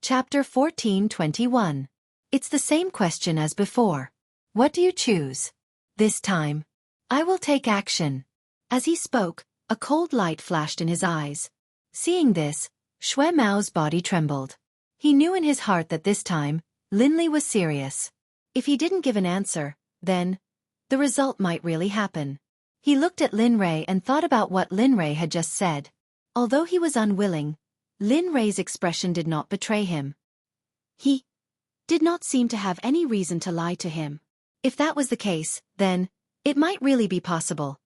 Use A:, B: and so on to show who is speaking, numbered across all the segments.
A: Chapter 14:21. It's the same question as before. What do you choose? This time, I will take action. As he spoke, a cold light flashed in his eyes. Seeing this, Shui Mao's body trembled. He knew in his heart that this time, Linley was serious. If he didn't give an answer, then the result might really happen. He looked at Lin Rei and thought about what Lin Rei had just said. Although he was unwilling, Lin Rei's expression did not betray him. He did not seem to have any reason to lie to him. If that was the case, then it might really be possible.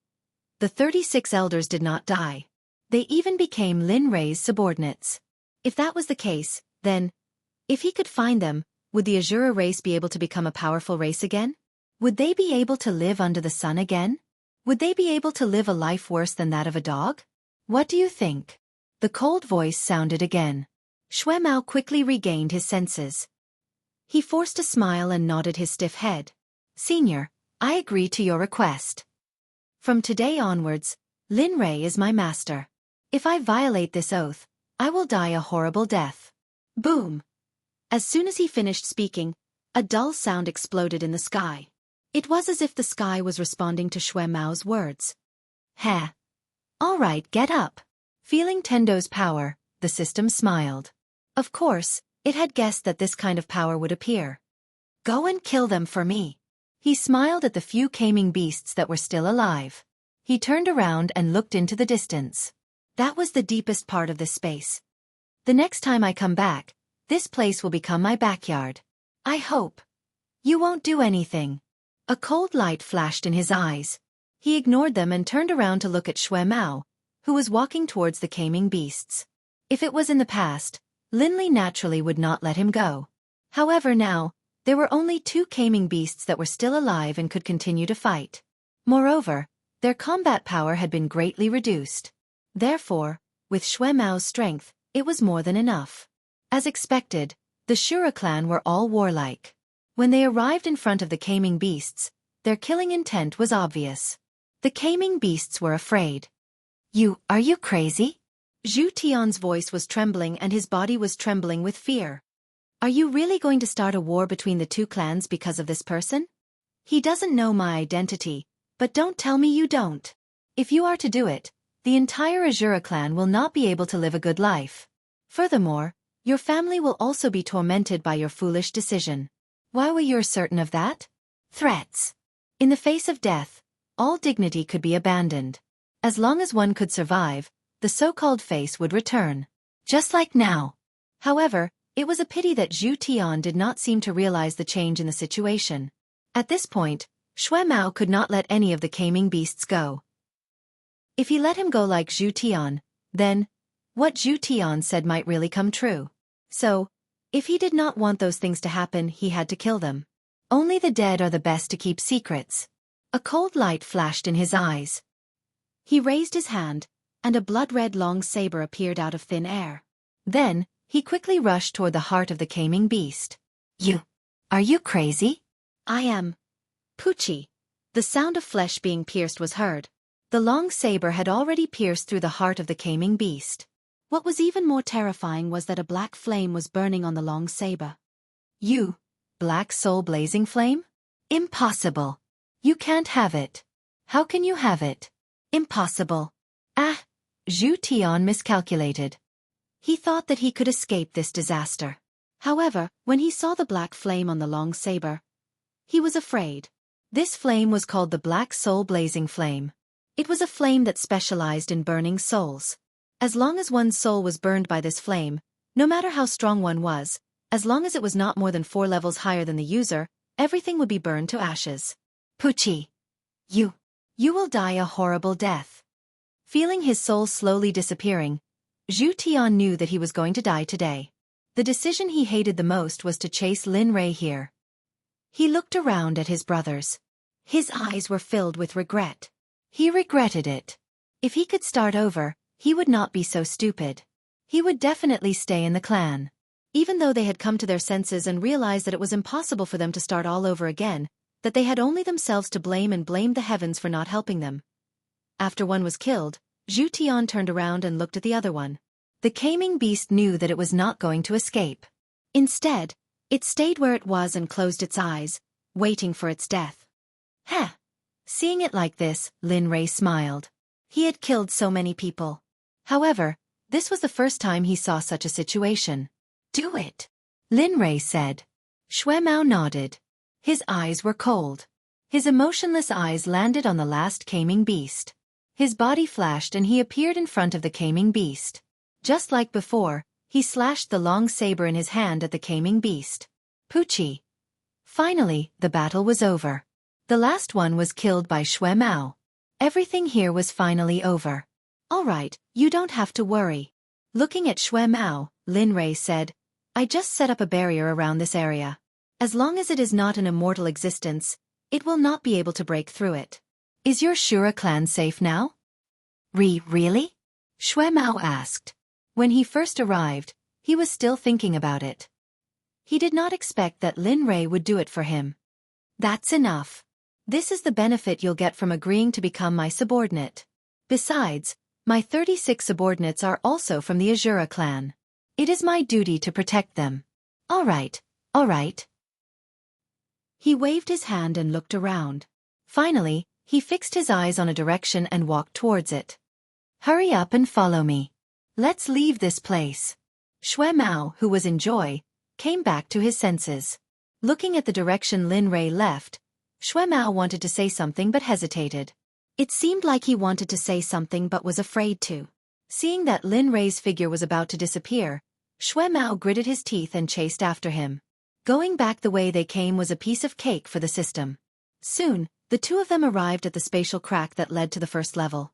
A: The 36 elders did not die. They even became Lin Rei's subordinates. If that was the case, then if he could find them, would the Azura race be able to become a powerful race again? Would they be able to live under the sun again? Would they be able to live a life worse than that of a dog? What do you think? The cold voice sounded again. Shui Mao quickly regained his senses. He forced a smile and nodded his stiff head. Senior, I agree to your request. From today onwards, Lin Rei is my master. If I violate this oath, I will die a horrible death. Boom! As soon as he finished speaking, a dull sound exploded in the sky. It was as if the sky was responding to Shui Mao's words. Heh. All right, get up. Feeling Tendo's power, the system smiled. Of course, it had guessed that this kind of power would appear. Go and kill them for me. He smiled at the few caming beasts that were still alive. He turned around and looked into the distance. That was the deepest part of this space. The next time I come back, this place will become my backyard. I hope you won't do anything. A cold light flashed in his eyes. He ignored them and turned around to look at Shui Mao, who was walking towards the caming beasts. If it was in the past, Linley naturally would not let him go. However now, there were only 2 caming beasts that were still alive and could continue to fight. Moreover, their combat power had been greatly reduced. Therefore, with Shui Mao's strength, it was more than enough. As expected, the Shura clan were all warlike. When they arrived in front of the caming beasts, their killing intent was obvious. The caming beasts were afraid. Are you crazy? Zhu Tian's voice was trembling and his body was trembling with fear. Are you really going to start a war between the 2 clans because of this person? He doesn't know my identity, but don't tell me you don't. If you are to do it, the entire Azura clan will not be able to live a good life. Furthermore, your family will also be tormented by your foolish decision. Why were you certain of that? Threats. In the face of death, all dignity could be abandoned. As long as one could survive, the so-called face would return. Just like now. However, it was a pity that Zhu Tian did not seem to realize the change in the situation. At this point, Shui Mao could not let any of the caming beasts go. If he let him go like Zhu Tian, then what Zhu Tian said might really come true. So, if he did not want those things to happen, he had to kill them. Only the dead are the best to keep secrets. A cold light flashed in his eyes. He raised his hand, and a blood-red long saber appeared out of thin air. Then, he quickly rushed toward the heart of the caming beast. Are you crazy? I am. Pucci. The sound of flesh being pierced was heard. The long saber had already pierced through the heart of the caming beast. What was even more terrifying was that a black flame was burning on the long saber. Black soul blazing flame? Impossible. You can't have it. How can you have it? Impossible. Zhu Tian miscalculated. He thought that he could escape this disaster. However, when he saw the black flame on the long saber, he was afraid. This flame was called the Black Soul Blazing Flame. It was a flame that specialized in burning souls. As long as one's soul was burned by this flame, no matter how strong one was, as long as it was not more than 4 levels higher than the user, everything would be burned to ashes. Pucci. You will die a horrible death. Feeling his soul slowly disappearing, Zhu Tian knew that he was going to die today. The decision he hated the most was to chase Lin Rei here. He looked around at his brothers. His eyes were filled with regret. He regretted it. If he could start over, he would not be so stupid. He would definitely stay in the clan. Even though they had come to their senses and realized that it was impossible for them to start all over again, that they had only themselves to blame and blamed the heavens for not helping them. After one was killed, Zhu Tian turned around and looked at the other one. The caming beast knew that it was not going to escape. Instead, it stayed where it was and closed its eyes, waiting for its death. Heh. Seeing it like this, Lin Rei smiled. He had killed so many people. However, this was the first time he saw such a situation. Do it, Lin Rei said. Xueqi nodded. His eyes were cold. His emotionless eyes landed on the last caming beast. His body flashed and he appeared in front of the caming beast. Just like before, he slashed the long saber in his hand at the caming beast. Pucci. Finally, the battle was over. The last one was killed by Xueqi. Everything here was finally over. All right, you don't have to worry. Looking at Xueqi, Lin Rei said, I just set up a barrier around this area. As long as it is not an immortal existence, it will not be able to break through it. Is your Shura clan safe now? Really? Xueqi asked. When he first arrived, he was still thinking about it. He did not expect that Lin Rei would do it for him. That's enough. This is the benefit you'll get from agreeing to become my subordinate. Besides, my 36 subordinates are also from the Azura clan. It is my duty to protect them. All right. He waved his hand and looked around. Finally, he fixed his eyes on a direction and walked towards it. Hurry up and follow me. Let's leave this place. Xueqi, who was in joy, came back to his senses. Looking at the direction Lin Rei left, Xueqi wanted to say something but hesitated. It seemed like he wanted to say something but was afraid to. Seeing that Lin Rei's figure was about to disappear, Xueqi gritted his teeth and chased after him. Going back the way they came was a piece of cake for the system. Soon, the two of them arrived at the spatial crack that led to the first level.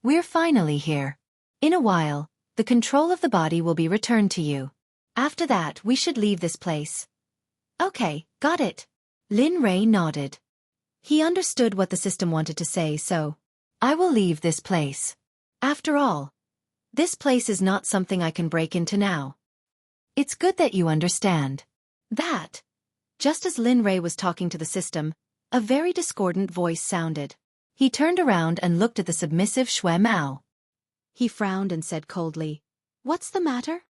A: We're finally here. In a while, the control of the body will be returned to you. After that, we should leave this place. Okay, got it. Lin Rei nodded. He understood what the system wanted to say, so I will leave this place. After all, this place is not something I can break into now. It's good that you understand. That. Just as Lin Rei was talking to the system, a very discordant voice sounded. He turned around and looked at the submissive Xueqi. He frowned and said coldly, What's the matter?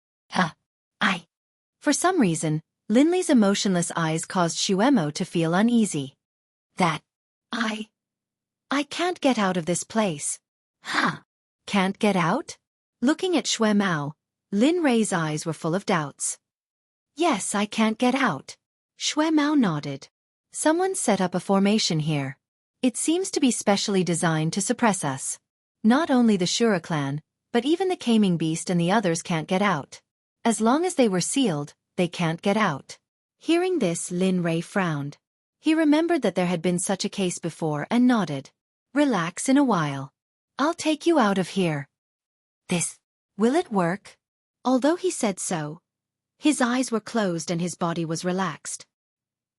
A: For some reason, Lin Li's emotionless eyes caused Xueqi to feel uneasy. I can't get out of this place. Can't get out? Looking at Xueqi, Lin Rei's eyes were full of doubts. Yes, I can't get out. Xueqi nodded. Someone set up a formation here. It seems to be specially designed to suppress us. Not only the Shura clan, but even the Caming Beast and the others can't get out. As long as they were sealed, they can't get out. Hearing this, Lin Rei frowned. He remembered that there had been such a case before and nodded. Relax in a while. I'll take you out of here. Will it work? Although he said so, his eyes were closed and his body was relaxed.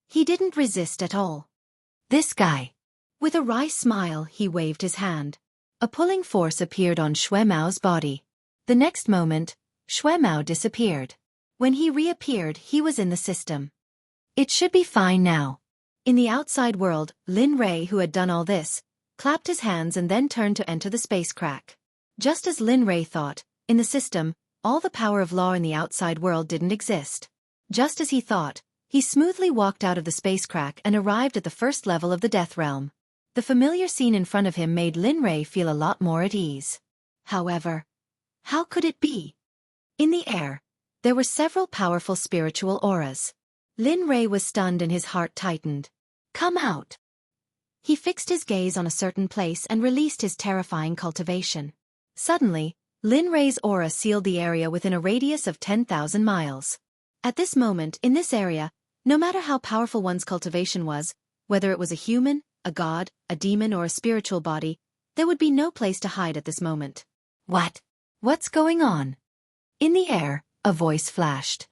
A: He didn't resist at all. This guy. With a wry smile, he waved his hand. A pulling force appeared on Xueqi's body. The next moment, Xueqi disappeared. When he reappeared, he was in the system. It should be fine now. In the outside world, Lin Rei, who had done all this, clapped his hands and then turned to enter the space crack. Just as Lin Rei thought, in the system, all the power of law in the outside world didn't exist. Just as he thought, he smoothly walked out of the space crack and arrived at the first level of the Death Realm. The familiar scene in front of him made Lin Rei feel a lot more at ease. However, how could it be? In the air, there were several powerful spiritual auras. Lin Rei was stunned and his heart tightened. Come out! He fixed his gaze on a certain place and released his terrifying cultivation. Suddenly, Lin Rei's aura sealed the area within a radius of 10,000 miles. At this moment, in this area, no matter how powerful one's cultivation was, whether it was a human, a god, a demon or a spiritual body, there would be no place to hide at this moment. What's going on? In the air, a voice flashed.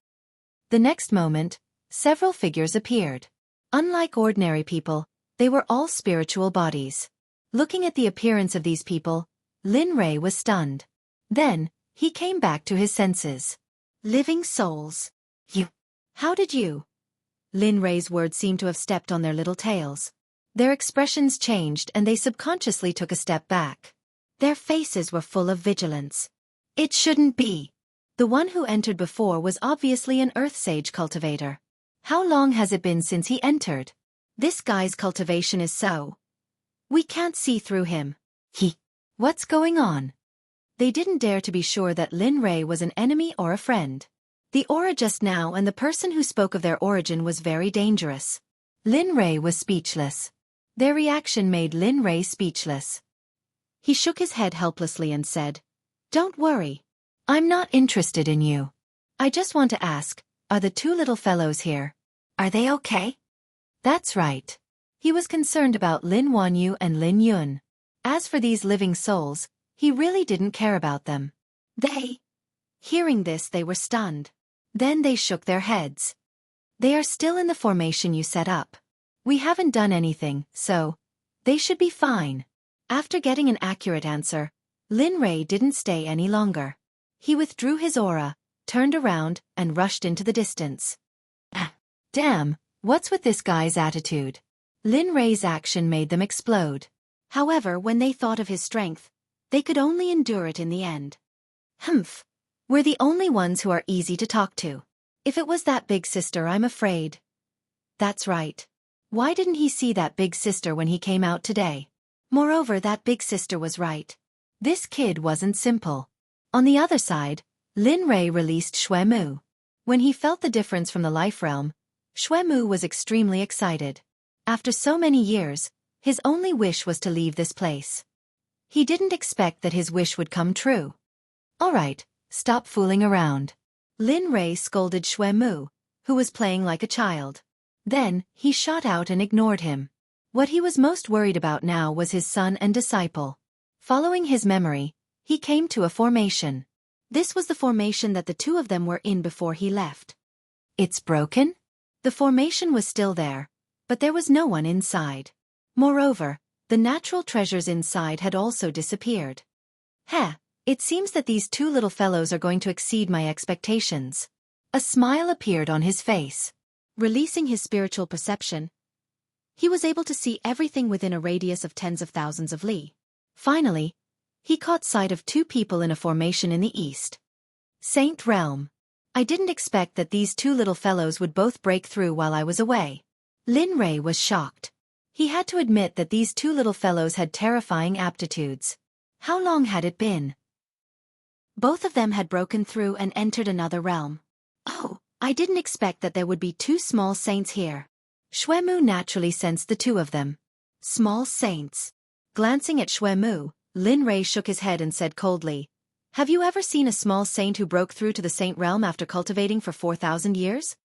A: The next moment, several figures appeared. Unlike ordinary people, they were all spiritual bodies. Looking at the appearance of these people, Lin Rei was stunned. Then, he came back to his senses. Living souls. How did you? Lin Rei's words seemed to have stepped on their little tails. Their expressions changed and they subconsciously took a step back. Their faces were full of vigilance. It shouldn't be. The one who entered before was obviously an earth sage cultivator. How long has it been since he entered? This guy's cultivation is so... we can't see through him. What's going on? They didn't dare to be sure that Lin Rei was an enemy or a friend. The aura just now and the person who spoke of their origin was very dangerous. Lin Rei was speechless. Their reaction made Lin Rei speechless. He shook his head helplessly and said, "Don't worry. I'm not interested in you. I just want to ask, are the two little fellows here? Are they okay?" That's right. He was concerned about Lin Wanyu and Lin Yun. As for these living souls, he really didn't care about them. Hearing this, they were stunned. Then they shook their heads. "They are still in the formation you set up. We haven't done anything, so they should be fine." After getting an accurate answer, Lin Rei didn't stay any longer. He withdrew his aura, turned around, and rushed into the distance. Damn, what's with this guy's attitude? Lin Rei's action made them explode. However, when they thought of his strength, they could only endure it in the end. Humph. We're the only ones who are easy to talk to. If it was that big sister, I'm afraid. That's right. Why didn't he see that big sister when he came out today? Moreover, that big sister was right. This kid wasn't simple. On the other side, Lin Rei released Xueqi. When he felt the difference from the life realm, Xueqi was extremely excited. After so many years, his only wish was to leave this place. He didn't expect that his wish would come true. All right, stop fooling around. Lin Rei scolded Xueqi, who was playing like a child. Then, he shot out and ignored him. What he was most worried about now was his son and disciple. Following his memory, he came to a formation. This was the formation that the two of them were in before he left. It's broken? The formation was still there, but there was no one inside. Moreover, the natural treasures inside had also disappeared. It seems that these two little fellows are going to exceed my expectations. A smile appeared on his face. Releasing his spiritual perception, he was able to see everything within a radius of tens of thousands of li. Finally, he caught sight of two people in a formation in the east. Saint Realm. I didn't expect that these two little fellows would both break through while I was away. Lin Rei was shocked. He had to admit that these two little fellows had terrifying aptitudes. How long had it been? Both of them had broken through and entered another realm. Oh, I didn't expect that there would be two small saints here. Xueqi naturally sensed the two of them. Small saints. Glancing at Xueqi, Lin Rei shook his head and said coldly, "Have you ever seen a small saint who broke through to the saint realm after cultivating for 4,000 years?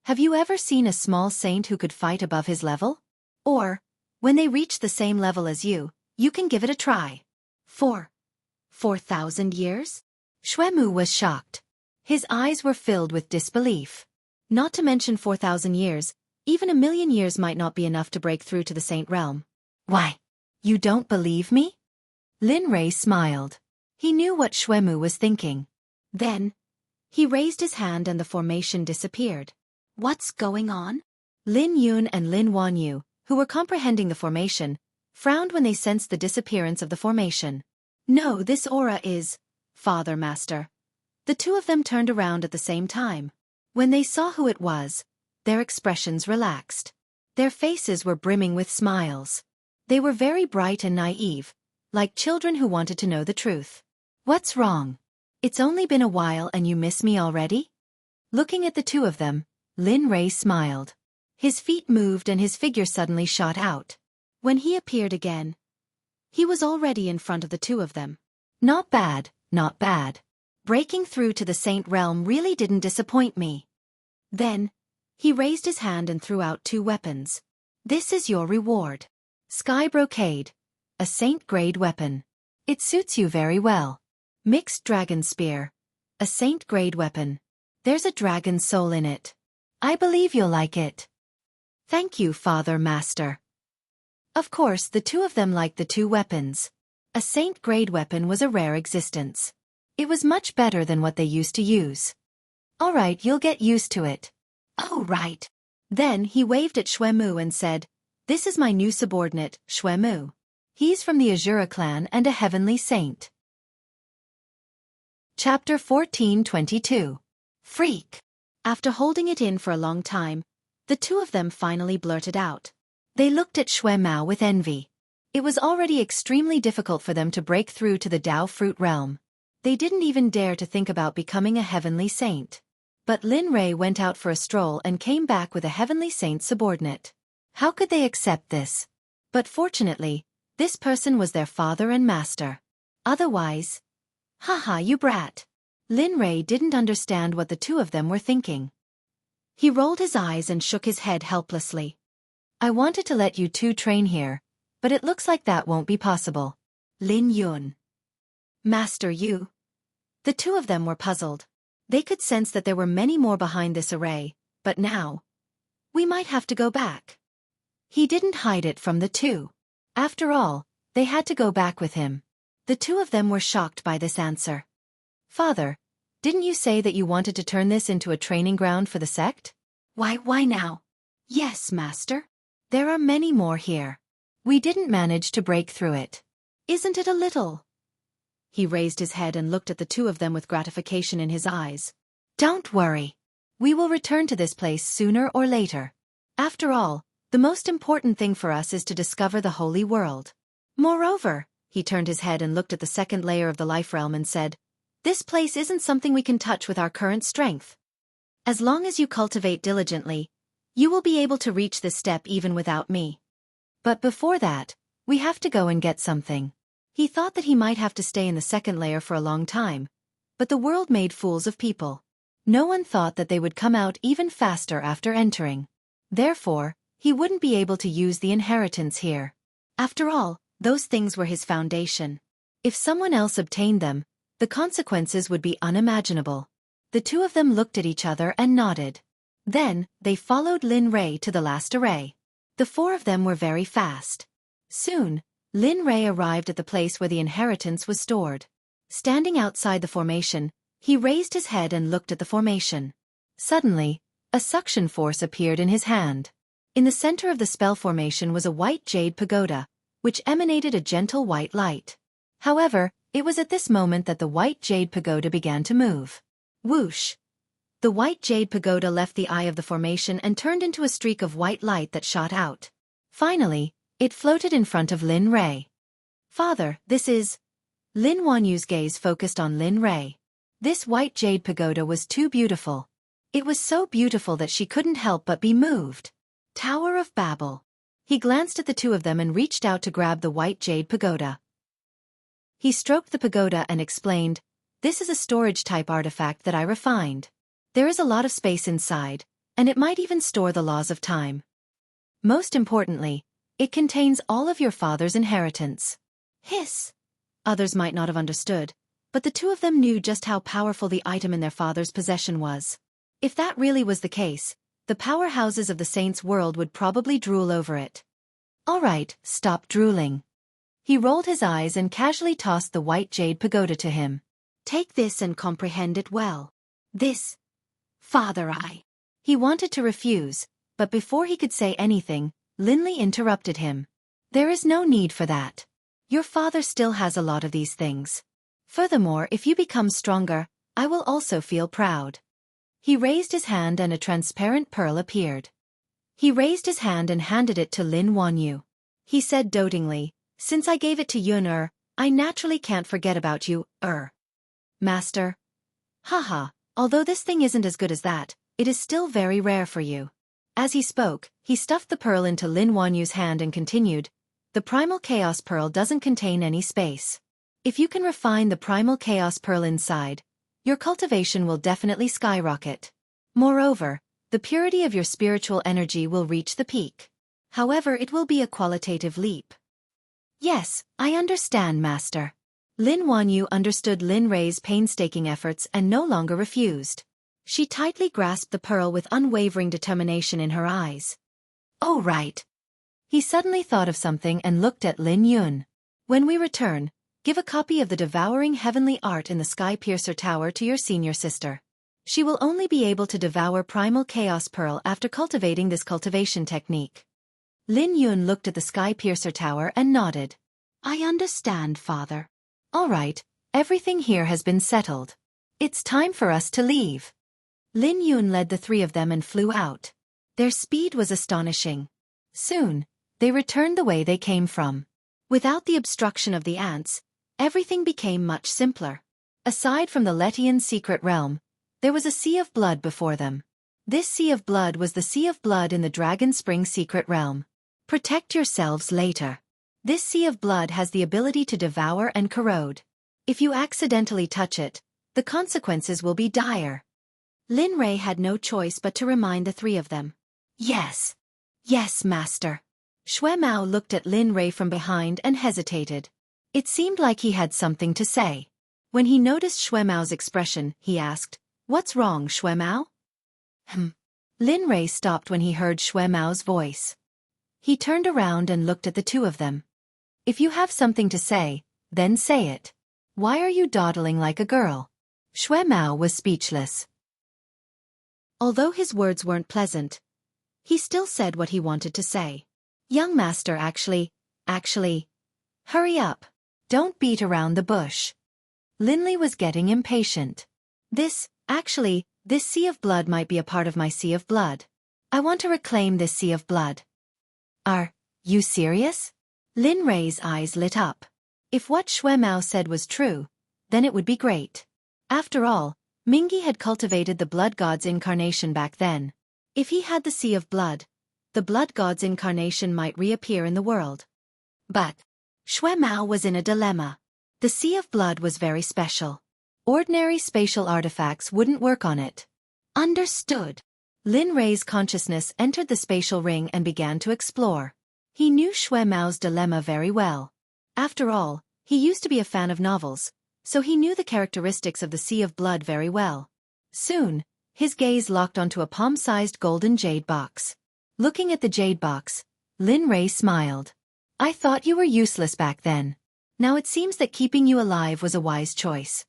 A: Have you ever seen a small saint who could fight above his level? Or, when they reach the same level as you can give it a try." 4,000 years? Xueqi was shocked. His eyes were filled with disbelief. Not to mention 4,000 years, even 1,000,000 years might not be enough to break through to the saint realm. Why? You don't believe me? Lin Rei smiled. He knew what Xueqi was thinking. Then, he raised his hand and the formation disappeared. What's going on? Lin Yun and Lin Wanyu, who were comprehending the formation, frowned when they sensed the disappearance of the formation. No, this aura is... Father Master. The two of them turned around at the same time. When they saw who it was, their expressions relaxed. Their faces were brimming with smiles. They were very bright and naive, like children who wanted to know the truth. What's wrong? It's only been a while and you miss me already? Looking at the two of them, Lin Rei smiled. His feet moved and his figure suddenly shot out. When he appeared again, he was already in front of the two of them. Not bad, not bad. Breaking through to the saint realm really didn't disappoint me. Then, he raised his hand and threw out two weapons. This is your reward. Sky Brocade. A saint-grade weapon. It suits you very well. Mixed Dragon Spear. A saint-grade weapon. There's a dragon soul in it. I believe you'll like it. Thank you, Father Master. Of course, the two of them liked the two weapons. A saint-grade weapon was a rare existence. It was much better than what they used to use. All right, you'll get used to it. Oh, right. Then he waved at Xueqi and said, "This is my new subordinate, Xueqi. He's from the Azura clan and a heavenly saint." Chapter 1422. Freak. After holding it in for a long time, the two of them finally blurted out. They looked at Xueqi with envy. It was already extremely difficult for them to break through to the Dao fruit realm. They didn't even dare to think about becoming a heavenly saint. But Lin Rei went out for a stroll and came back with a heavenly saint subordinate. How could they accept this? But fortunately, this person was their father and master. Otherwise, haha, you brat. Lin Rei didn't understand what the two of them were thinking. He rolled his eyes and shook his head helplessly. I wanted to let you two train here, but it looks like that won't be possible. Lin Yun. Master Yu. The two of them were puzzled. They could sense that there were many more behind this array, but now, we might have to go back. He didn't hide it from the two. After all, they had to go back with him. The two of them were shocked by this answer. Father, didn't you say that you wanted to turn this into a training ground for the sect? Why now? Yes, Master. There are many more here. We didn't manage to break through it. Isn't it a little? He raised his head and looked at the two of them with gratification in his eyes. Don't worry. We will return to this place sooner or later. After all, the most important thing for us is to discover the holy world. Moreover, he turned his head and looked at the second layer of the life realm and said, this place isn't something we can touch with our current strength. As long as you cultivate diligently, you will be able to reach this step even without me. But before that, we have to go and get something. He thought that he might have to stay in the second layer for a long time, but the world made fools of people. No one thought that they would come out even faster after entering. Therefore, he wouldn't be able to use the inheritance here. After all, those things were his foundation. If someone else obtained them, the consequences would be unimaginable. The two of them looked at each other and nodded. Then, they followed Lin Rei to the last array. The four of them were very fast. Soon, Lin Rei arrived at the place where the inheritance was stored. Standing outside the formation, he raised his head and looked at the formation. Suddenly, a suction force appeared in his hand. In the center of the spell formation was a white jade pagoda, which emanated a gentle white light. However, it was at this moment that the white jade pagoda began to move. Whoosh! The white jade pagoda left the eye of the formation and turned into a streak of white light that shot out. Finally, it floated in front of Lin Rei. Father, this is... Lin Wanyu's gaze focused on Lin Rei. This white jade pagoda was too beautiful. It was so beautiful that she couldn't help but be moved. Tower of Babel. He glanced at the two of them and reached out to grab the white jade pagoda. He stroked the pagoda and explained, this is a storage-type artifact that I refined. There is a lot of space inside, and it might even store the laws of time. Most importantly, it contains all of your father's inheritance. Hiss! Others might not have understood, but the two of them knew just how powerful the item in their father's possession was. If that really was the case, the powerhouses of the saints' world would probably drool over it. All right, stop drooling. He rolled his eyes and casually tossed the white jade pagoda to him. Take this and comprehend it well. This. Father, He wanted to refuse, but before he could say anything, Linley interrupted him. There is no need for that. Your father still has a lot of these things. Furthermore, if you become stronger, I will also feel proud. He raised his hand and a transparent pearl appeared. He raised his hand and handed it to Lin Wanyu. He said dotingly, since I gave it to Yun, I naturally can't forget about you, Master. Haha, although this thing isn't as good as that, it is still very rare for you. As he spoke, he stuffed the pearl into Lin Wanyu's hand and continued, the Primal Chaos Pearl doesn't contain any space. If you can refine the Primal Chaos Pearl inside, your cultivation will definitely skyrocket. Moreover, the purity of your spiritual energy will reach the peak. However, it will be a qualitative leap. Yes, I understand, Master. Lin Wanyu understood Lin Rei's painstaking efforts and no longer refused. She tightly grasped the pearl with unwavering determination in her eyes. Oh right. He suddenly thought of something and looked at Lin Yun. When we return, give a copy of the devouring heavenly art in the Sky Piercer Tower to your senior sister. She will only be able to devour Primal Chaos Pearl after cultivating this cultivation technique. Lin Yun looked at the Sky Piercer Tower and nodded. I understand, Father. All right, everything here has been settled. It's time for us to leave. Lin Yun led the three of them and flew out. Their speed was astonishing. Soon, they returned the way they came from. Without the obstruction of the ants, everything became much simpler. Aside from the Letian secret realm, there was a sea of blood before them. This sea of blood was the sea of blood in the Dragon Spring secret realm. Protect yourselves later. This sea of blood has the ability to devour and corrode. If you accidentally touch it, the consequences will be dire. Lin Rei had no choice but to remind the three of them. Yes. Yes, master. Xuemao looked at Lin Rei from behind and hesitated. It seemed like he had something to say. When he noticed Xuemao's expression, he asked, "What's wrong, Xuemao?" Lin Rei stopped when he heard Xuemao's voice. He turned around and looked at the two of them. If you have something to say, then say it. Why are you dawdling like a girl? Xuemao was speechless. Although his words weren't pleasant, he still said what he wanted to say. Young master, actually, hurry up. Don't beat around the bush. Linley was getting impatient. This sea of blood might be a part of my sea of blood. I want to reclaim this sea of blood. Are you serious? Lin Rei's eyes lit up. If what Xuemao said was true, then it would be great. After all, Mingi had cultivated the blood god's incarnation back then. If he had the sea of blood, the blood god's incarnation might reappear in the world. But Xuemao was in a dilemma. The sea of blood was very special. Ordinary spatial artifacts wouldn't work on it. Understood. Lin Rei's consciousness entered the spatial ring and began to explore. He knew Xuemao's dilemma very well. After all, he used to be a fan of novels, so he knew the characteristics of the sea of blood very well. Soon, his gaze locked onto a palm-sized golden jade box. Looking at the jade box, Lin Rei smiled. I thought you were useless back then. Now it seems that keeping you alive was a wise choice.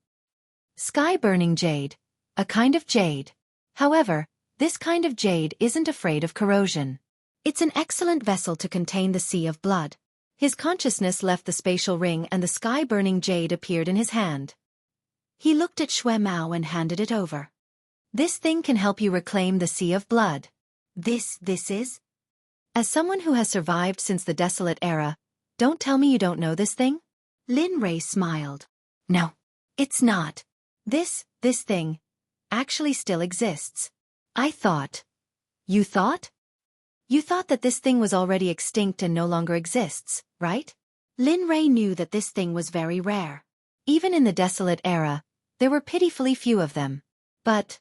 A: Sky-burning jade. A kind of jade. However, this kind of jade isn't afraid of corrosion. It's an excellent vessel to contain the sea of blood. His consciousness left the spatial ring and the sky-burning jade appeared in his hand. He looked at Xuemao and handed it over. This thing can help you reclaim the sea of blood. This is? As someone who has survived since the desolate era, don't tell me you don't know this thing? Lin Rei smiled. No, it's not. This thing actually still exists. I thought. You thought? You thought that this thing was already extinct and no longer exists, right? Lin Rei knew that this thing was very rare. Even in the desolate era, there were pitifully few of them. But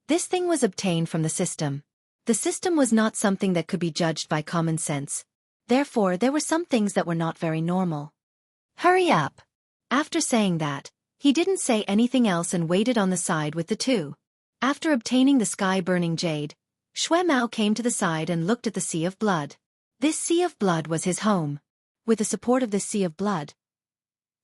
A: this thing was obtained from the system. The system was not something that could be judged by common sense. Therefore, there were some things that were not very normal. Hurry up. After saying that, he didn't say anything else and waited on the side with the two. After obtaining the sky-burning jade, Xuemao came to the side and looked at the sea of blood. This sea of blood was his home. With the support of this sea of blood,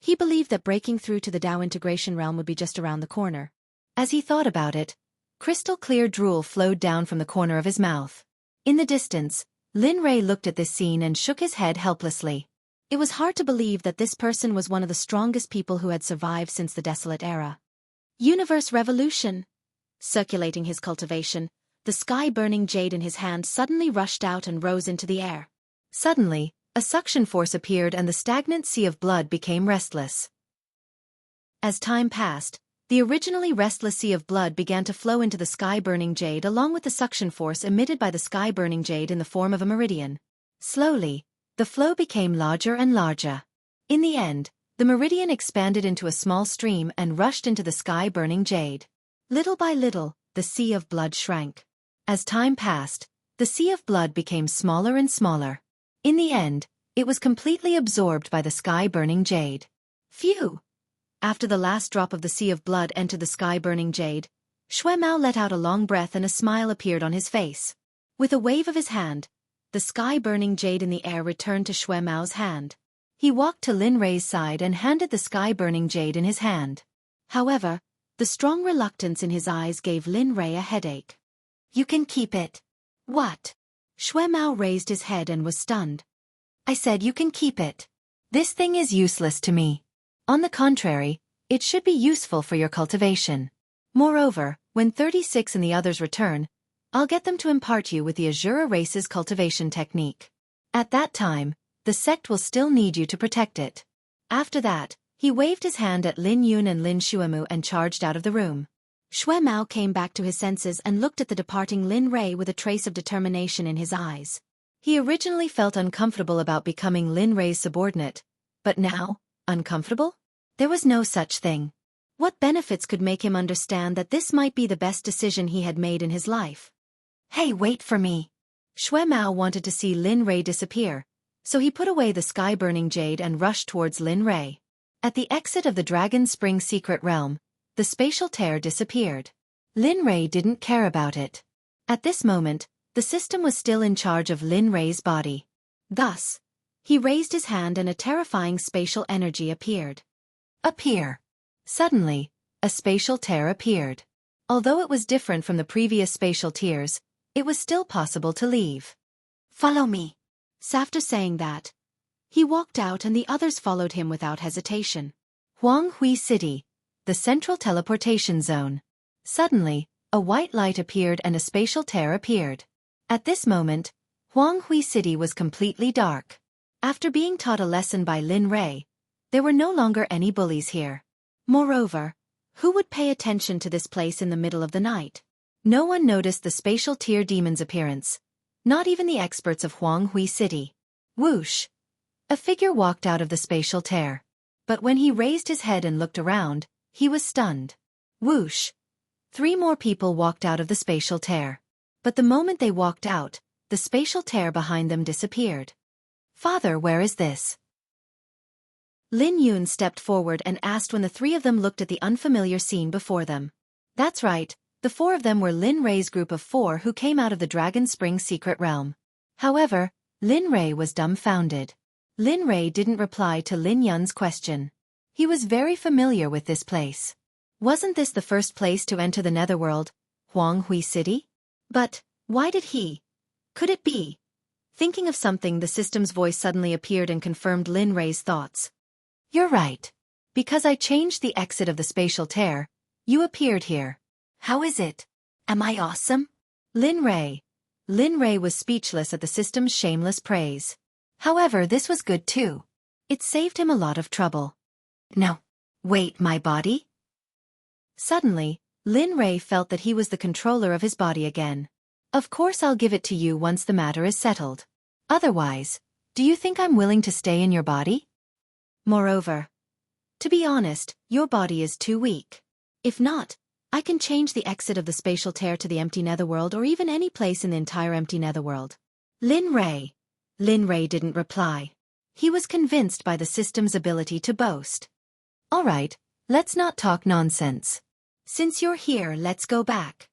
A: he believed that breaking through to the Dao integration realm would be just around the corner. As he thought about it, crystal-clear drool flowed down from the corner of his mouth. In the distance, Lin Rei looked at this scene and shook his head helplessly. It was hard to believe that this person was one of the strongest people who had survived since the desolate era. Universe revolution. Circulating his cultivation, the sky-burning jade in his hand suddenly rushed out and rose into the air. Suddenly, a suction force appeared and the stagnant sea of blood became restless. As time passed, the originally restless sea of blood began to flow into the sky-burning jade along with the suction force emitted by the sky-burning jade in the form of a meridian. Slowly, the flow became larger and larger. In the end, the meridian expanded into a small stream and rushed into the sky-burning jade. Little by little, the sea of blood shrank. As time passed, the sea of blood became smaller and smaller. In the end, it was completely absorbed by the sky-burning jade. Phew! After the last drop of the sea of blood entered the sky-burning jade, Xuemao let out a long breath and a smile appeared on his face. With a wave of his hand, the sky-burning jade in the air returned to Xuemao's hand. He walked to Lin Rei's side and handed the sky-burning jade in his hand. However, the strong reluctance in his eyes gave Lin Rei a headache. You can keep it. What? Xuemao raised his head and was stunned. I said you can keep it. This thing is useless to me. On the contrary, it should be useful for your cultivation. Moreover, when 36 and the others return, I'll get them to impart you with the Azura race's cultivation technique. At that time, the sect will still need you to protect it. After that, he waved his hand at Lin Yun and Lin Xuemu and charged out of the room. Xue Mao came back to his senses and looked at the departing Lin Rei with a trace of determination in his eyes. He originally felt uncomfortable about becoming Lin Rei's subordinate, but now, uncomfortable? There was no such thing. What benefits could make him understand that this might be the best decision he had made in his life? Hey, wait for me. Xue Mao wanted to see Lin Rei disappear, so he put away the sky-burning jade and rushed towards Lin Rei. At the exit of the Dragon Spring secret realm, the spatial tear disappeared. Lin Rei didn't care about it. At this moment, the system was still in charge of Lin Rei's body. Thus, he raised his hand and a terrifying spatial energy appeared. Suddenly, a spatial tear appeared. Although it was different from the previous spatial tears, it was still possible to leave. Follow me. After saying that, he walked out and the others followed him without hesitation. Huanghui City, the central teleportation zone. Suddenly, a white light appeared and a spatial tear appeared. At this moment, Huanghui City was completely dark. After being taught a lesson by Lin Rei, there were no longer any bullies here. Moreover, who would pay attention to this place in the middle of the night? No one noticed the spatial tear demon's appearance, not even the experts of Huanghui City. Whoosh! A figure walked out of the spatial tear. But when he raised his head and looked around, he was stunned. Whoosh! 3 more people walked out of the spatial tear. But the moment they walked out, the spatial tear behind them disappeared. Father, where is this? Lin Yun stepped forward and asked when the 3 of them looked at the unfamiliar scene before them. That's right, the 4 of them were Lin Rei's group of 4 who came out of the Dragon Spring secret realm. However, Lin Rei was dumbfounded. Lin Rei didn't reply to Lin Yun's question. He was very familiar with this place. Wasn't this the first place to enter the netherworld, Huanghui City? But, why did he? Could it be? Thinking of something, the system's voice suddenly appeared and confirmed Lin Rei's thoughts. You're right. Because I changed the exit of the spatial tear, you appeared here. How is it? Am I awesome? Lin Rei was speechless at the system's shameless praise. However, this was good too. It saved him a lot of trouble. No. Wait, my body? Suddenly, Lin Rei felt that he was the controller of his body again. Of course I'll give it to you once the matter is settled. Otherwise, do you think I'm willing to stay in your body? Moreover, to be honest, your body is too weak. If not, I can change the exit of the spatial tear to the empty netherworld or even any place in the entire empty netherworld. Lin Rei didn't reply. He was convinced by the system's ability to boast. Alright, let's not talk nonsense. Since you're here, let's go back.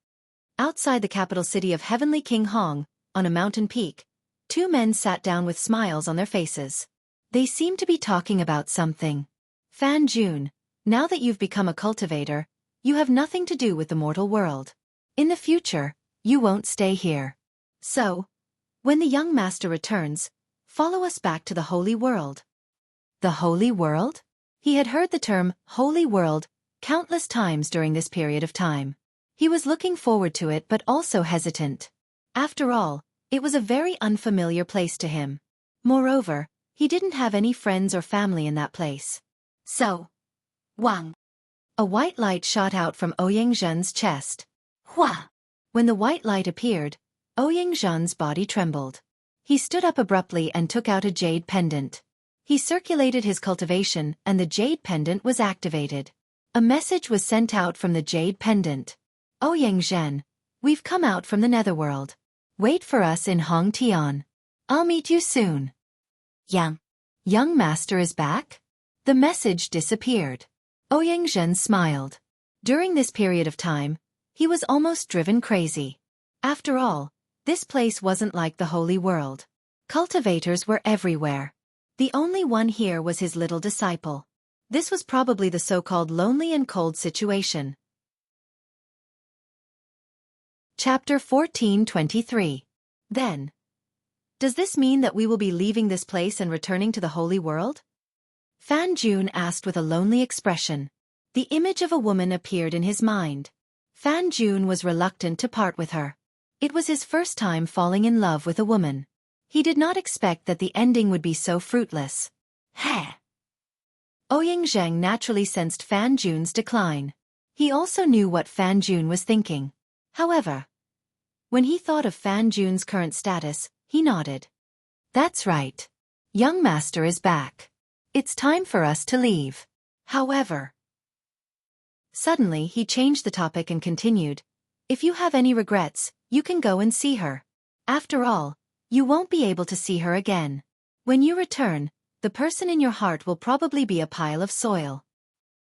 A: Outside the capital city of Heavenly King Hong, on a mountain peak, 2 men sat down with smiles on their faces. They seemed to be talking about something. Fan Jun, now that you've become a cultivator, you have nothing to do with the mortal world. In the future, you won't stay here. So, when the young master returns, follow us back to the holy world. The holy world? He had heard the term holy world countless times during this period of time. He was looking forward to it but also hesitant. After all, it was a very unfamiliar place to him. Moreover, he didn't have any friends or family in that place. So, Wang. A white light shot out from Ouyang Zhen's chest. Hua! When the white light appeared, Ouyang Zhen's body trembled. He stood up abruptly and took out a jade pendant. He circulated his cultivation and the jade pendant was activated. A message was sent out from the jade pendant. Ouyang Zhen, we've come out from the netherworld. Wait for us in Hong Tian. I'll meet you soon. Young master is back? The message disappeared. Ouyang Zhen smiled. During this period of time, he was almost driven crazy. After all, this place wasn't like the holy world. Cultivators were everywhere. The only one here was his little disciple. This was probably the so-called lonely and cold situation. Chapter 1423. Then. Does this mean that we will be leaving this place and returning to the holy world? Fan Jun asked with a lonely expression. The image of a woman appeared in his mind. Fan Jun was reluctant to part with her. It was his first time falling in love with a woman. He did not expect that the ending would be so fruitless. Heh. Ouyang Zheng naturally sensed Fan Jun's decline. He also knew what Fan Jun was thinking. However, when he thought of Fan Jun's current status, he nodded. That's right. Young master is back. It's time for us to leave. However, suddenly he changed the topic and continued, if you have any regrets, you can go and see her. After all, you won't be able to see her again. When you return, the person in your heart will probably be a pile of soil.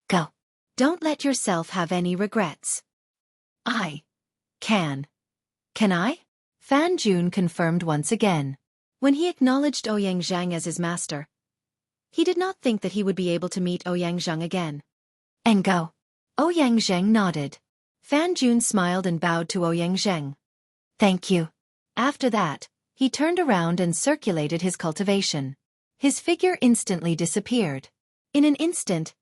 A: Go. Don't let yourself have any regrets. I can. Can I? Fan Jun confirmed once again. When he acknowledged Ouyang Zhang as his master, he did not think that he would be able to meet Ouyang Zhang again. And go. Ouyang Zhang nodded. Fan Jun smiled and bowed to Ouyang Zhang. Thank you. After that, he turned around and circulated his cultivation. His figure instantly disappeared. In an instant,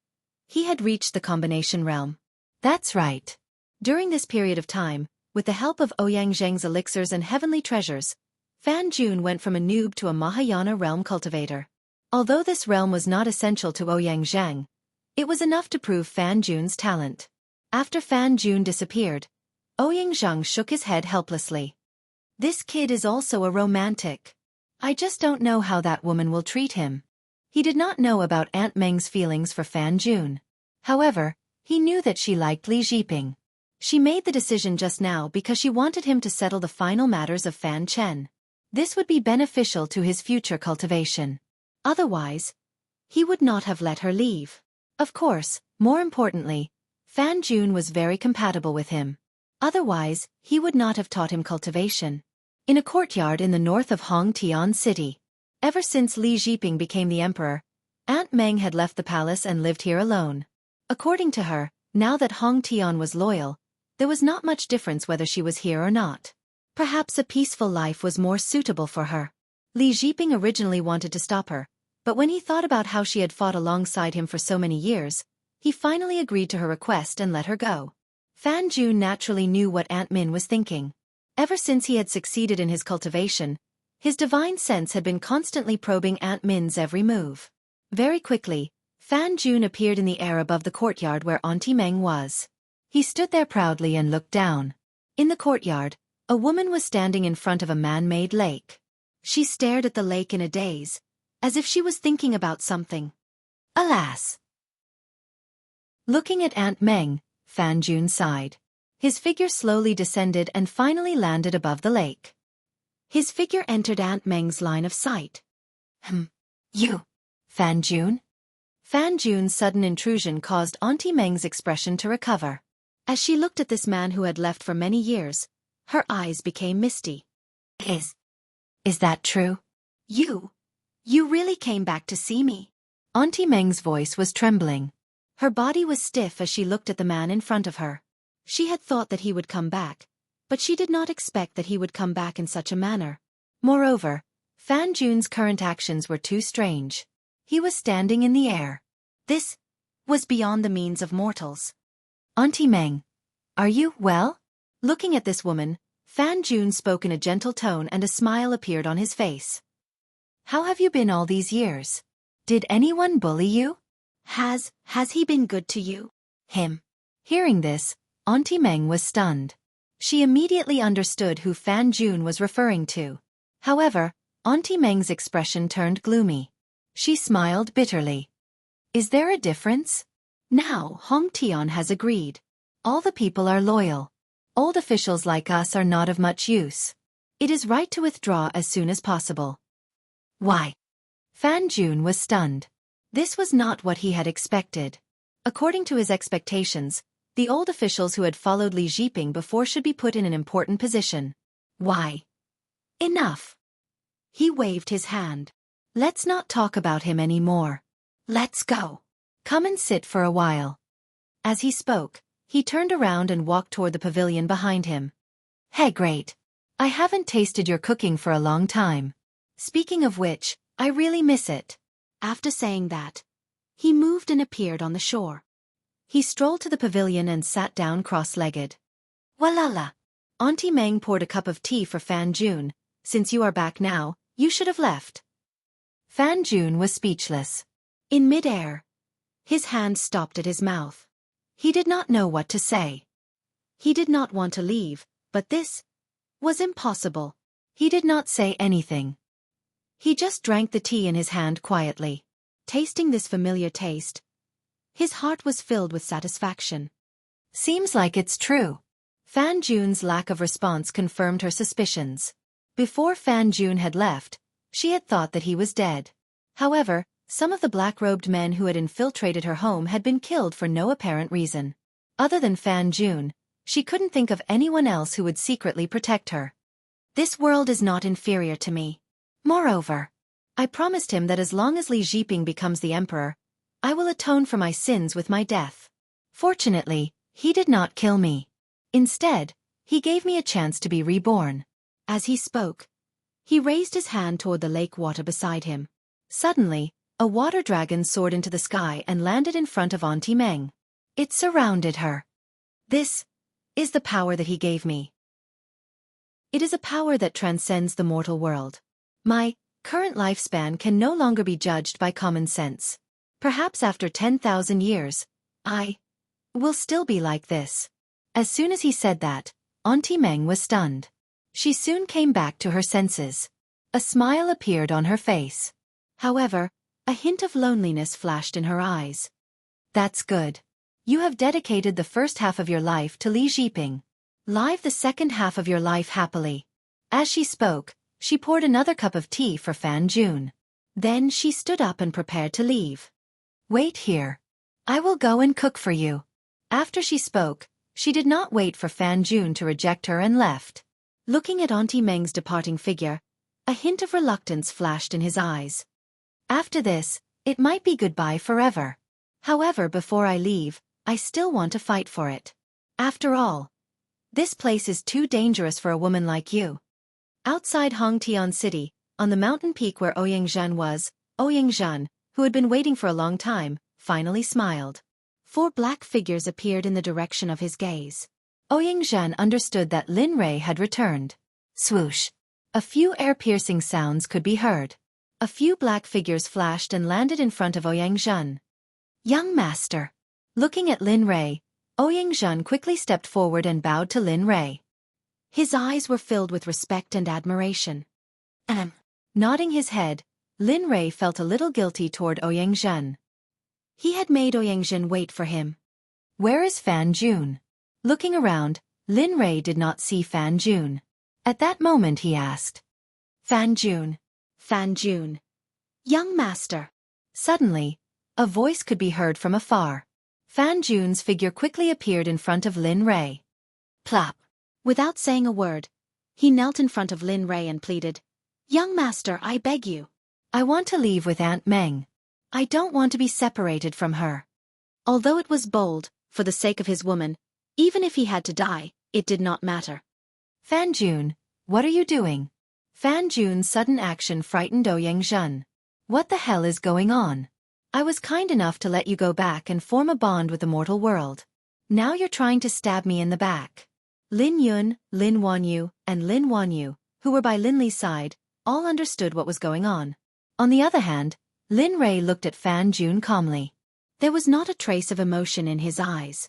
A: he had reached the combination realm. That's right. During this period of time, with the help of Ouyang Zhang's elixirs and heavenly treasures, Fan Jun went from a noob to a Mahayana realm cultivator. Although this realm was not essential to Ouyang Zhang, it was enough to prove Fan Jun's talent. After Fan Jun disappeared, Ouyang Zhang shook his head helplessly. This kid is also a romantic. I just don't know how that woman will treat him. He did not know about Aunt Meng's feelings for Fan Jun. However, he knew that she liked Li Jiping. She made the decision just now because she wanted him to settle the final matters of Fan Chen. This would be beneficial to his future cultivation. Otherwise, he would not have let her leave. Of course, more importantly, Fan Jun was very compatible with him. Otherwise, he would not have taught him cultivation. In a courtyard in the north of Hongtian City. Ever since Li Jiping became the emperor, Aunt Meng had left the palace and lived here alone. According to her, now that Hongtian was loyal, there was not much difference whether she was here or not. Perhaps a peaceful life was more suitable for her. Li Jiping originally wanted to stop her, but when he thought about how she had fought alongside him for so many years, he finally agreed to her request and let her go. Fan Jun naturally knew what Aunt Min was thinking. Ever since he had succeeded in his cultivation, his divine sense had been constantly probing Aunt Min's every move. Very quickly, Fan Jun appeared in the air above the courtyard where Auntie Meng was. He stood there proudly and looked down. In the courtyard, a woman was standing in front of a man-made lake. She stared at the lake in a daze, as if she was thinking about something. Alas! Looking at Aunt Meng, Fan Jun sighed. His figure slowly descended and finally landed above the lake. His figure entered Aunt Meng's line of sight. You, Fan Jun? Fan Jun's sudden intrusion caused Auntie Meng's expression to recover. As she looked at this man who had left for many years, her eyes became misty. Is that true? You really came back to see me? Auntie Meng's voice was trembling. Her body was stiff as she looked at the man in front of her. She had thought that he would come back, but she did not expect that he would come back in such a manner. Moreover, Fan Jun's current actions were too strange. He was standing in the air. This was beyond the means of mortals. Auntie Meng, are you well? Looking at this woman, Fan Jun spoke in a gentle tone and a smile appeared on his face. How have you been all these years? Did anyone bully you? Has he been good to you? Him. Hearing this, Auntie Meng was stunned. She immediately understood who Fan Jun was referring to. However, Auntie Meng's expression turned gloomy. She smiled bitterly. Is there a difference? Now Hongtian has agreed. All the people are loyal. Old officials like us are not of much use. It is right to withdraw as soon as possible. Why? Fan Jun was stunned. This was not what he had expected. According to his expectations, the old officials who had followed Li Jiping before should be put in an important position. Why? Enough. He waved his hand. Let's not talk about him anymore. Let's go. Come and sit for a while. As he spoke, he turned around and walked toward the pavilion behind him. Hey, great. I haven't tasted your cooking for a long time. Speaking of which, I really miss it. After saying that, he moved and appeared on the shore. He strolled to the pavilion and sat down cross-legged. Walala. Auntie Meng poured a cup of tea for Fan Jun. Since you are back now, you should have left. Fan Jun was speechless. In mid-air, his hand stopped at his mouth. He did not know what to say. He did not want to leave, but this was impossible. He did not say anything. He just drank the tea in his hand quietly. Tasting this familiar taste, his heart was filled with satisfaction. Seems like it's true. Fan Jun's lack of response confirmed her suspicions. Before Fan Jun had left, she had thought that he was dead. However, some of the black-robed men who had infiltrated her home had been killed for no apparent reason. Other than Fan Jun, she couldn't think of anyone else who would secretly protect her. This world is not inferior to me. Moreover, I promised him that as long as Li Jiping becomes the emperor, I will atone for my sins with my death. Fortunately, he did not kill me. Instead, he gave me a chance to be reborn. As he spoke, he raised his hand toward the lake water beside him. Suddenly, a water dragon soared into the sky and landed in front of Auntie Meng. It surrounded her. This is the power that he gave me. It is a power that transcends the mortal world. My current lifespan can no longer be judged by common sense. Perhaps after 10,000 years, I will still be like this. As soon as he said that, Auntie Meng was stunned. She soon came back to her senses. A smile appeared on her face. However, a hint of loneliness flashed in her eyes. That's good. You have dedicated the first half of your life to Li Jiping. Live the second half of your life happily. As she spoke, she poured another cup of tea for Fan Jun. Then she stood up and prepared to leave. Wait here. I will go and cook for you. After she spoke, she did not wait for Fan Jun to reject her and left. Looking at Auntie Meng's departing figure, a hint of reluctance flashed in his eyes. After this, it might be goodbye forever. However, before I leave, I still want to fight for it. After all, this place is too dangerous for a woman like you. Outside Hongtian City, on the mountain peak where Ouyang Zhan was, Ouyang Zhan, who had been waiting for a long time, finally smiled. 4 black figures appeared in the direction of his gaze. Ouyang Zhan understood that Lin Rei had returned. Swoosh! A few air-piercing sounds could be heard. A few black figures flashed and landed in front of Ouyang Zhan. Young master. Looking at Lin Rei, Ouyang Zhan quickly stepped forward and bowed to Lin Rei. His eyes were filled with respect and admiration. Nodding his head, Lin Rei felt a little guilty toward Ouyang Zhan. He had made Ouyang Zhan wait for him. Where is Fan Jun? Looking around, Lin Rei did not see Fan Jun. At that moment he asked. Fan Jun. Fan Jun. Young master. Suddenly, a voice could be heard from afar. Fan Jun's figure quickly appeared in front of Lin Rei. Plop. Without saying a word, he knelt in front of Lin Rei and pleaded, Young master, I beg you. I want to leave with Aunt Meng. I don't want to be separated from her. Although it was bold, for the sake of his woman, even if he had to die, it did not matter. Fan Jun, what are you doing? Fan Jun's sudden action frightened Ouyang Zhan. What the hell is going on? I was kind enough to let you go back and form a bond with the mortal world. Now you're trying to stab me in the back. Lin Yun, Lin Wanyu, and Lin Wanyu, who were by Lin Li's side, all understood what was going on. On the other hand, Lin Rei looked at Fan Jun calmly. There was not a trace of emotion in his eyes.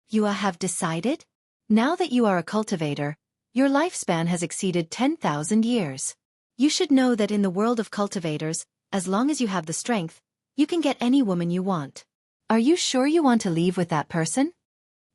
A: You have decided? Now that you are a cultivator, your lifespan has exceeded 10,000 years. You should know that in the world of cultivators, as long as you have the strength, you can get any woman you want. Are you sure you want to leave with that person?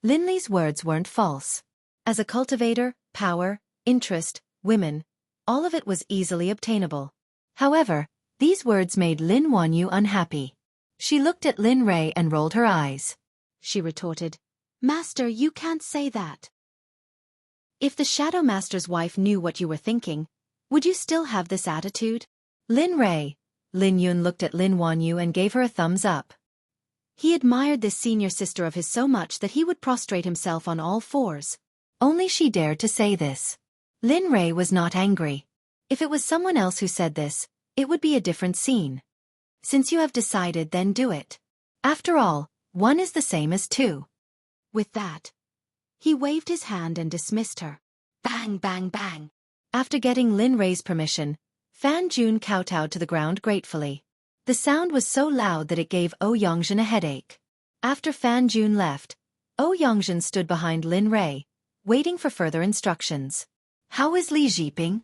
A: Lin Li's words weren't false. As a cultivator, power, interest, women, all of it was easily obtainable. However, these words made Lin Wanyu unhappy. She looked at Lin Rei and rolled her eyes. She retorted, Master, you can't say that. If the Shadow Master's wife knew what you were thinking, would you still have this attitude? Lin Rei. Lin Yun looked at Lin Wanyu and gave her a thumbs up. He admired this senior sister of his so much that he would prostrate himself on all fours. Only she dared to say this. Lin Rei was not angry. If it was someone else who said this, it would be a different scene. Since you have decided, then do it. After all, 1 is the same as 2. With that, He waved his hand and dismissed her. Bang, bang, bang. After getting Lin Rei's permission, Fan Jun kowtowed to the ground gratefully. The sound was so loud that it gave Yongjin a headache. After Fan Jun left, Yongjin stood behind Lin Rei, waiting for further instructions. How is Li Jiping?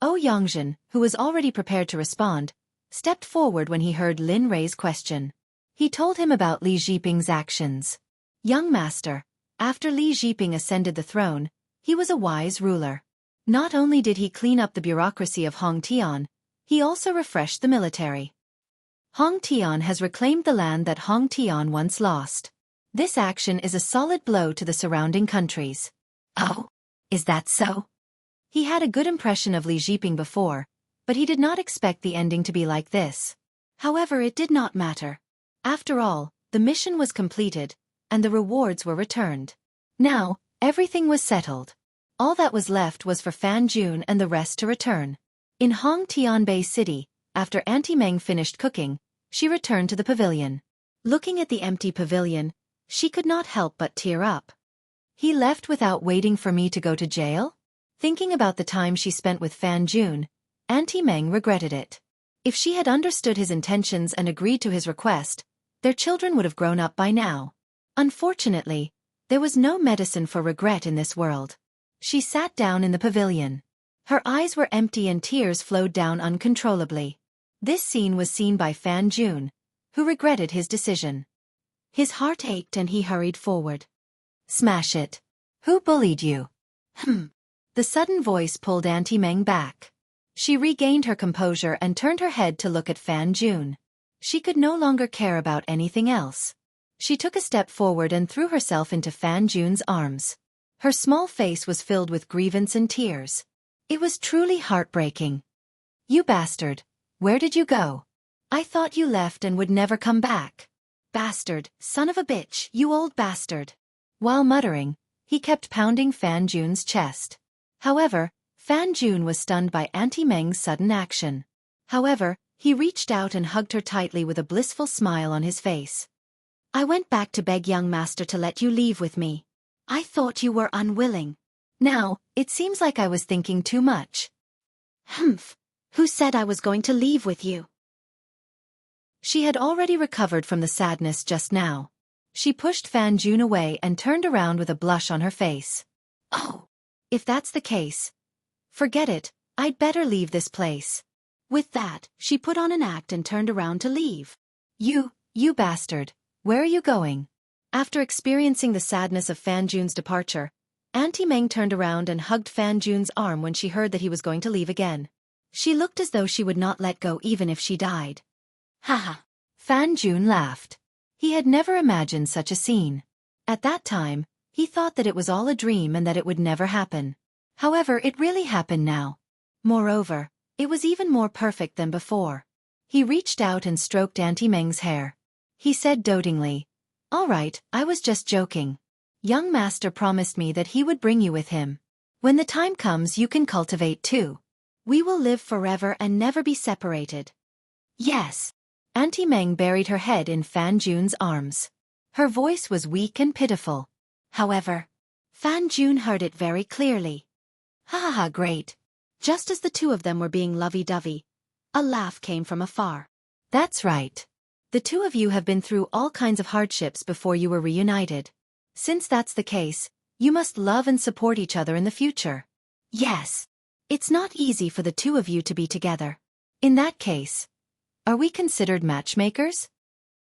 A: Yongjin, who was already prepared to respond, stepped forward when he heard Lin Rei's question. He told him about Li Jiping's actions. Young master, after Li Jiping ascended the throne, he was a wise ruler. Not only did he clean up the bureaucracy of Hongtian, he also refreshed the military. Hongtian has reclaimed the land that Hongtian once lost. This action is a solid blow to the surrounding countries. Oh, is that so? He had a good impression of Li Jiping before, but he did not expect the ending to be like this. However, it did not matter. After all, the mission was completed, and the rewards were returned. Now, everything was settled. All that was left was for Fan Jun and the rest to return. In Hongtianbei City, after Auntie Meng finished cooking, she returned to the pavilion. Looking at the empty pavilion, she could not help but tear up. He left without waiting for me to go to jail? Thinking about the time she spent with Fan Jun, Auntie Meng regretted it. If she had understood his intentions and agreed to his request, their children would have grown up by now. Unfortunately, there was no medicine for regret in this world. She sat down in the pavilion. Her eyes were empty and tears flowed down uncontrollably. This scene was seen by Fan Jun, who regretted his decision. His heart ached and he hurried forward. Smash it. Who bullied you? The sudden voice pulled Auntie Meng back. She regained her composure and turned her head to look at Fan Jun. She could no longer care about anything else. She took a step forward and threw herself into Fan Jun's arms. Her small face was filled with grievance and tears. It was truly heartbreaking. You bastard, where did you go? I thought you left and would never come back. Bastard, son of a bitch, you old bastard. While muttering, he kept pounding Fan Jun's chest. However, Fan Jun was stunned by Auntie Meng's sudden action. However, he reached out and hugged her tightly with a blissful smile on his face. I went back to beg young master to let you leave with me. I thought you were unwilling. Now, it seems like I was thinking too much. Humph, who said I was going to leave with you? She had already recovered from the sadness just now. She pushed Fan Jun away and turned around with a blush on her face. Oh, if that's the case, forget it, I'd better leave this place. With that, she put on an act and turned around to leave. You bastard, where are you going? After experiencing the sadness of Fan Jun's departure, Auntie Meng turned around and hugged Fan Jun's arm when she heard that he was going to leave again. She looked as though she would not let go even if she died. Haha. Fan Jun laughed. He had never imagined such a scene. At that time, he thought that it was all a dream and that it would never happen. However, it really happened now. Moreover, it was even more perfect than before. He reached out and stroked Auntie Meng's hair. He said dotingly, All right, I was just joking. Young master promised me that he would bring you with him. When the time comes you can cultivate too. We will live forever and never be separated. Yes. Auntie Meng buried her head in Fan Jun's arms. Her voice was weak and pitiful. However, Fan Jun heard it very clearly. Ha ha ha, great. Just as the two of them were being lovey-dovey, a laugh came from afar. That's right. The two of you have been through all kinds of hardships before you were reunited. Since that's the case, you must love and support each other in the future. Yes. It's not easy for the two of you to be together. In that case, are we considered matchmakers?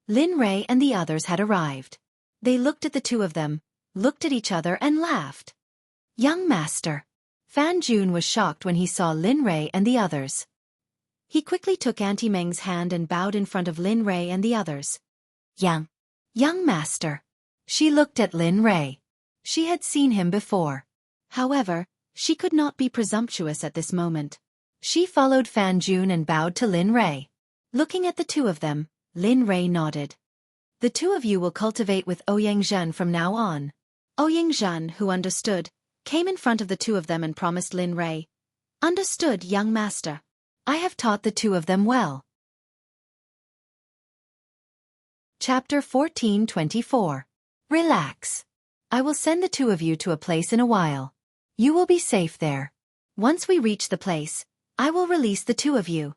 A: Lin Rei and the others had arrived. They looked at the two of them, looked at each other and laughed. Young master. Fan Jun was shocked when he saw Lin Rei and the others. He quickly took Auntie Meng's hand and bowed in front of Lin Rei and the others. Young master. She looked at Lin Rei. She had seen him before. However, she could not be presumptuous at this moment. She followed Fan Jun and bowed to Lin Rei. Looking at the two of them, Lin Rei nodded. The two of you will cultivate with Ouyang from now on. Ouyang, who understood, came in front of the two of them and promised Lin Rei. Understood, young master. I have taught the two of them well. Chapter 1424. Relax. I will send the two of you to a place in a while. You will be safe there. Once we reach the place, I will release the two of you.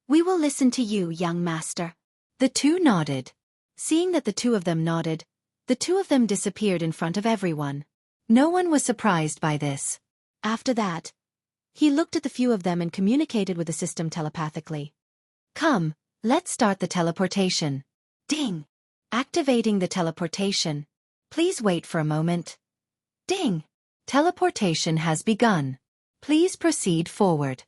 A: We will listen to you, young master. The two nodded. Seeing that the two of them nodded, the two of them disappeared in front of everyone. No one was surprised by this. After that, he looked at the few of them and communicated with the system telepathically. Come, let's start the teleportation. Ding! Activating the teleportation. Please wait for a moment. Ding! Teleportation has begun. Please proceed forward.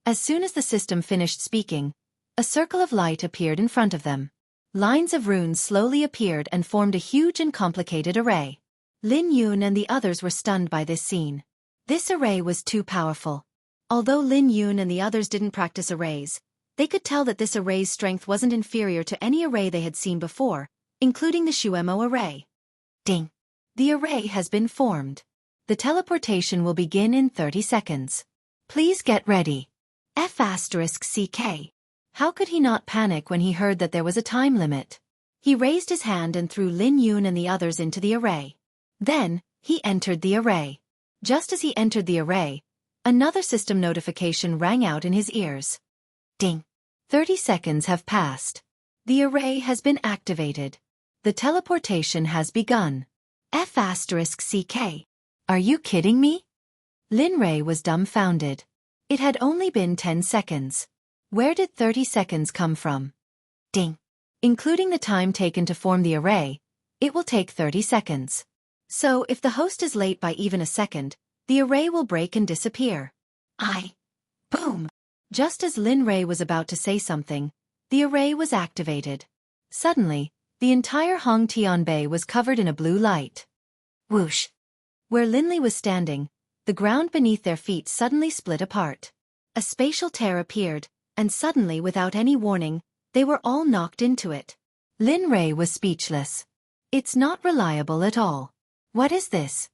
A: As soon as the system finished speaking, a circle of light appeared in front of them. Lines of runes slowly appeared and formed a huge and complicated array. Lin Yun and the others were stunned by this scene. This array was too powerful. Although Lin Yun and the others didn't practice arrays, they could tell that this array's strength wasn't inferior to any array they had seen before, including the Xueqi array. Ding! The array has been formed. The teleportation will begin in 30 seconds. Please get ready. F***CK. How could he not panic when he heard that there was a time limit? He raised his hand and threw Lin Yun and the others into the array. Then, he entered the array. Just as he entered the array, another system notification rang out in his ears. Ding! 30 seconds have passed. The array has been activated. The teleportation has begun. F***CK. Are you kidding me? Lin Ray was dumbfounded. It had only been 10 seconds. Where did 30 seconds come from? Ding! Including the time taken to form the array, it will take 30 seconds. So if the host is late by even a second, the array will break and disappear. Boom! Just as Lin Ray was about to say something, the array was activated. Suddenly, the entire Hong Tian Bay was covered in a blue light. Whoosh! Where Linley was standing, the ground beneath their feet suddenly split apart. A spatial tear appeared, and suddenly, without any warning, they were all knocked into it. Lin Ray was speechless. It's not reliable at all. What is this?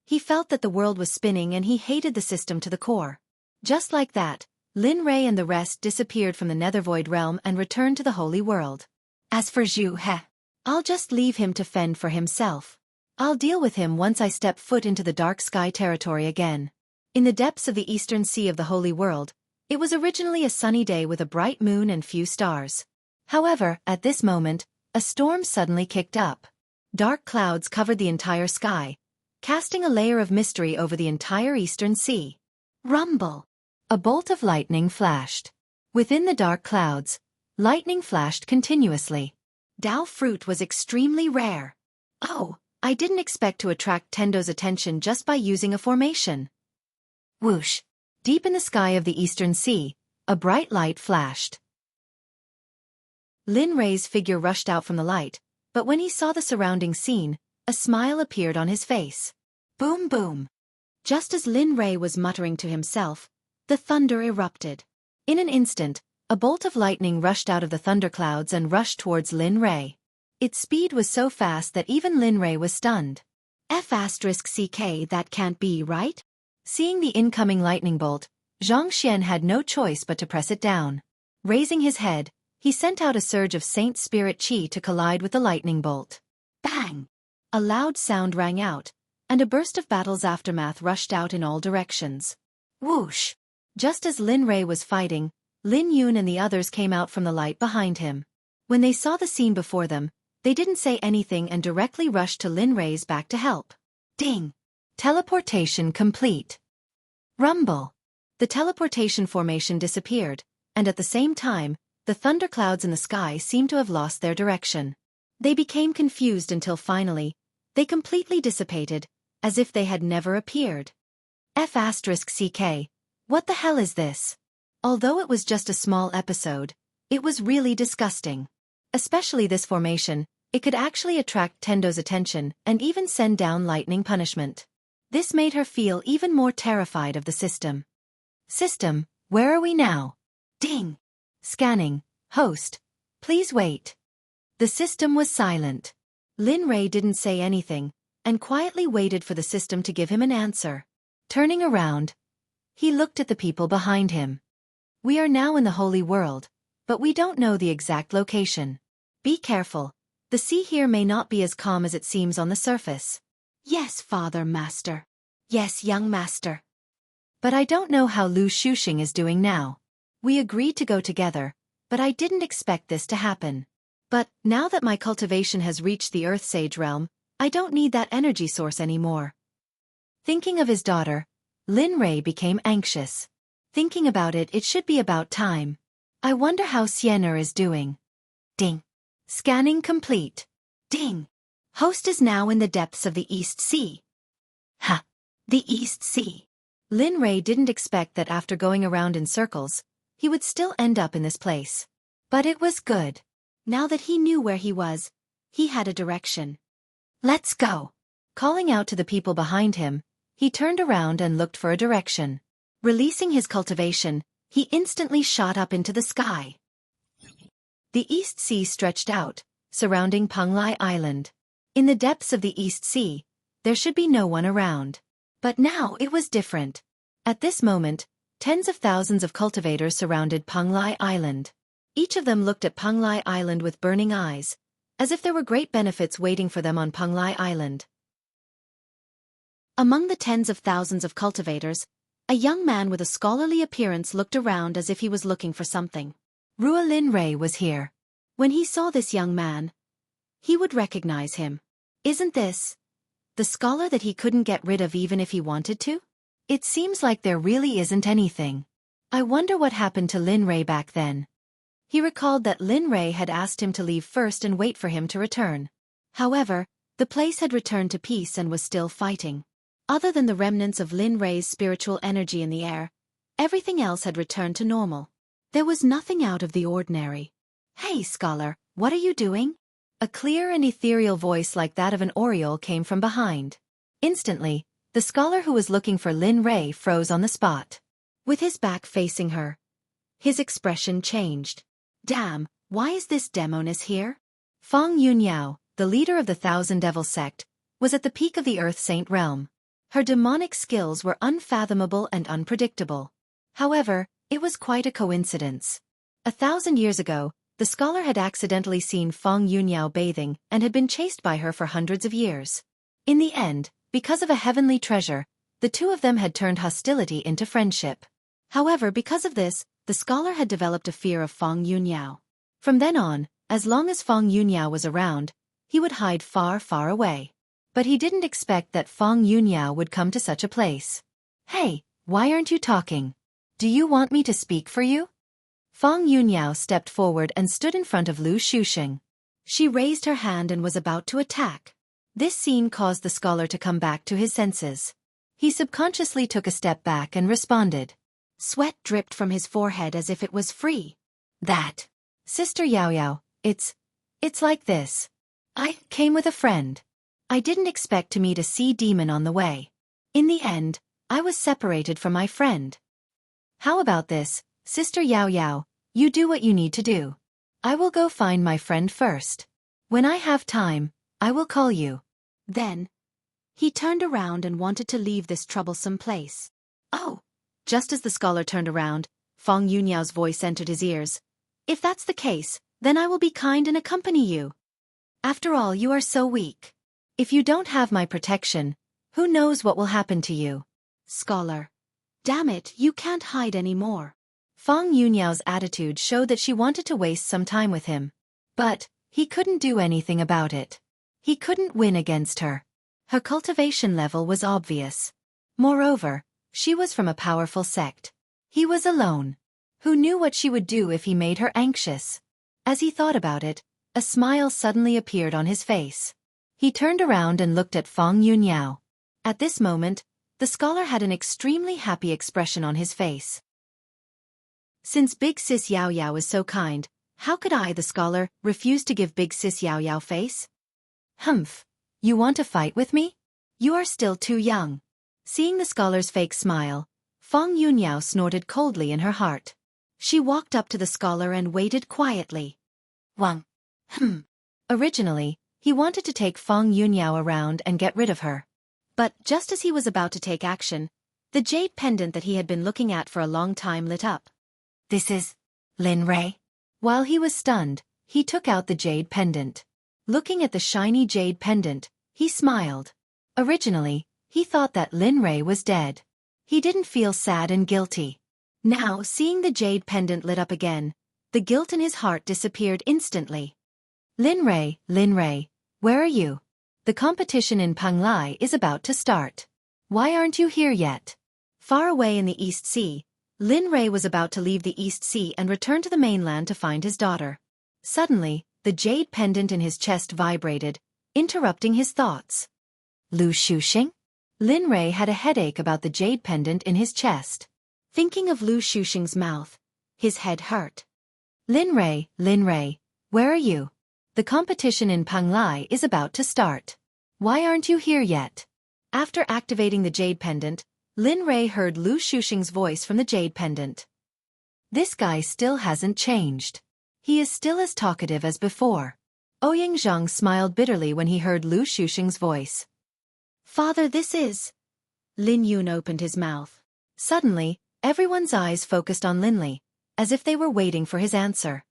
A: He felt that the world was spinning and he hated the system to the core. Just like that, Lin Ray and the rest disappeared from the Nethervoid realm and returned to the Holy World. As for Zhu He, I'll just leave him to fend for himself. I'll deal with him once I step foot into the dark sky territory again. In the depths of the eastern sea of the Holy World, it was originally a sunny day with a bright moon and few stars. However, at this moment, a storm suddenly kicked up. Dark clouds covered the entire sky, casting a layer of mystery over the entire eastern sea. Rumble! A bolt of lightning flashed. Within the dark clouds, lightning flashed continuously. Dao fruit was extremely rare. Oh, I didn't expect to attract Tendo's attention just by using a formation. Whoosh! Deep in the sky of the eastern sea, a bright light flashed. Lin Ray's figure rushed out from the light, but when he saw the surrounding scene, a smile appeared on his face. Boom boom! Just as Lin Ray was muttering to himself, the thunder erupted. In an instant, a bolt of lightning rushed out of the thunderclouds and rushed towards Lin Ray. Its speed was so fast that even Lin Ray was stunned. F***CK, that can't be right? Seeing the incoming lightning bolt, Zhang Xian had no choice but to press it down. Raising his head, he sent out a surge of Saint Spirit Qi to collide with the lightning bolt. Bang! A loud sound rang out, and a burst of battle's aftermath rushed out in all directions. Whoosh! Just as Lin Ray was fighting, Lin Yun and the others came out from the light behind him. When they saw the scene before them, they didn't say anything and directly rushed to Lin Ray's back to help. Ding! Teleportation complete. Rumble! The teleportation formation disappeared, and at the same time, the thunderclouds in the sky seemed to have lost their direction. They became confused until finally, they completely dissipated, as if they had never appeared. F***CK, what the hell is this? Although it was just a small episode, it was really disgusting. Especially this formation, it could actually attract Tendo's attention and even send down lightning punishment. This made her feel even more terrified of the system. System, where are we now? Ding! Scanning. Host. Please wait. The system was silent. Lin Ray didn't say anything, and quietly waited for the system to give him an answer. Turning around, he looked at the people behind him. We are now in the Holy World, but we don't know the exact location. Be careful. The sea here may not be as calm as it seems on the surface. Yes, Father Master. Yes, young master. But I don't know how Lu Shuxing is doing now. We agreed to go together, but I didn't expect this to happen. But, now that my cultivation has reached the Earth Sage realm, I don't need that energy source anymore. Thinking of his daughter, Lin Rei became anxious. Thinking about it, it should be about time. I wonder how Xian'er is doing. Ding. Scanning complete. Ding. Host is now in the depths of the East Sea. Ha! The East Sea. Lin Rei didn't expect that after going around in circles, he would still end up in this place. But it was good. Now that he knew where he was, he had a direction. Let's go. Calling out to the people behind him, he turned around and looked for a direction. Releasing his cultivation, he instantly shot up into the sky. The East Sea stretched out, surrounding Penglai Island. In the depths of the East Sea, there should be no one around. But now it was different. At this moment, tens of thousands of cultivators surrounded Penglai Island. Each of them looked at Penglai Island with burning eyes, as if there were great benefits waiting for them on Penglai Island. Among the tens of thousands of cultivators, a young man with a scholarly appearance looked around as if he was looking for something. Rua Lin Rei was here. When he saw this young man, he would recognize him. Isn't this the scholar that he couldn't get rid of even if he wanted to? It seems like there really isn't anything. I wonder what happened to Lin Rei back then. He recalled that Lin Rei had asked him to leave first and wait for him to return. However, the place had returned to peace and was still fighting. Other than the remnants of Lin Rei's spiritual energy in the air, everything else had returned to normal. There was nothing out of the ordinary. Hey, scholar, what are you doing? A clear and ethereal voice like that of an oriole came from behind. Instantly, the scholar who was looking for Lin Rei froze on the spot. With his back facing her, his expression changed. Damn, why is this demoness here? Feng Yunyao, the leader of the Thousand Devil Sect, was at the peak of the Earth Saint realm. Her demonic skills were unfathomable and unpredictable. However, it was quite a coincidence. 1,000 years ago, the scholar had accidentally seen Feng Yunyao bathing and had been chased by her for hundreds of years. In the end, because of a heavenly treasure, the two of them had turned hostility into friendship. However, because of this, the scholar had developed a fear of Feng Yunyao. From then on, as long as Feng Yunyao was around, he would hide far, far away. But he didn't expect that Feng Yunyao would come to such a place. Hey, why aren't you talking? Do you want me to speak for you? Feng Yunyao stepped forward and stood in front of Lu Shuxing. She raised her hand and was about to attack. This scene caused the scholar to come back to his senses. He subconsciously took a step back and responded. Sweat dripped from his forehead as if it was free. That. Sister Yao Yao, it's like this. I came with a friend. I didn't expect to meet a sea demon on the way. In the end, I was separated from my friend. How about this, Sister Yao Yao, you do what you need to do. I will go find my friend first. When I have time, I will call you. Then, he turned around and wanted to leave this troublesome place. Oh! Just as the scholar turned around, Feng Yunyao's voice entered his ears. If that's the case, then I will be kind and accompany you. After all, you are so weak. If you don't have my protection, who knows what will happen to you? Scholar. Damn it, you can't hide anymore. Feng Yunyao's attitude showed that she wanted to waste some time with him. But, he couldn't do anything about it. He couldn't win against her. Her cultivation level was obvious. Moreover, she was from a powerful sect. He was alone. Who knew what she would do if he made her anxious? As he thought about it, a smile suddenly appeared on his face. He turned around and looked at Feng Yunyao. At this moment, the scholar had an extremely happy expression on his face. Since Big Sis Yao Yao is so kind, how could I, the scholar, refuse to give Big Sis Yao Yao face? Humph. You want to fight with me? You are still too young. Seeing the scholar's fake smile, Feng Yunyao snorted coldly in her heart. She walked up to the scholar and waited quietly. Wang. Originally, he wanted to take Feng Yunyao around and get rid of her. But just as he was about to take action, the jade pendant that he had been looking at for a long time lit up. This is Lin Rei. While he was stunned, he took out the jade pendant. Looking at the shiny jade pendant, he smiled. Originally, he thought that Lin Rei was dead. He didn't feel sad and guilty. Now, seeing the jade pendant lit up again, the guilt in his heart disappeared instantly. Lin Rei, where are you? The competition in Panglai is about to start. Why aren't you here yet? Far away in the East Sea, Lin Rei was about to leave the East Sea and return to the mainland to find his daughter. Suddenly, the jade pendant in his chest vibrated, interrupting his thoughts. Lu Xuxing? Lin Rei had a headache about the jade pendant in his chest. Thinking of Lu Xuxing's mouth, his head hurt. Lin Rei, where are you? The competition in Panglai is about to start. Why aren't you here yet? After activating the jade pendant, Lin Rei heard Lu Xuxing's voice from the jade pendant. This guy still hasn't changed. He is still as talkative as before. Ouyang Zhang smiled bitterly when he heard Lu Xuxing's voice. Father, this is... Lin Yun opened his mouth. Suddenly, everyone's eyes focused on Lin Li, as if they were waiting for his answer.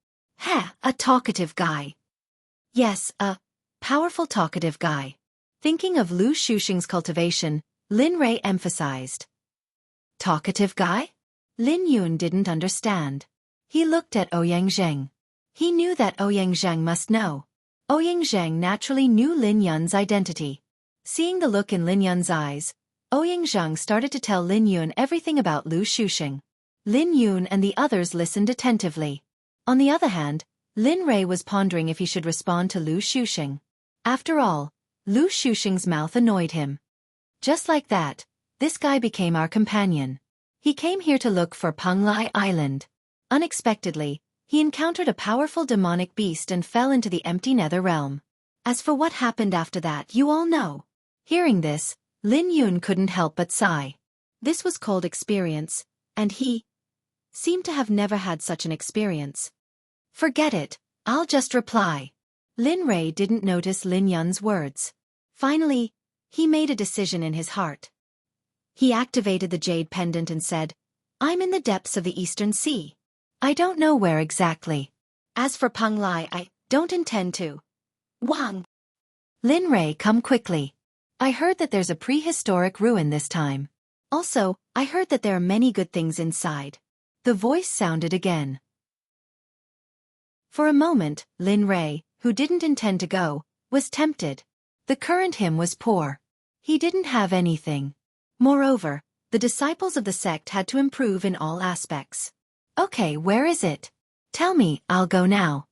A: A talkative guy. Yes, a powerful talkative guy. Thinking of Lu Xuxing's cultivation, Lin Rei emphasized. Talkative guy? Lin Yun didn't understand. He looked at Ouyang Zhang. He knew that Ouyang Zhang must know. Ouyang Zhang naturally knew Lin Yun's identity. Seeing the look in Lin Yun's eyes, Ouyang Zhang started to tell Lin Yun everything about Lu Xuxing. Lin Yun and the others listened attentively. On the other hand, Lin Rei was pondering if he should respond to Lu Xuxing. After all, Lu Xuxing's mouth annoyed him. Just like that, this guy became our companion. He came here to look for Panglai Island. Unexpectedly, he encountered a powerful demonic beast and fell into the empty nether realm. As for what happened after that, you all know. Hearing this, Lin Yun couldn't help but sigh. This was called experience, and he seemed to have never had such an experience. Forget it, I'll just reply. Lin Rei didn't notice Lin Yun's words. Finally, he made a decision in his heart. He activated the jade pendant and said, I'm in the depths of the Eastern Sea. I don't know where exactly. As for Panglai, I don't intend to. Wang! Lin Rei, come quickly. I heard that there's a prehistoric ruin this time. Also, I heard that there are many good things inside. The voice sounded again. For a moment, Lin Rei, who didn't intend to go, was tempted. The current hymn was poor. He didn't have anything. Moreover, the disciples of the sect had to improve in all aspects. Okay, where is it? Tell me, I'll go now.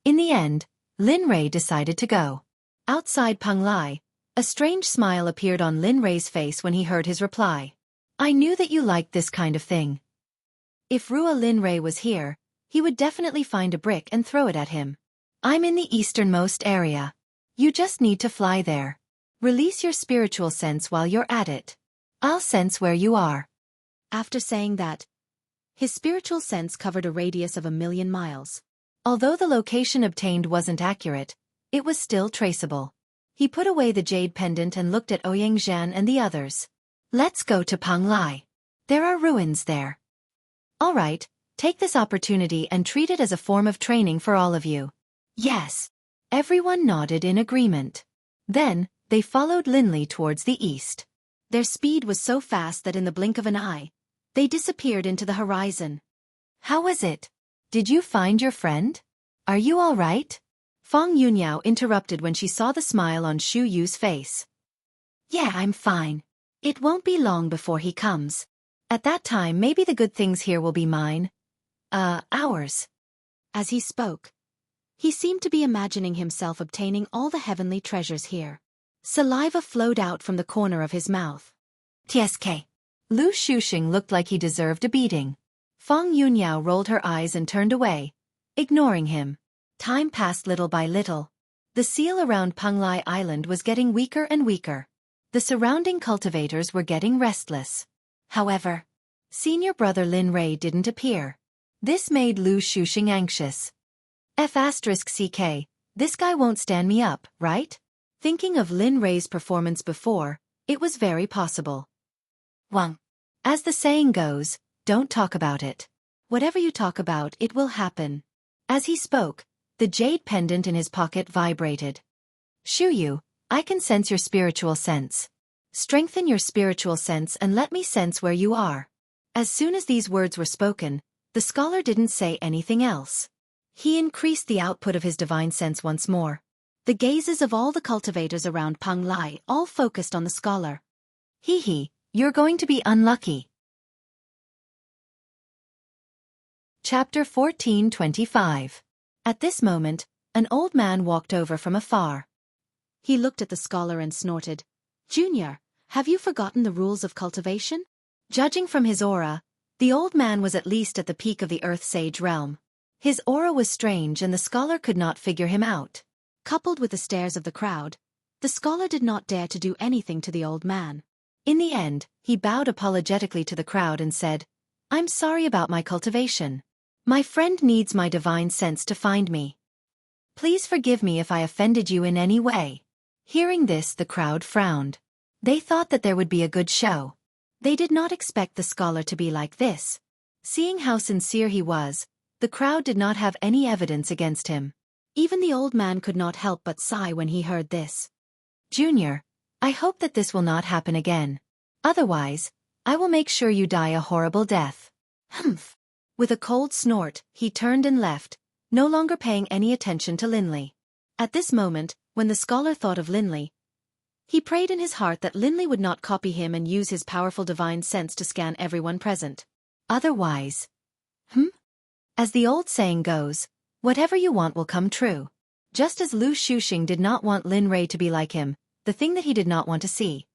A: In the end, Lin Rei decided to go. Outside Panglai, a strange smile appeared on Lin Rei's face when he heard his reply. I knew that you liked this kind of thing. If Rua Lin Rei was here, he would definitely find a brick and throw it at him. I'm in the easternmost area. You just need to fly there. Release your spiritual sense while you're at it. I'll sense where you are. After saying that, his spiritual sense covered a radius of 1,000,000 miles. Although the location obtained wasn't accurate, it was still traceable. He put away the jade pendant and looked at Ouyang Zhan and the others. Let's go to Panglai. There are ruins there. All right, take this opportunity and treat it as a form of training for all of you. Yes. Everyone nodded in agreement. Then, they followed Lin Li towards the east. Their speed was so fast that in the blink of an eye, they disappeared into the horizon. How was it? Did you find your friend? Are you all right? Fang Yunyao interrupted when she saw the smile on Xu Yu's face. Yeah, I'm fine. It won't be long before he comes. At that time maybe the good things here will be mine. Ours. As he spoke, he seemed to be imagining himself obtaining all the heavenly treasures here. Saliva flowed out from the corner of his mouth. TSK. Lu Xuxing looked like he deserved a beating. Fang Yunyao rolled her eyes and turned away, ignoring him. Time passed little by little. The seal around Panglai Island was getting weaker and weaker. The surrounding cultivators were getting restless. However, senior brother Lin Rei didn't appear. This made Lu Xuxing anxious. F***CK, this guy won't stand me up, right? Thinking of Lin Rei's performance before, it was very possible. Wang. As the saying goes, don't talk about it. Whatever you talk about, it will happen. As he spoke, the jade pendant in his pocket vibrated. Xuyu, I can sense your spiritual sense. Strengthen your spiritual sense and let me sense where you are. As soon as these words were spoken, the scholar didn't say anything else. He increased the output of his divine sense once more. The gazes of all the cultivators around Peng Lai all focused on the scholar. Hee, you're going to be unlucky. Chapter 14:25. At this moment, an old man walked over from afar. He looked at the scholar and snorted. Junior, have you forgotten the rules of cultivation? Judging from his aura, the old man was at least at the peak of the Earth Sage realm. His aura was strange and the scholar could not figure him out. Coupled with the stares of the crowd, the scholar did not dare to do anything to the old man. In the end, he bowed apologetically to the crowd and said, I'm sorry about my cultivation. My friend needs my divine sense to find me. Please forgive me if I offended you in any way. Hearing this, the crowd frowned. They thought that there would be a good show. They did not expect the scholar to be like this. Seeing how sincere he was, the crowd did not have any evidence against him. Even the old man could not help but sigh when he heard this. Junior, I hope that this will not happen again. Otherwise, I will make sure you die a horrible death. Humph. With a cold snort, he turned and left, no longer paying any attention to Linley. At this moment, when the scholar thought of Linley, he prayed in his heart that Linley would not copy him and use his powerful divine sense to scan everyone present. Otherwise, as the old saying goes, whatever you want will come true. Just as Lu Xueqi did not want Lin Rui to be like him, the thing that he did not want to see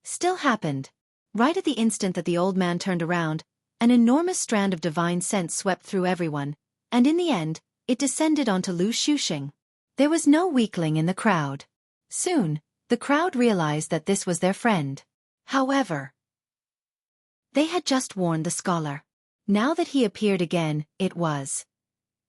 A: still happened. Right at the instant that the old man turned around, an enormous strand of divine sense swept through everyone, and in the end, it descended onto Lu Xueqi. There was no weakling in the crowd. Soon, the crowd realized that this was their friend. However, they had just warned the scholar. Now that he appeared again, it was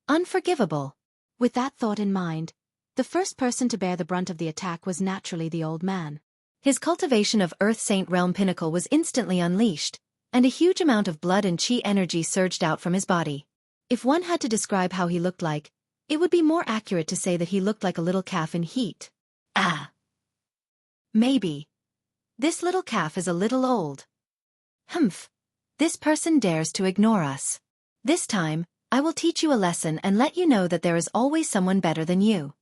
A: unforgivable. With that thought in mind, the first person to bear the brunt of the attack was naturally the old man. His cultivation of Earth Saint Realm Pinnacle was instantly unleashed, and a huge amount of blood and chi energy surged out from his body. If one had to describe how he looked like, it would be more accurate to say that he looked like a little calf in heat. Maybe. This little calf is a little old. Humph. This person dares to ignore us. This time, I will teach you a lesson and let you know that there is always someone better than you.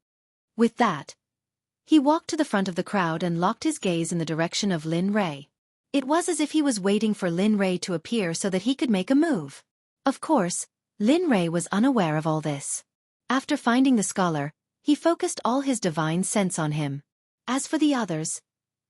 A: With that, he walked to the front of the crowd and locked his gaze in the direction of Lin Rui. It was as if he was waiting for Lin Rui to appear so that he could make a move. Of course, Lin Rui was unaware of all this. After finding the scholar, he focused all his divine sense on him. As for the others,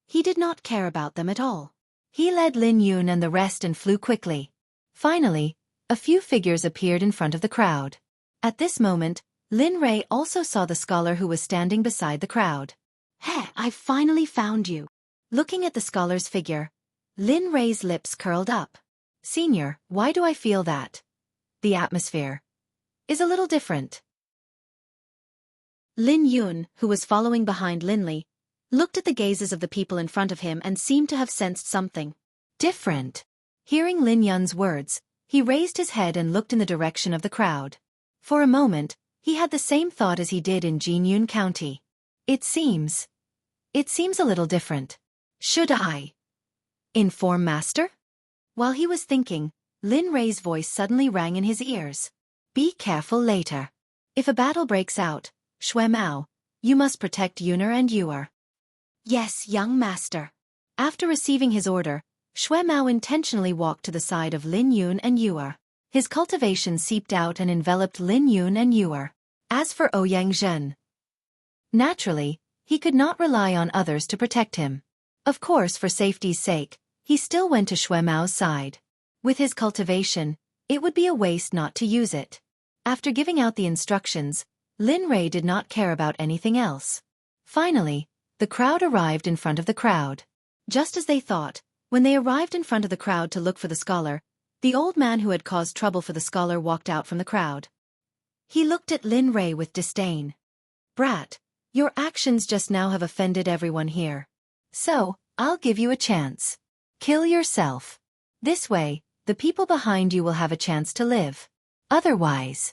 A: he did not care about them at all. He led Lin Yun and the rest and flew quickly. Finally, a few figures appeared in front of the crowd. At this moment, Lin Rui also saw the scholar who was standing beside the crowd. Hey, I finally found you. Looking at the scholar's figure, Lin Rui's lips curled up. Senior, why do I feel that the atmosphere is a little different? Lin Yun, who was following behind Linley, looked at the gazes of the people in front of him and seemed to have sensed something different. Hearing Lin Yun's words, he raised his head and looked in the direction of the crowd. For a moment, he had the same thought as he did in Jinyun County. It seems a little different. Should I inform Master? While he was thinking, Lin Rui's voice suddenly rang in his ears. Be careful later. If a battle breaks out, Xueqi, you must protect Yuner and Yuer. Yes, young master. After receiving his order, Xueqi intentionally walked to the side of Lin Yun and Yuer. His cultivation seeped out and enveloped Lin Yun and Yuer. As for Ouyang Zhen, naturally, he could not rely on others to protect him. Of course, for safety's sake, he still went to Xueqi's side. With his cultivation, it would be a waste not to use it. After giving out the instructions, Lin Rui did not care about anything else. Finally, the crowd arrived in front of the crowd. Just as they thought, when they arrived in front of the crowd to look for the scholar, the old man who had caused trouble for the scholar walked out from the crowd. He looked at Lin Rui with disdain. Brat, your actions just now have offended everyone here. So, I'll give you a chance. Kill yourself. This way, the people behind you will have a chance to live. Otherwise.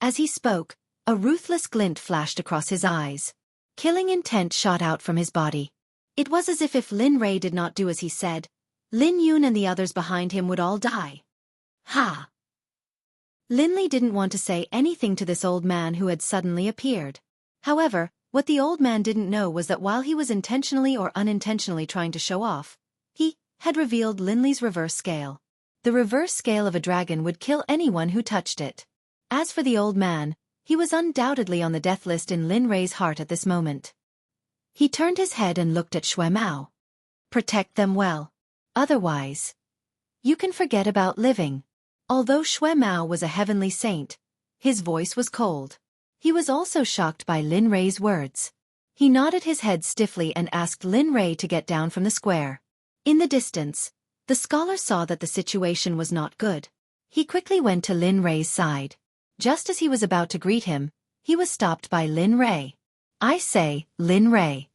A: As he spoke, a ruthless glint flashed across his eyes. Killing intent shot out from his body. It was as if Lin Rei did not do as he said, Lin Yun and the others behind him would all die. Ha! Lin Li didn't want to say anything to this old man who had suddenly appeared. However, what the old man didn't know was that while he was intentionally or unintentionally trying to show off, he had revealed Lin Li's reverse scale. The reverse scale of a dragon would kill anyone who touched it. As for the old man, he was undoubtedly on the death list in Lin Rei's heart at this moment. He turned his head and looked at Xue Mao. Protect them well. Otherwise, you can forget about living. Although Xue Mao was a heavenly saint, his voice was cold. He was also shocked by Lin Rei's words. He nodded his head stiffly and asked Lin Rei to get down from the square. In the distance, the scholar saw that the situation was not good. He quickly went to Lin Rei's side. Just as he was about to greet him, he was stopped by Lin Rei. I say, Lin Rei.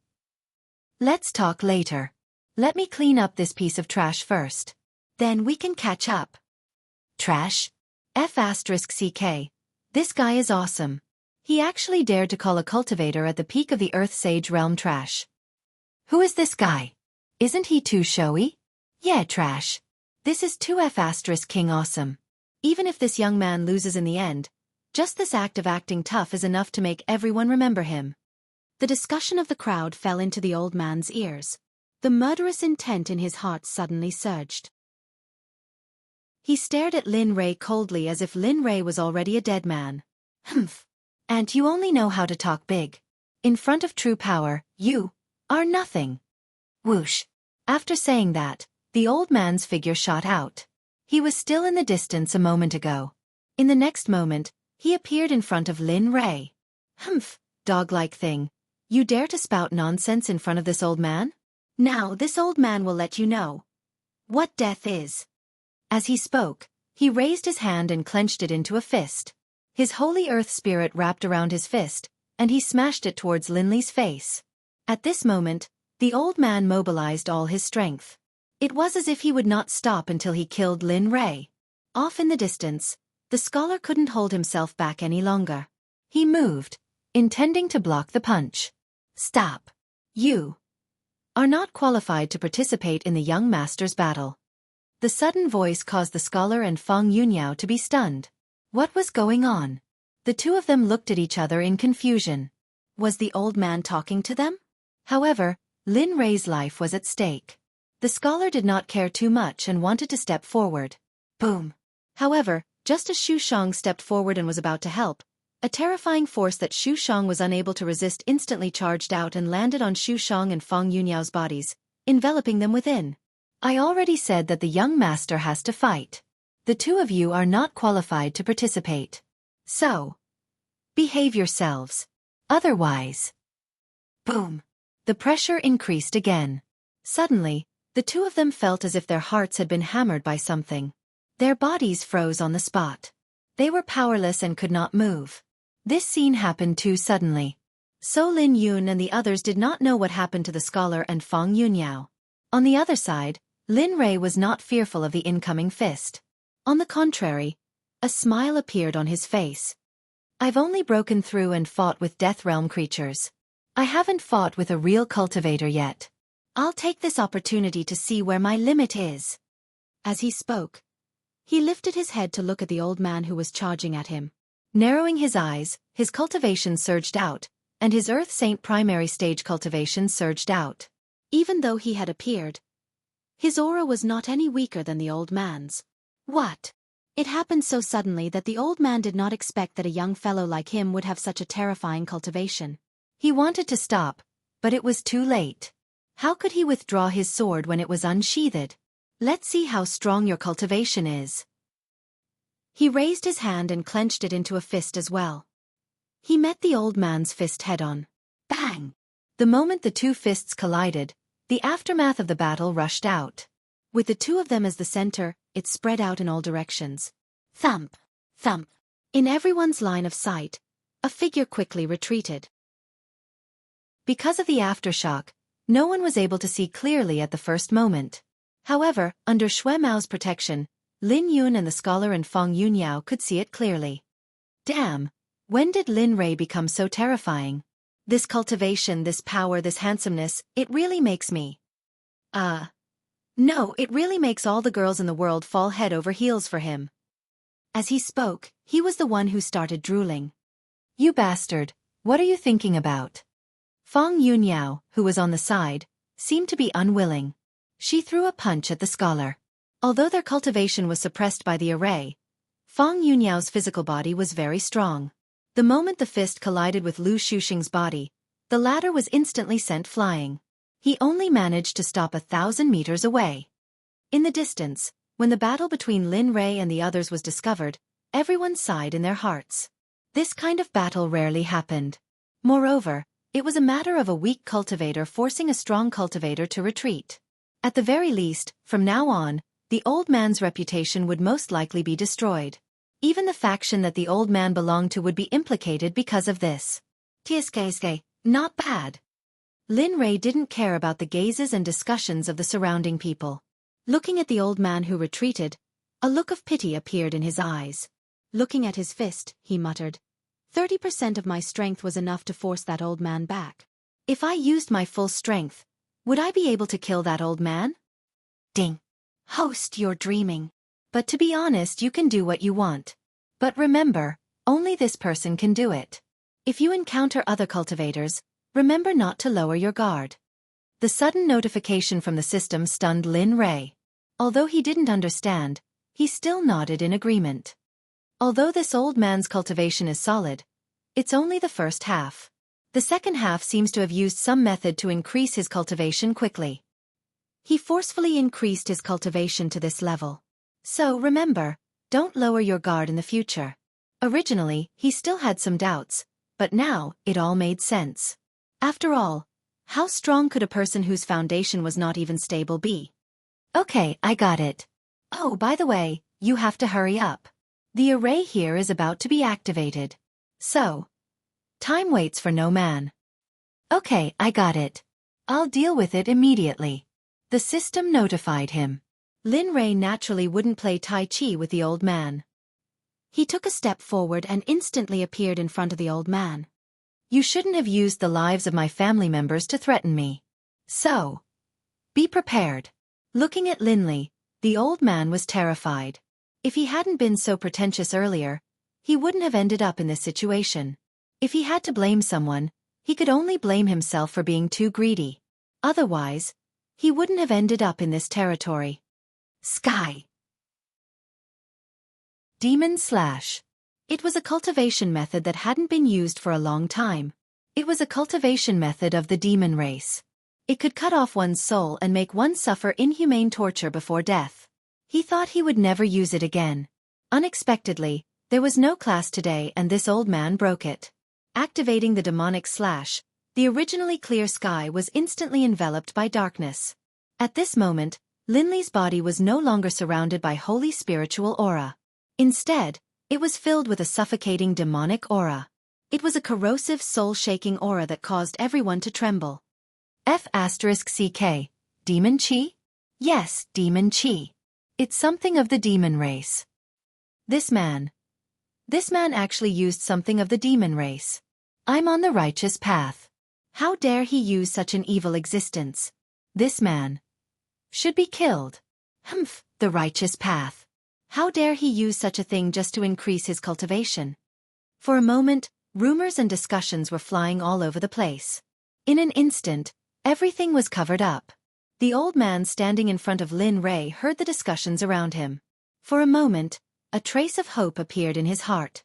A: Let's talk later. Let me clean up this piece of trash first. Then we can catch up. Trash? F***ck. This guy is awesome. He actually dared to call a cultivator at the peak of the Earth Sage realm trash. Who is this guy? Isn't he too showy? Yeah, trash. This is too F***king awesome. Even if this young man loses in the end, just this act of acting tough is enough to make everyone remember him. The discussion of the crowd fell into the old man's ears. The murderous intent in his heart suddenly surged. He stared at Lin Rei coldly as if Lin Rei was already a dead man. Humph. And you only know how to talk big. In front of true power, you are nothing. Whoosh. After saying that, the old man's figure shot out. He was still in the distance a moment ago. In the next moment, he appeared in front of Lin Rei. Humph, dog-like thing. You dare to spout nonsense in front of this old man? Now this old man will let you know what death is. As he spoke, he raised his hand and clenched it into a fist. His holy earth spirit wrapped around his fist, and he smashed it towards Lin Li's face. At this moment, the old man mobilized all his strength. It was as if he would not stop until he killed Lin Rei. Off in the distance, the scholar couldn't hold himself back any longer. He moved, intending to block the punch. Stop. You are not qualified to participate in the young master's battle. The sudden voice caused the scholar and Feng Yunyao to be stunned. What was going on? The two of them looked at each other in confusion. Was the old man talking to them? However, Lin Rei's life was at stake. The scholar did not care too much and wanted to step forward. Boom. However, just as Xu Shang stepped forward and was about to help, a terrifying force that Xu Shang was unable to resist instantly charged out and landed on Xu Shang and Feng Yunyao's bodies, enveloping them within. I already said that the young master has to fight. The two of you are not qualified to participate. So, behave yourselves. Otherwise. Boom. The pressure increased again. Suddenly, the two of them felt as if their hearts had been hammered by something. Their bodies froze on the spot. They were powerless and could not move. This scene happened too suddenly. So Lin Yun and the others did not know what happened to the scholar and Feng Yunyao. On the other side, Lin Rei was not fearful of the incoming fist. On the contrary, a smile appeared on his face. I've only broken through and fought with Death Realm creatures. I haven't fought with a real cultivator yet. I'll take this opportunity to see where my limit is. As he spoke, he lifted his head to look at the old man who was charging at him. Narrowing his eyes, his cultivation surged out, and his Earth Saint primary stage cultivation surged out. Even though he had appeared, his aura was not any weaker than the old man's. What? It happened so suddenly that the old man did not expect that a young fellow like him would have such a terrifying cultivation. He wanted to stop, but it was too late. How could he withdraw his sword when it was unsheathed? Let's see how strong your cultivation is. He raised his hand and clenched it into a fist as well. He met the old man's fist head-on. Bang! The moment the two fists collided, the aftermath of the battle rushed out. With the two of them as the center, it spread out in all directions. Thump! Thump! In everyone's line of sight, a figure quickly retreated. Because of the aftershock, no one was able to see clearly at the first moment. However, under Xue Mao's protection, Lin Yun and the scholar and Feng Yunyao could see it clearly. Damn! When did Lin Rei become so terrifying? This cultivation, this power, this handsomeness, it really makes me. No, it really makes all the girls in the world fall head over heels for him. As he spoke, he was the one who started drooling. You bastard, what are you thinking about? Fong Yunyao, who was on the side, seemed to be unwilling. She threw a punch at the scholar. Although their cultivation was suppressed by the array, Fong Yunyao's physical body was very strong. The moment the fist collided with Lu Shuxing's body, the latter was instantly sent flying. He only managed to stop 1,000 meters away. In the distance, when the battle between Lin Rei and the others was discovered, everyone sighed in their hearts. This kind of battle rarely happened. Moreover, it was a matter of a weak cultivator forcing a strong cultivator to retreat. At the very least, from now on, the old man's reputation would most likely be destroyed. Even the faction that the old man belonged to would be implicated because of this. Tsk, not bad. Lin Rei didn't care about the gazes and discussions of the surrounding people. Looking at the old man who retreated, a look of pity appeared in his eyes. Looking at his fist, he muttered, 30% of my strength was enough to force that old man back. If I used my full strength, would I be able to kill that old man? Ding. Host, you're dreaming. But to be honest, you can do what you want. But remember, only this person can do it. If you encounter other cultivators, remember not to lower your guard. The sudden notification from the system stunned Lin Rei. Although he didn't understand, he still nodded in agreement. Although this old man's cultivation is solid, it's only the first half. The second half seems to have used some method to increase his cultivation quickly. He forcefully increased his cultivation to this level. So remember, don't lower your guard in the future. Originally, he still had some doubts, but now, it all made sense. After all, how strong could a person whose foundation was not even stable be? Okay, I got it. Oh, by the way, you have to hurry up. The array here is about to be activated. So, time waits for no man. Okay, I got it. I'll deal with it immediately. The system notified him. Lin Rei naturally wouldn't play Tai Chi with the old man. He took a step forward and instantly appeared in front of the old man. You shouldn't have used the lives of my family members to threaten me. So, be prepared. Looking at Linley, the old man was terrified. If he hadn't been so pretentious earlier, he wouldn't have ended up in this situation. If he had to blame someone, he could only blame himself for being too greedy. Otherwise, he wouldn't have ended up in this territory. Sky. Demon Slash. It was a cultivation method that hadn't been used for a long time. It was a cultivation method of the demon race. It could cut off one's soul and make one suffer inhumane torture before death. He thought he would never use it again. Unexpectedly, there was no class today and this old man broke it. Activating the demonic slash, the originally clear sky was instantly enveloped by darkness. At this moment, Linley's body was no longer surrounded by holy spiritual aura. Instead, it was filled with a suffocating demonic aura. It was a corrosive, soul-shaking aura that caused everyone to tremble. F***CK. Demon Chi? Yes, Demon Chi. It's something of the demon race. This man actually used something of the demon race. I'm on the righteous path. How dare he use such an evil existence? This man should be killed. Humph, the righteous path. How dare he use such a thing just to increase his cultivation? For a moment, rumors and discussions were flying all over the place. In an instant, everything was covered up. The old man standing in front of Lin Rei heard the discussions around him. For a moment, a trace of hope appeared in his heart.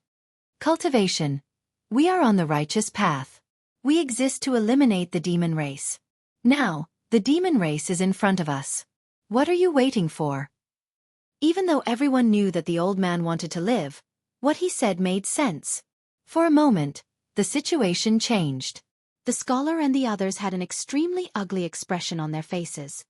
A: Cultivation. We are on the righteous path. We exist to eliminate the demon race. Now, the demon race is in front of us. What are you waiting for? Even though everyone knew that the old man wanted to live, what he said made sense. For a moment, the situation changed. The scholar and the others had an extremely ugly expression on their faces.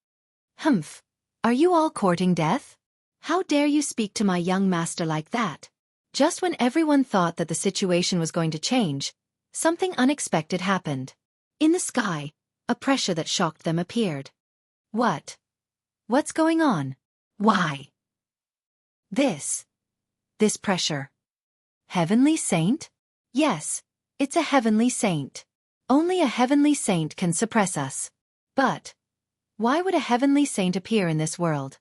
A: Humph, are you all courting death? How dare you speak to my young master like that? Just when everyone thought that the situation was going to change, something unexpected happened. In the sky, a pressure that shocked them appeared. What? What's going on? Why? This pressure. Heavenly saint? Yes, it's a heavenly saint. Only a heavenly saint can suppress us. But why would a heavenly saint appear in this world?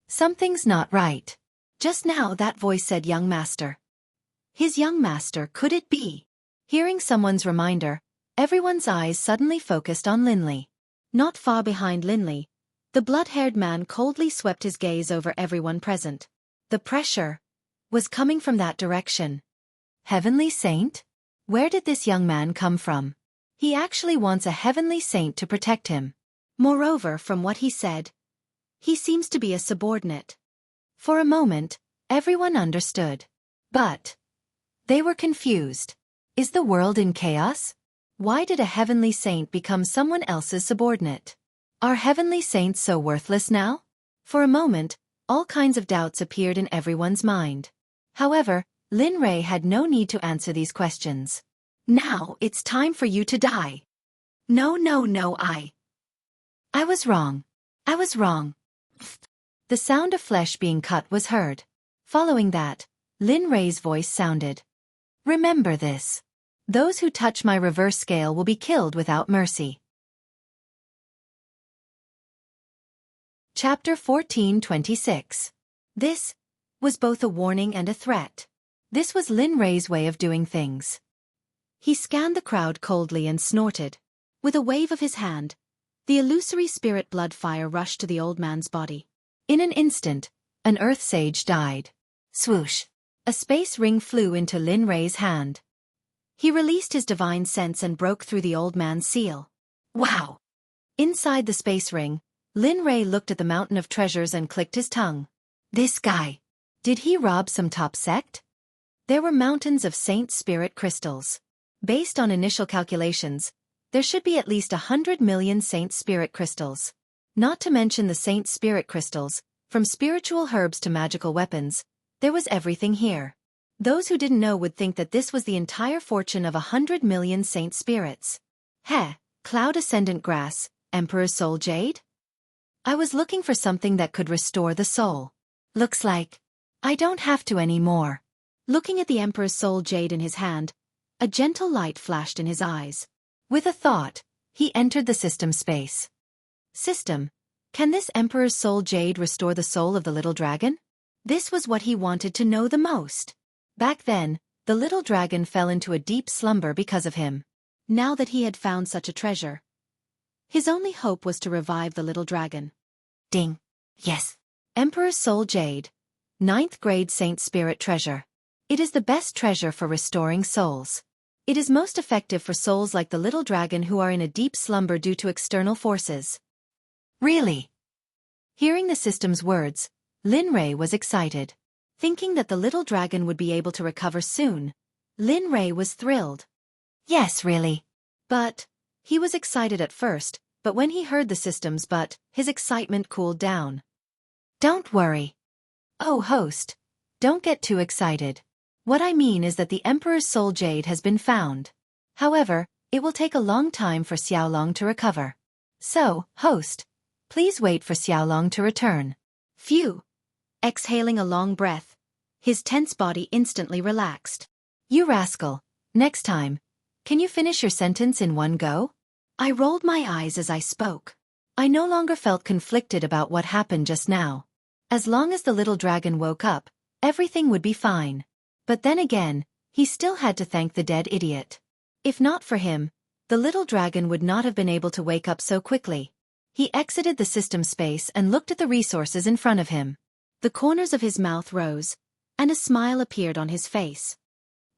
A: Something's not right. Just now that voice said young master. His young master, could it be? Hearing someone's reminder, everyone's eyes suddenly focused on Linley. Not far behind Linley, the blood-haired man coldly swept his gaze over everyone present. The pressure was coming from that direction. Heavenly saint? Where did this young man come from? He actually wants a heavenly saint to protect him. Moreover, from what he said, he seems to be a subordinate. For a moment, everyone understood. But they were confused. Is the world in chaos? Why did a heavenly saint become someone else's subordinate? Are heavenly saints so worthless now? For a moment, all kinds of doubts appeared in everyone's mind. However, Lin Rei had no need to answer these questions. Now it's time for you to die. No, I was wrong. I was wrong. The sound of flesh being cut was heard. Following that, Lin Rei's voice sounded. Remember this. Those who touch my reverse scale will be killed without mercy. Chapter 14:26. This was both a warning and a threat. This was Lin Rei's way of doing things. He scanned the crowd coldly and snorted. With a wave of his hand, the illusory spirit blood fire rushed to the old man's body. In an instant, an earth sage died. Swoosh! A space ring flew into Lin Rei's hand. He released his divine sense and broke through the old man's seal. Wow! Inside the space ring, Lin Rei looked at the mountain of treasures and clicked his tongue. This guy. Did he rob some top sect? There were mountains of saint spirit crystals. Based on initial calculations, there should be at least 100 million saint spirit crystals. Not to mention the saint spirit crystals, from spiritual herbs to magical weapons, there was everything here. Those who didn't know would think that this was the entire fortune of 100 million saint spirits. Heh, Cloud Ascendant Grass, Emperor's Soul Jade? I was looking for something that could restore the soul. Looks like I don't have to anymore. Looking at the Emperor's Soul Jade in his hand, a gentle light flashed in his eyes. With a thought, he entered the system space. System, can this Emperor's Soul Jade restore the soul of the little dragon? This was what he wanted to know the most. Back then, the little dragon fell into a deep slumber because of him. Now that he had found such a treasure, his only hope was to revive the little dragon. Ding. Yes. Emperor's Soul Jade. 9th grade Saint Spirit Treasure. It is the best treasure for restoring souls. It is most effective for souls like the little dragon who are in a deep slumber due to external forces. Really? Hearing the system's words, Lin Rei was excited. Thinking that the little dragon would be able to recover soon, Lin Rei was thrilled. Yes, really. But he was excited at first, but when he heard the systems his excitement cooled down. Don't worry. Oh, host, don't get too excited. What I mean is that the Emperor's Soul Jade has been found. However, it will take a long time for Xiaolong to recover. So, host, please wait for Xiaolong to return. Phew. Exhaling a long breath, his tense body instantly relaxed. You rascal, next time, can you finish your sentence in one go? I rolled my eyes as I spoke. I no longer felt conflicted about what happened just now. As long as the little dragon woke up, everything would be fine. But then again, he still had to thank the dead idiot. If not for him, the little dragon would not have been able to wake up so quickly. He exited the system space and looked at the resources in front of him. The corners of his mouth rose, and a smile appeared on his face.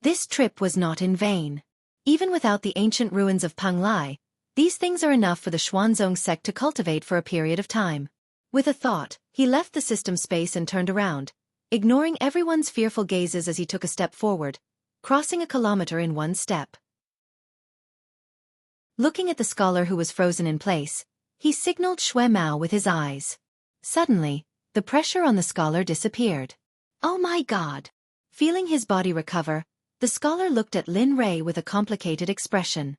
A: This trip was not in vain. Even without the ancient ruins of Panglai, these things are enough for the Xuanzong sect to cultivate for a period of time. With a thought, he left the system space and turned around, ignoring everyone's fearful gazes as he took a step forward, crossing a kilometer in one step. Looking at the scholar who was frozen in place, he signaled Xue Mao with his eyes. Suddenly, the pressure on the scholar disappeared. Oh my God! Feeling his body recover, the scholar looked at Lin Rei with a complicated expression.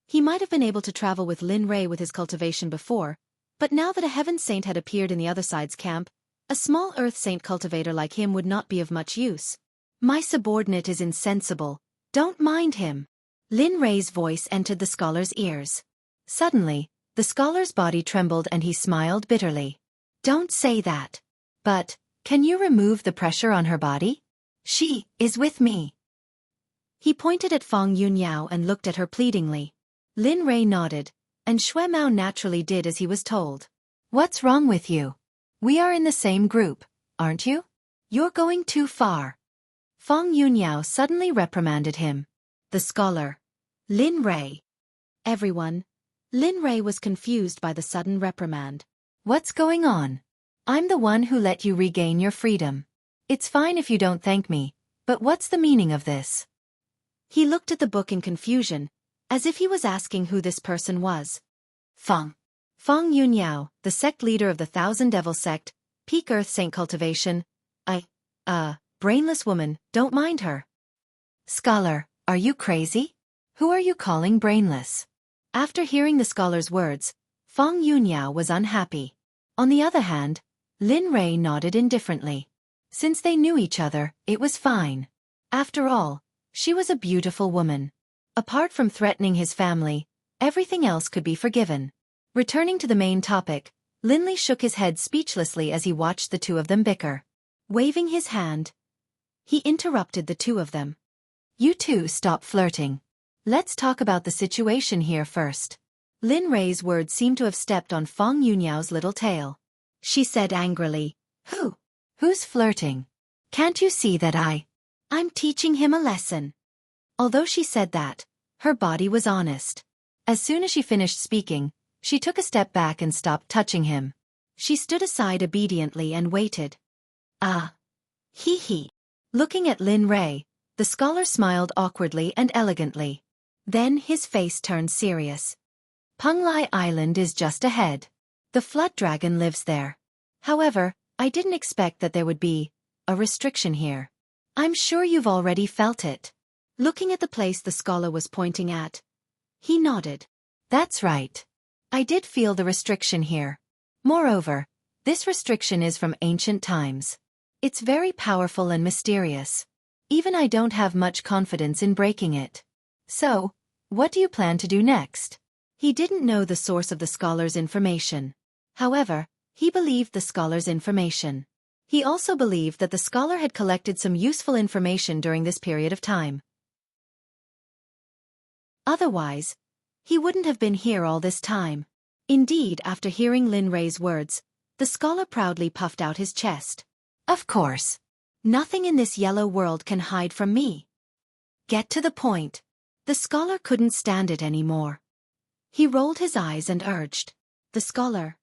A: He might have been able to travel with Lin Rei with his cultivation before, but now that a heaven saint had appeared in the other side's camp, a small earth saint cultivator like him would not be of much use. My subordinate is insensible. Don't mind him. Lin Rei's voice entered the scholar's ears. Suddenly, the scholar's body trembled and he smiled bitterly. Don't say that. But, can you remove the pressure on her body? She is with me. He pointed at Feng Yunyao and looked at her pleadingly. Lin Rei nodded, and Xueqi naturally did as he was told. What's wrong with you? We are in the same group, aren't you? You're going too far. Feng Yunyao suddenly reprimanded him. The scholar. Lin Rei. Everyone. Lin Rei was confused by the sudden reprimand. What's going on? I'm the one who let you regain your freedom. It's fine if you don't thank me, but what's the meaning of this? He looked at the book in confusion, as if he was asking who this person was. Feng Yunyao, the sect leader of the Thousand Devil Sect, Peak Earth Saint Cultivation. Brainless woman, don't mind her. Scholar, are you crazy? Who are you calling brainless? After hearing the scholar's words, Feng Yunyao was unhappy. On the other hand, Lin Rei nodded indifferently. Since they knew each other, it was fine. After all, she was a beautiful woman. Apart from threatening his family, everything else could be forgiven. Returning to the main topic, Linley shook his head speechlessly as he watched the two of them bicker. Waving his hand, he interrupted the two of them. You two stop flirting. Let's talk about the situation here first. Lin Rei's words seemed to have stepped on Feng Yunyao's little tail. She said angrily, Who's flirting? Can't you see that I'm teaching him a lesson? Although she said that, her body was honest. As soon as she finished speaking, she took a step back and stopped touching him. She stood aside obediently and waited. Hee. Looking at Lin Rei, the scholar smiled awkwardly and elegantly. Then his face turned serious. Penglai Island is just ahead. The flood dragon lives there. However, I didn't expect that there would be a restriction here. I'm sure you've already felt it. Looking at the place the scholar was pointing at, he nodded. That's right. I did feel the restriction here. Moreover, this restriction is from ancient times. It's very powerful and mysterious. Even I don't have much confidence in breaking it. So, what do you plan to do next? He didn't know the source of the scholar's information. However, he believed the scholar's information. He also believed that the scholar had collected some useful information during this period of time. Otherwise, he wouldn't have been here all this time. Indeed, after hearing Lin Rei's words, the scholar proudly puffed out his chest. Of course. Nothing in this yellow world can hide from me. Get to the point. The scholar couldn't stand it anymore. He rolled his eyes and urged. The scholar.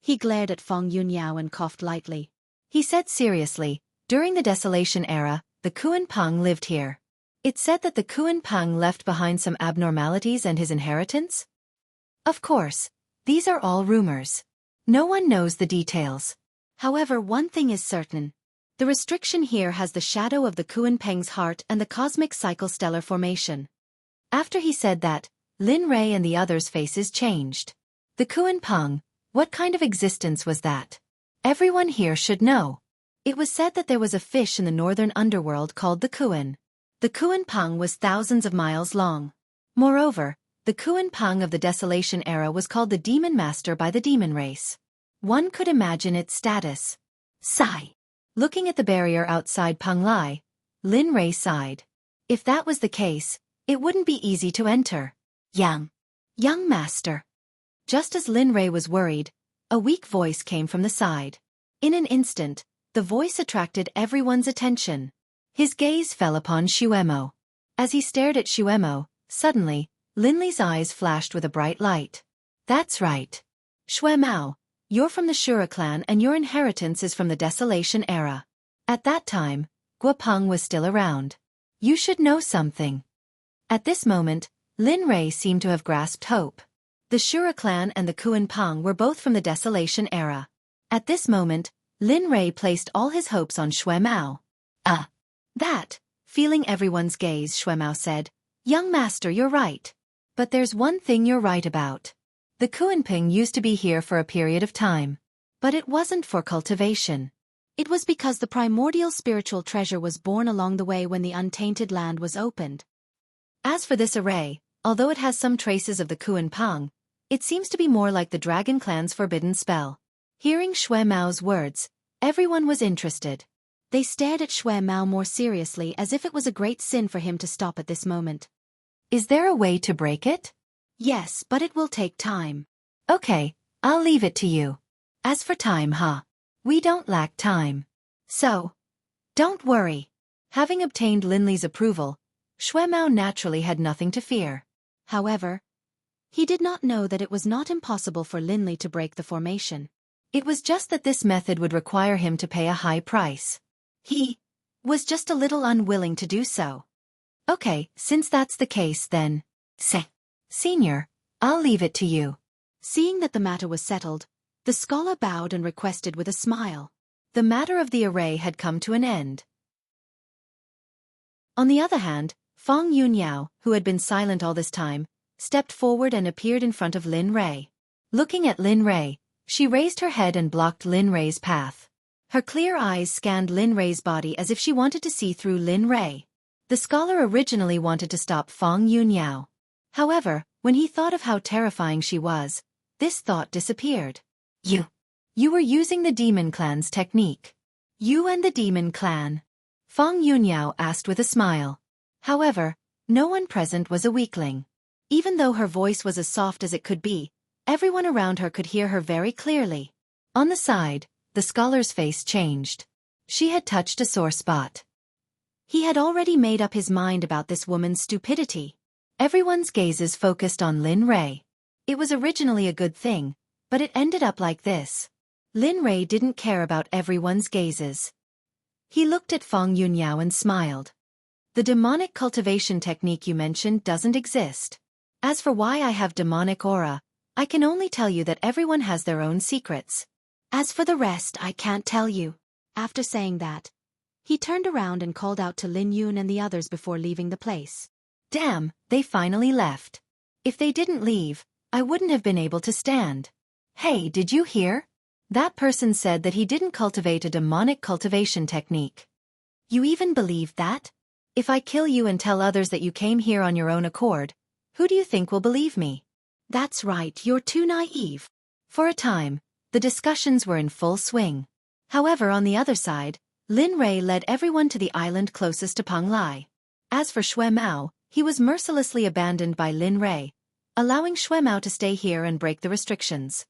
A: He glared at Feng Yunyao and coughed lightly. He said seriously, during the Desolation era, the Kuan Peng lived here. It said that the Kuan Peng left behind some abnormalities and his inheritance? Of course, these are all rumors. No one knows the details. However, one thing is certain. The restriction here has the shadow of the Kuan Peng's heart and the cosmic cycle stellar formation. After he said that, Lin Rei and the others' faces changed. The Kuan Peng, what kind of existence was that? Everyone here should know. It was said that there was a fish in the northern underworld called the Kuan. The Kuan Peng was thousands of miles long. Moreover, the Kuan Peng of the Desolation era was called the Demon Master by the demon race. One could imagine its status. Sigh. Looking at the barrier outside Penglai, Lin Rei sighed. If that was the case, it wouldn't be easy to enter. Young master. Just as Lin Rei was worried, a weak voice came from the side. In an instant, the voice attracted everyone's attention. His gaze fell upon Xueqi. As he stared at Xueqi, suddenly, Linley's eyes flashed with a bright light. That's right. Xueqi, you're from the Shura clan and your inheritance is from the Desolation era. At that time, Guopeng was still around. You should know something. At this moment, Lin Rei seemed to have grasped hope. The Shura clan and the Kuan Peng were both from the Desolation era. At this moment, Lin Rei placed all his hopes on Xueqi. That, feeling everyone's gaze, Xueqi said, Young master, you're right. But there's one thing you're right about. The Kuan Peng used to be here for a period of time. But it wasn't for cultivation. It was because the primordial spiritual treasure was born along the way when the untainted land was opened. As for this array, although it has some traces of the Kuan Pang, it seems to be more like the Dragon Clan's forbidden spell. Hearing Xue Mao's words, everyone was interested. They stared at Xue Mao more seriously as if it was a great sin for him to stop at this moment. Is there a way to break it? Yes, but it will take time. Okay, I'll leave it to you. As for time, we don't lack time. So, don't worry. Having obtained Lin Li's approval, Xue Mao naturally had nothing to fear. However, he did not know that it was not impossible for Lin Li to break the formation. It was just that this method would require him to pay a high price. He was just a little unwilling to do so. Okay, since that's the case then, Senior, I'll leave it to you. Seeing that the matter was settled, the scholar bowed and requested with a smile. The matter of the array had come to an end. On the other hand, Feng Yunyao, who had been silent all this time, stepped forward and appeared in front of Lin Rei. Looking at Lin Rei, she raised her head and blocked Lin Rei's path. Her clear eyes scanned Lin Rei's body as if she wanted to see through Lin Rei. The scholar originally wanted to stop Feng Yunyao. However, when he thought of how terrifying she was, this thought disappeared. You were using the Demon Clan's technique. You and the Demon Clan? Feng Yunyao asked with a smile. However, no one present was a weakling. Even though her voice was as soft as it could be, everyone around her could hear her very clearly. On the side, the scholar's face changed. She had touched a sore spot. He had already made up his mind about this woman's stupidity. Everyone's gazes focused on Lin Rei. It was originally a good thing, but it ended up like this. Lin Rei didn't care about everyone's gazes. He looked at Feng Yunyao and smiled. The demonic cultivation technique you mentioned doesn't exist. As for why I have demonic aura, I can only tell you that everyone has their own secrets. As for the rest, I can't tell you. After saying that, he turned around and called out to Lin Yun and the others before leaving the place. Damn, they finally left. If they didn't leave, I wouldn't have been able to stand. Hey, did you hear? That person said that he didn't cultivate a demonic cultivation technique. You even believe that? If I kill you and tell others that you came here on your own accord, who do you think will believe me? That's right, you're too naive. For a time, the discussions were in full swing. However, on the other side, Lin Rei led everyone to the island closest to Panglai. As for Xue Mao, he was mercilessly abandoned by Lin Rei, allowing Xue Mao to stay here and break the restrictions.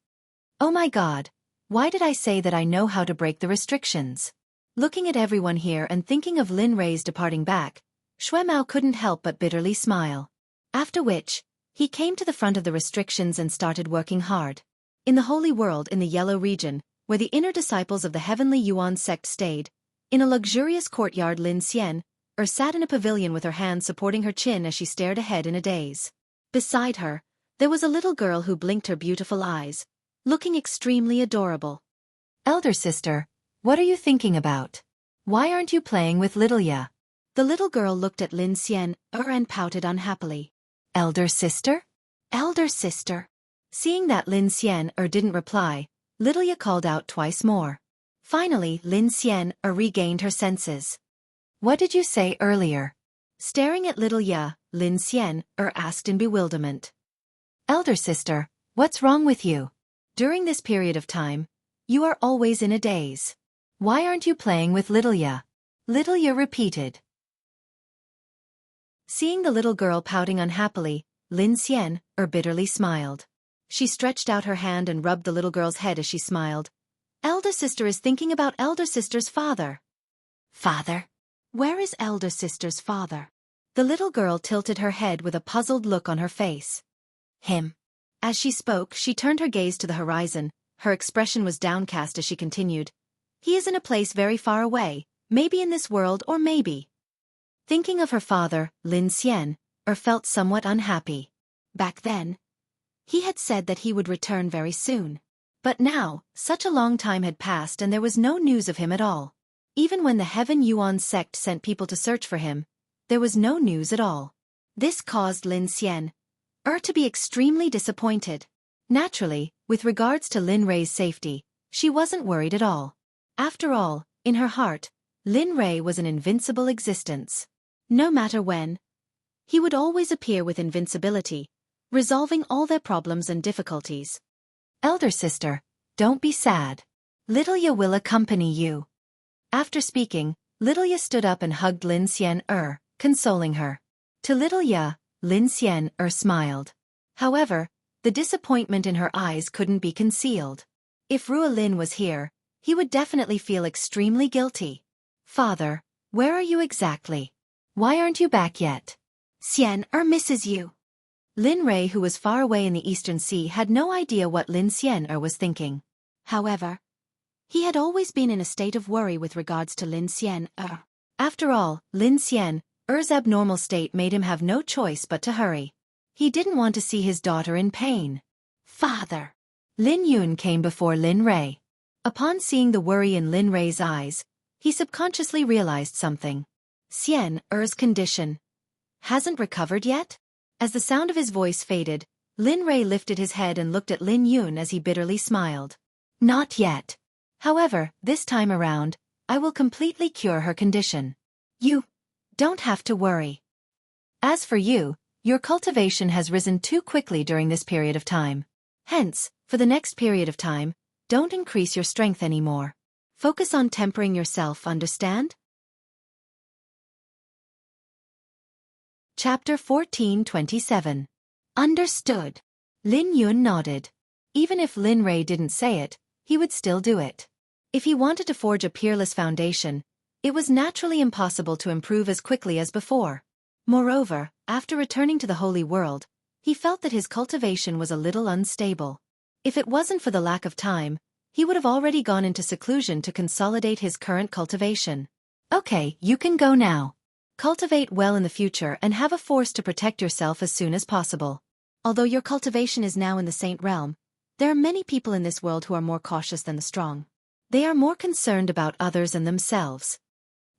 A: Oh my god, why did I say that I know how to break the restrictions? Looking at everyone here and thinking of Lin Rei's departing back, Xue Mao couldn't help but bitterly smile. After which, he came to the front of the restrictions and started working hard. In the Holy World in the Yellow region, where the inner disciples of the Heavenly Yuan Sect stayed, in a luxurious courtyard Lin Xian, sat in a pavilion with her hands supporting her chin as she stared ahead in a daze. Beside her, there was a little girl who blinked her beautiful eyes, looking extremely adorable. Elder sister, what are you thinking about? Why aren't you playing with little Ya? The little girl looked at Lin Xian and pouted unhappily. Elder sister? Elder sister. Seeing that Lin Xian didn't reply, little Ya called out twice more. Finally, Lin Xian regained her senses. What did you say earlier? Staring at little Ya, Lin Xian asked in bewilderment. Elder sister, what's wrong with you? During this period of time, you are always in a daze. Why aren't you playing with little Ya? Little Ya repeated. Seeing the little girl pouting unhappily, Lin Xian bitterly smiled. She stretched out her hand and rubbed the little girl's head as she smiled. Elder sister is thinking about elder sister's father. Father? Where is elder sister's father? The little girl tilted her head with a puzzled look on her face. Him. As she spoke, she turned her gaze to the horizon. Her expression was downcast as she continued. He is in a place very far away, maybe in this world or maybe. Thinking of her father, Lin Xian, felt somewhat unhappy. Back then, he had said that he would return very soon. But now, such a long time had passed and there was no news of him at all. Even when the Heaven Yuan Sect sent people to search for him, there was no news at all. This caused Lin Xian to be extremely disappointed. Naturally, with regards to Lin Rei's safety, she wasn't worried at all. After all, in her heart, Lin Rei was an invincible existence. No matter when,
B: He would always appear with invincibility, resolving all their problems and difficulties.
A: Elder sister, don't be sad. Little Ya will accompany you. After speaking, Little Ya stood up and hugged Lin Xian, consoling her. To Little Ya, Lin Xian smiled. However, the disappointment in her eyes couldn't be concealed. If Ruolin was here, he would definitely feel extremely guilty. Father, where are you exactly? Why aren't you back yet?
B: Xian misses you.
A: Lin Rei, who was far away in the Eastern Sea, had no idea what Lin Xian was thinking.
B: However, he had always been in a state of worry with regards to Lin Xian.
A: After all, Lin Xian's abnormal state made him have no choice but to hurry. He didn't want to see his daughter in pain.
B: Father!
A: Lin Yun came before Lin Rei. Upon seeing the worry in Lin Rei's eyes, he subconsciously realized something. Xian's condition hasn't recovered yet? As the sound of his voice faded, Lin Rei lifted his head and looked at Lin Yun as he bitterly smiled. Not yet. However, this time around, I will completely cure her condition. You don't have to worry. As for you, your cultivation has risen too quickly during this period of time. Hence, for the next period of time, don't increase your strength anymore. Focus on tempering yourself, understand? Chapter 14:27. Understood. Lin Yun nodded. Even if Lin Rei didn't say it, he would still do it. If he wanted to forge a peerless foundation, it was naturally impossible to improve as quickly as before. Moreover, after returning to the Holy World, he felt that his cultivation was a little unstable. If it wasn't for the lack of time, he would have already gone into seclusion to consolidate his current cultivation. Okay, you can go now. Cultivate well in the future and have a force to protect yourself as soon as possible.
B: Although your cultivation is now in the Saint realm, there are many people in this world who are more cautious than the strong.
A: They are more concerned about others and themselves.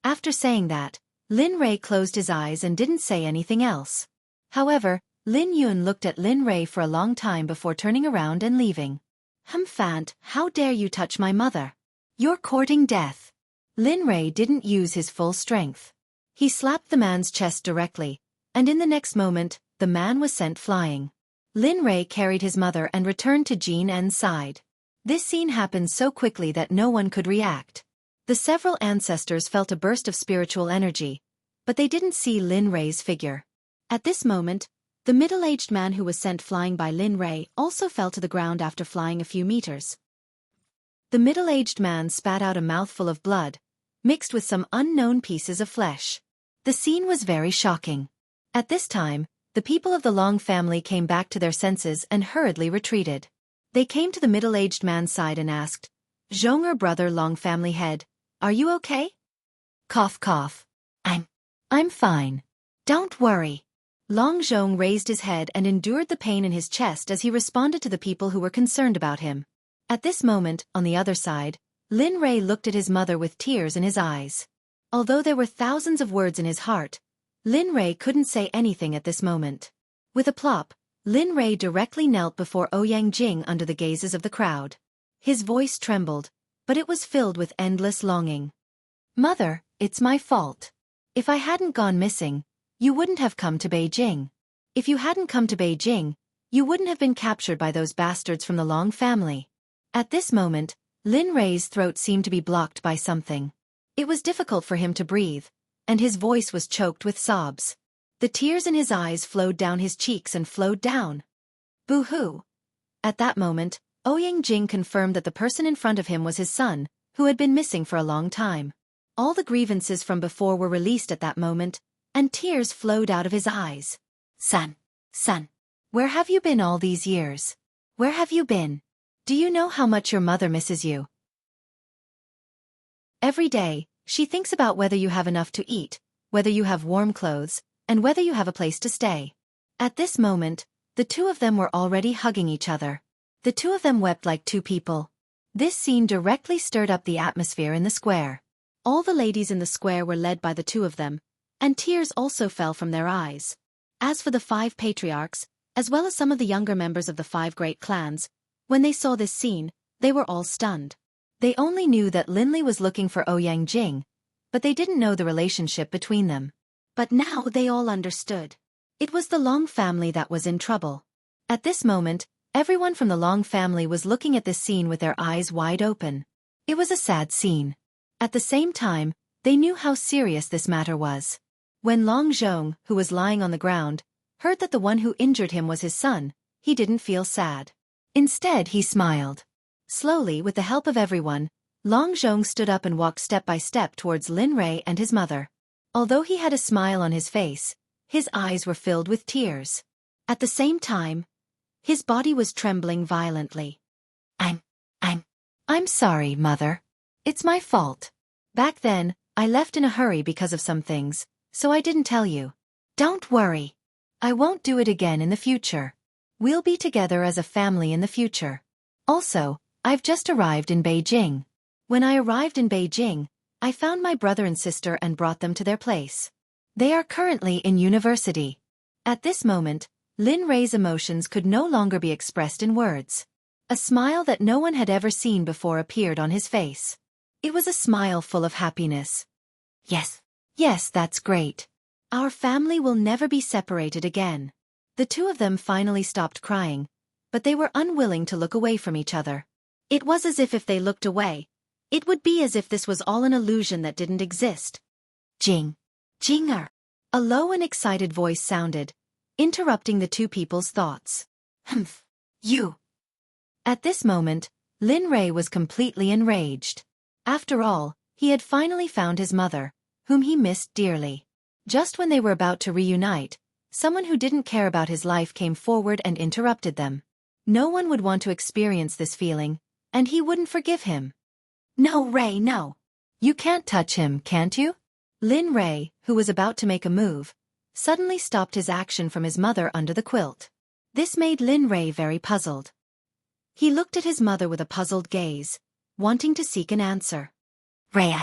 A: After saying that, Lin Rei closed his eyes and didn't say anything else. However, Lin Yun looked at Lin Rei for a long time before turning around and leaving. Fant, how dare you touch my mother? You're courting death. Lin Rei didn't use his full strength. He slapped the man's chest directly, and in the next moment, the man was sent flying. Lin Rei carried his mother and returned to Jin En's side. This scene happened so quickly that no one could react. The several ancestors felt a burst of spiritual energy, but they didn't see Lin Rei's figure.
B: At this moment, the middle-aged man who was sent flying by Lin Rei also fell to the ground after flying a few meters.
A: The middle-aged man spat out a mouthful of blood, mixed with some unknown pieces of flesh. The scene was very shocking. At this time, the people of the Long family came back to their senses and hurriedly retreated. They came to the middle-aged man's side and asked, Zhong, brother Long family head, are you okay? Cough cough. I'm fine. Don't worry. Long Zhong raised his head and endured the pain in his chest as he responded to the people who were concerned about him. At this moment, on the other side, Lin Rei looked at his mother with tears in his eyes. Although there were thousands of words in his heart, Lin Rei couldn't say anything at this moment. With a plop, Lin Rei directly knelt before Ouyang Jing under the gazes of the crowd. His voice trembled, but it was filled with endless longing. Mother, it's my fault. If I hadn't gone missing, you wouldn't have come to Beijing. If you hadn't come to Beijing, you wouldn't have been captured by those bastards from the Long family. At this moment, Lin Rei's throat seemed to be blocked by something. It was difficult for him to breathe, and his voice was choked with sobs. The tears in his eyes flowed down his cheeks and flowed down. Boo-hoo. At that moment, Ouyang Jing confirmed that the person in front of him was his son, who had been missing for a long time. All the grievances from before were released at that moment, and tears flowed out of his eyes. Son, where have you been all these years? Where have you been? Do you know how much your mother misses you? Every day, she thinks about whether you have enough to eat, whether you have warm clothes, and whether you have a place to stay. At this moment, the two of them were already hugging each other. The two of them wept like two people. This scene directly stirred up the atmosphere in the square. All the ladies in the square were led by the two of them, and tears also fell from their eyes. As for the 5 patriarchs, as well as some of the younger members of the 5 great clans, when they saw this scene, they were all stunned. They only knew that Linley was looking for Ouyang Jing, but they didn't know the relationship between them. But now they all understood.
B: It was the Long family that was in trouble. At this moment, everyone from the Long family was looking at this scene with their eyes wide open. It was a sad scene. At the same time, they knew how serious this matter was. When Long Zhong, who was lying on the ground, heard that the one who injured him was his son, he didn't feel sad. Instead, he smiled. Slowly, with the help of everyone, Long Zhong stood up and walked step by step towards Lin Rui and his mother. Although he had a smile on his face, his eyes were filled with tears. At the same time, his body was trembling violently. I'm sorry, Mother. It's my fault. Back then, I left in a hurry because of some things, so I didn't tell you. Don't worry. I won't do it again in the future. We'll be together as a family in the future. Also, I've just arrived in Beijing. When I arrived in Beijing, I found my brother and sister and brought them to their place. They are currently in university. At this moment, Lin Rui's emotions could no longer be expressed in words. A smile that no one had ever seen before appeared on his face. It was a smile full of happiness. Yes, that's great. Our family will never be separated again. The two of them finally stopped crying, but they were unwilling to look away from each other. It was as if they looked away, it would be as if this was all an illusion that didn't exist. Jinger. A low and excited voice sounded, interrupting the two people's thoughts. You. At this moment, Lin Rui was completely enraged. After all, he had finally found his mother, whom he missed dearly. Just when they were about to reunite, someone who didn't care about his life came forward and interrupted them. No one would want to experience this feeling, and he wouldn't forgive him. No, Rui, no. You can't touch him, can't you? Lin Rui, who was about to make a move, suddenly stopped his action from his mother under the quilt. This made Lin Rui very puzzled. He looked at his mother with a puzzled gaze, wanting to seek an answer. Rui,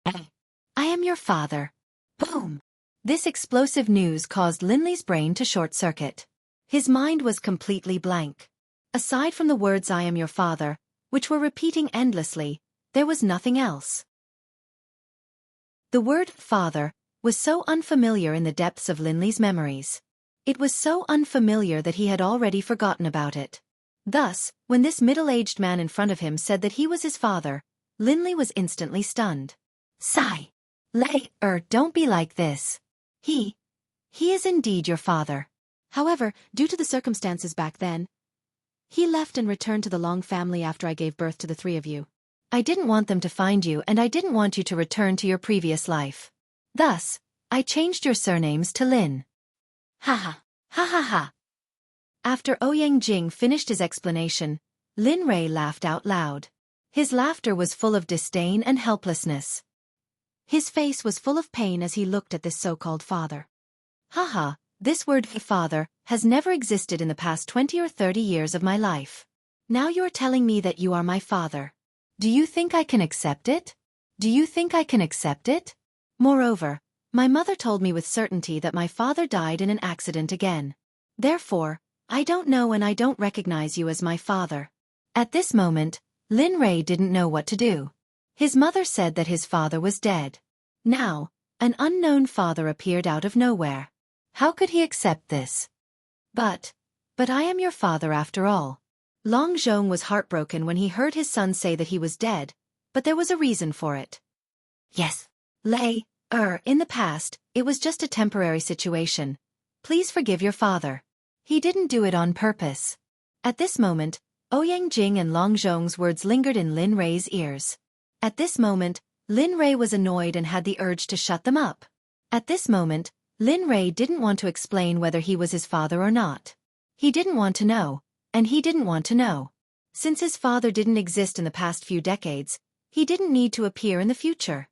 B: I am your father. Boom! This explosive news caused Lin Li's brain to short-circuit. His mind was completely blank. Aside from the words I am your father, which were repeating endlessly, there was nothing else. The word father was so unfamiliar in the depths of Lin Li's memories. It was so unfamiliar that he had already forgotten about it. Thus, when this middle-aged man in front of him said that he was his father, Lin Li was instantly stunned. Don't be like this. He is indeed your father. However, due to the circumstances back then, he left and returned to the Long family after I gave birth to the three of you. I didn't want them to find you and I didn't want you to return to your previous life. Thus, I changed your surnames to Lin. Ha ha. After Ouyang Jing finished his explanation, Lin Rui laughed out loud. His laughter was full of disdain and helplessness. His face was full of pain as he looked at this so-called father. Haha, this word father has never existed in the past 20 or 30 years of my life. Now you're telling me that you are my father. Do you think I can accept it? Moreover, my mother told me with certainty that my father died in an accident again. Therefore, I don't know and I don't recognize you as my father. At this moment, Lin Rui didn't know what to do. His mother said that his father was dead. Now, an unknown father appeared out of nowhere. How could he accept this? But I am your father after all. Long Zhong was heartbroken when he heard his son say that he was dead, but there was a reason for it. Yes. In the past, it was just a temporary situation. Please forgive your father. He didn't do it on purpose. At this moment, Ouyang Jing and Long Zhong's words lingered in Lin Rui's ears. At this moment, Lin Rui was annoyed and had the urge to shut them up. At this moment, Lin Rui didn't want to explain whether he was his father or not. He didn't want to know, and he didn't want to know. Since his father didn't exist in the past few decades, he didn't need to appear in the future.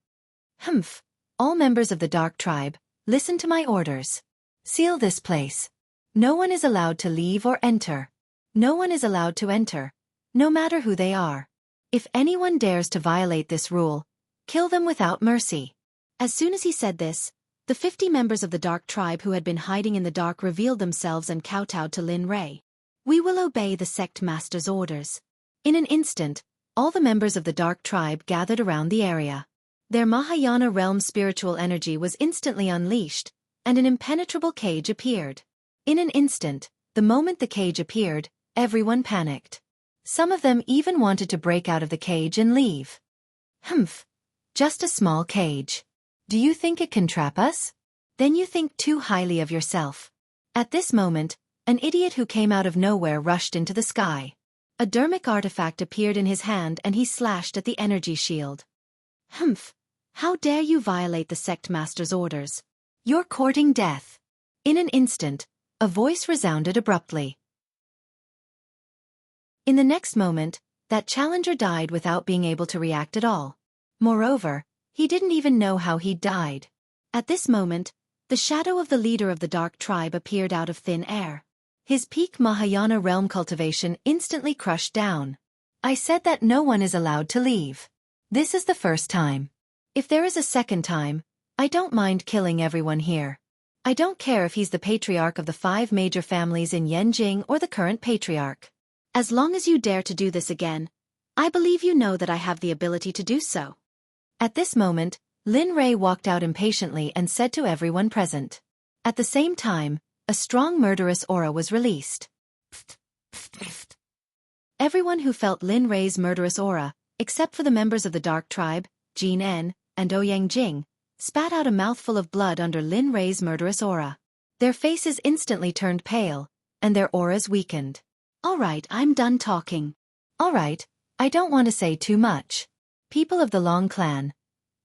B: All members of the Dark Tribe, listen to my orders. Seal this place. No one is allowed to leave or enter. No one is allowed to enter, no matter who they are. If anyone dares to violate this rule, kill them without mercy. As soon as he said this, the 50 members of the Dark Tribe who had been hiding in the dark revealed themselves and kowtowed to Lin Rui. We will obey the Sect Master's orders. In an instant, all the members of the Dark Tribe gathered around the area. Their Mahayana realm spiritual energy was instantly unleashed, and an impenetrable cage appeared.
A: In an instant, the moment the cage appeared, everyone panicked. Some of them even wanted to break out of the cage and leave. Humph. Just a small cage. Do you think it can trap us? Then you think too highly of yourself. At this moment, an idiot who came out of nowhere rushed into the sky. A dermic artifact appeared in his hand and he slashed at the energy shield. Humph. How dare you violate the Sect Master's orders? You're courting death. In an instant, a voice resounded abruptly. In the next moment, that challenger died without being able to react at all. Moreover, he didn't even know how he'd died. At this moment, the shadow of the leader of the Dark Tribe appeared out of thin air. His peak Mahayana realm cultivation instantly crushed down. I said that no one is allowed to leave. This is the first time. If there is a second time, I don't mind killing everyone here. I don't care if he's the patriarch of the 5 major families in Yanjing or the current patriarch. As long as you dare to do this again, I believe you know that I have the ability to do so. At this moment, Lin Rei walked out impatiently and said to everyone present. At the same time, a strong murderous aura was released. Everyone who felt Lin Rei's murderous aura, except for the members of the Dark Tribe, Jin En, and Ouyang Jing, spat out a mouthful of blood under Lin Rei's murderous aura. Their faces instantly turned pale, and their auras weakened. Alright, I'm done talking. Alright, I don't want to say too much. People of the Long Clan,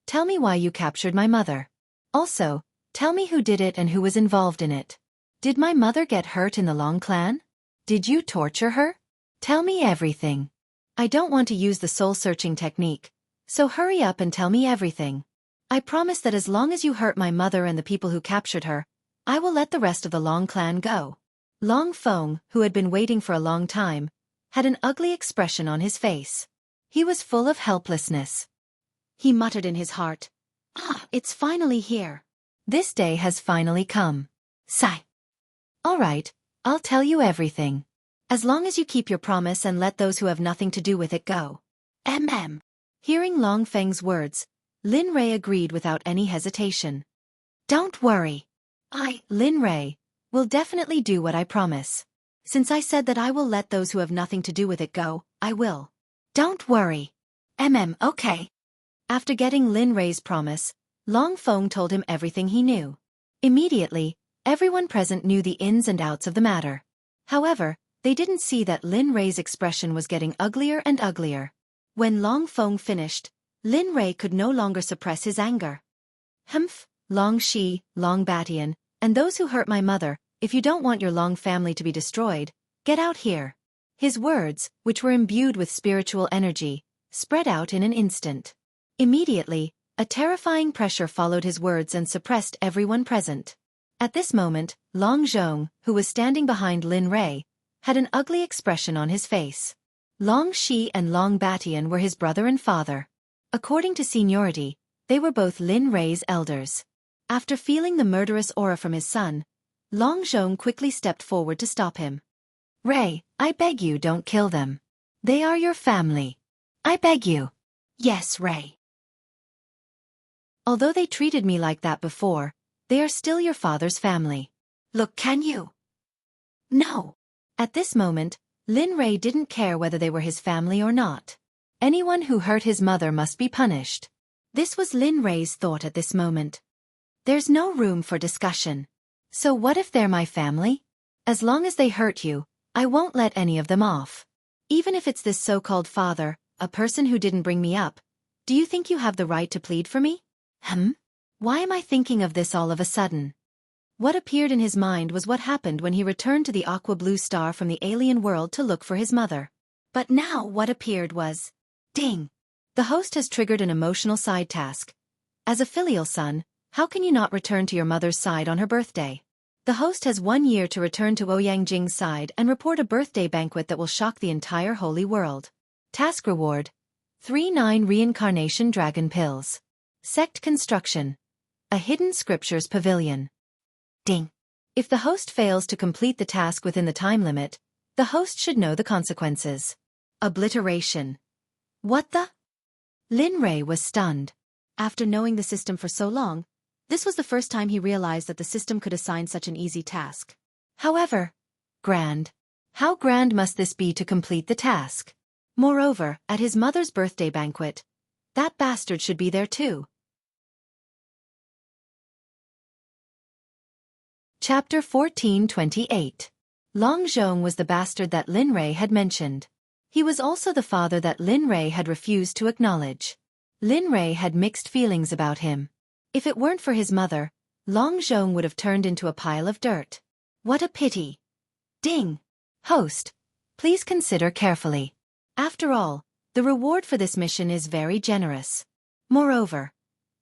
A: tell me why you captured my mother. Also, tell me who did it and who was involved in it. Did my mother get hurt in the Long Clan? Did you torture her? Tell me everything. I don't want to use the soul-searching technique, so hurry up and tell me everything. I promise that as long as you hurt my mother and the people who captured her, I will let the rest of the Long Clan go. Long Feng, who had been waiting for a long time, had an ugly expression on his face. He was full of helplessness. He muttered in his heart, it's finally here. This day has finally come. Sigh. Alright, I'll tell you everything. As long as you keep your promise and let those who have nothing to do with it go. Hearing Long Feng's words, Lin Rei agreed without any hesitation. Don't worry. Lin Rei, will definitely do what I promise. Since I said that I will let those who have nothing to do with it go, I will. Don't worry. Okay. After getting Lin Rei's promise, Long Feng told him everything he knew. Immediately, everyone present knew the ins and outs of the matter. However, they didn't see that Lin Rei's expression was getting uglier and uglier. When Long Feng finished, Lin Rei could no longer suppress his anger. Humph, Long Shi, Long Batian, and those who hurt my mother, if you don't want your Long family to be destroyed, get out here. His words, which were imbued with spiritual energy, spread out in an instant. Immediately, a terrifying pressure followed his words and suppressed everyone present. At this moment, Long Zhong, who was standing behind Lin Rei, had an ugly expression on his face. Long Shi and Long Batian were his brother and father. According to seniority, they were both Lin Rei's elders. After feeling the murderous aura from his son, Long Zhong quickly stepped forward to stop him. Rei, I beg you don't kill them. They are your family. I beg you. Yes, Rei. Although they treated me like that before, they are still your father's family. Look, can you? No. At this moment, Lin Rei didn't care whether they were his family or not. Anyone who hurt his mother must be punished. This was Lin Rei's thought at this moment. There's no room for discussion. So what if they're my family? As long as they hurt you, I won't let any of them off. Even if it's this so-called father, a person who didn't bring me up, do you think you have the right to plead for me? Why am I thinking of this all of a sudden? What appeared in his mind was what happened when he returned to the aqua blue star from the alien world to look for his mother. But now what appeared was, ding! The host has triggered an emotional side task. As a filial son, how can you not return to your mother's side on her birthday? The host has 1 year to return to Ouyang Jing's side and report a birthday banquet that will shock the entire holy world. Task reward: 3-9 reincarnation dragon pills. Sect construction: a hidden scriptures pavilion. Ding! If the host fails to complete the task within the time limit, the host should know the consequences. Obliteration. What the? Lin Rei was stunned. After knowing the system for so long, this was the first time he realized that the system could assign such an easy task. However, grand. How grand must this be to complete the task? Moreover, at his mother's birthday banquet, that bastard should be there too. Chapter 1428. Long Zhong was the bastard that Lin Rui had mentioned. He was also the father that Lin Rui had refused to acknowledge. Lin Rui had mixed feelings about him. If it weren't for his mother, Long Zhong would have turned into a pile of dirt. What a pity. Ding. Host, please consider carefully. After all, the reward for this mission is very generous. Moreover,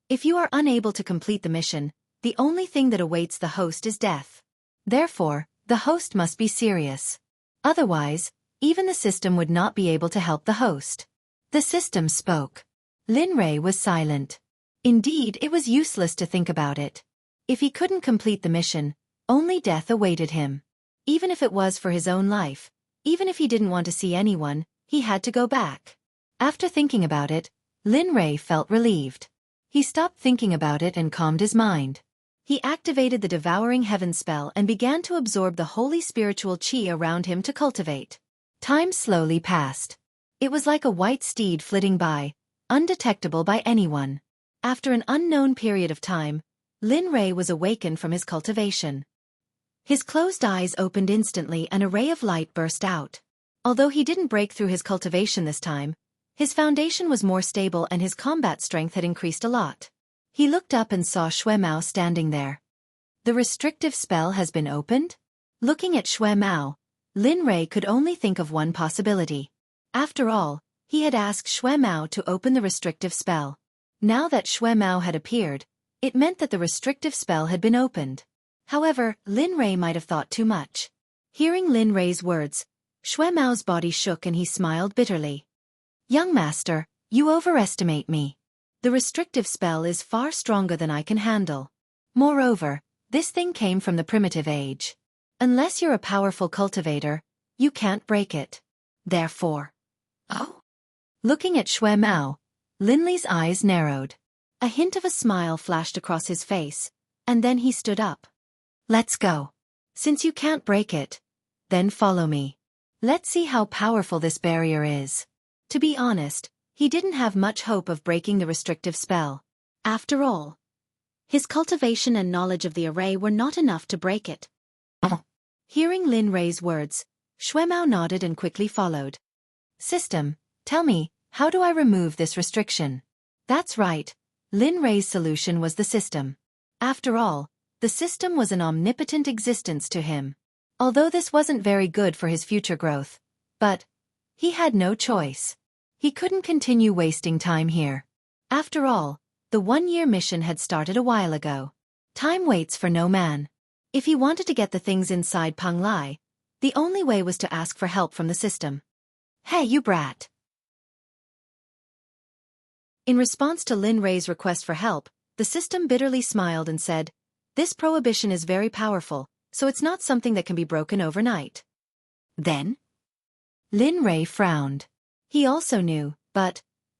A: if you are unable to complete the mission, the only thing that awaits the host is death. Therefore, the host must be serious. Otherwise, even the system would not be able to help the host. The system spoke. Lin Rui was silent. Indeed, it was useless to think about it. If he couldn't complete the mission, only death awaited him. Even if it was for his own life, even if he didn't want to see anyone, he had to go back. After thinking about it, Lin Rui felt relieved. He stopped thinking about it and calmed his mind. He activated the Devouring Heaven spell and began to absorb the holy spiritual qi around him to cultivate. Time slowly passed. It was like a white steed flitting by, undetectable by anyone. After an unknown period of time, Lin Rui was awakened from his cultivation. His closed eyes opened instantly and a ray of light burst out. Although he didn't break through his cultivation this time, his foundation was more stable and his combat strength had increased a lot. He looked up and saw Xueqi standing there. The restrictive spell has been opened? Looking at Xueqi, Lin Rui could only think of one possibility. After all, he had asked Xueqi to open the restrictive spell. Now that Xueqi had appeared, it meant that the restrictive spell had been opened. However, Lin Rui might have thought too much. Hearing Lin Rui's words, Xueqi's body shook and he smiled bitterly. Young master, you overestimate me. The restrictive spell is far stronger than I can handle. Moreover, this thing came from the primitive age. Unless you're a powerful cultivator, you can't break it. Therefore. Oh? Looking at Xueqi, Lin Li's eyes narrowed. A hint of a smile flashed across his face, and then he stood up. Let's go. Since you can't break it, then follow me. Let's see how powerful this barrier is. To be honest, he didn't have much hope of breaking the restrictive spell. After all, his cultivation and knowledge of the array were not enough to break it. Hearing Lin Rui's words, Xueqi nodded and quickly followed. System, tell me, how do I remove this restriction? That's right, Lin Rui's solution was the system. After all, the system was an omnipotent existence to him. Although this wasn't very good for his future growth, but he had no choice. He couldn't continue wasting time here. After all, the one-year mission had started a while ago. Time waits for no man. If he wanted to get the things inside Panglai, the only way was to ask for help from the system. Hey, you brat! In response to Lin Rui's request for help, the system bitterly smiled and said, "This prohibition is very powerful, so it's not something that can be broken overnight." Then? Lin Rui frowned. He also knew,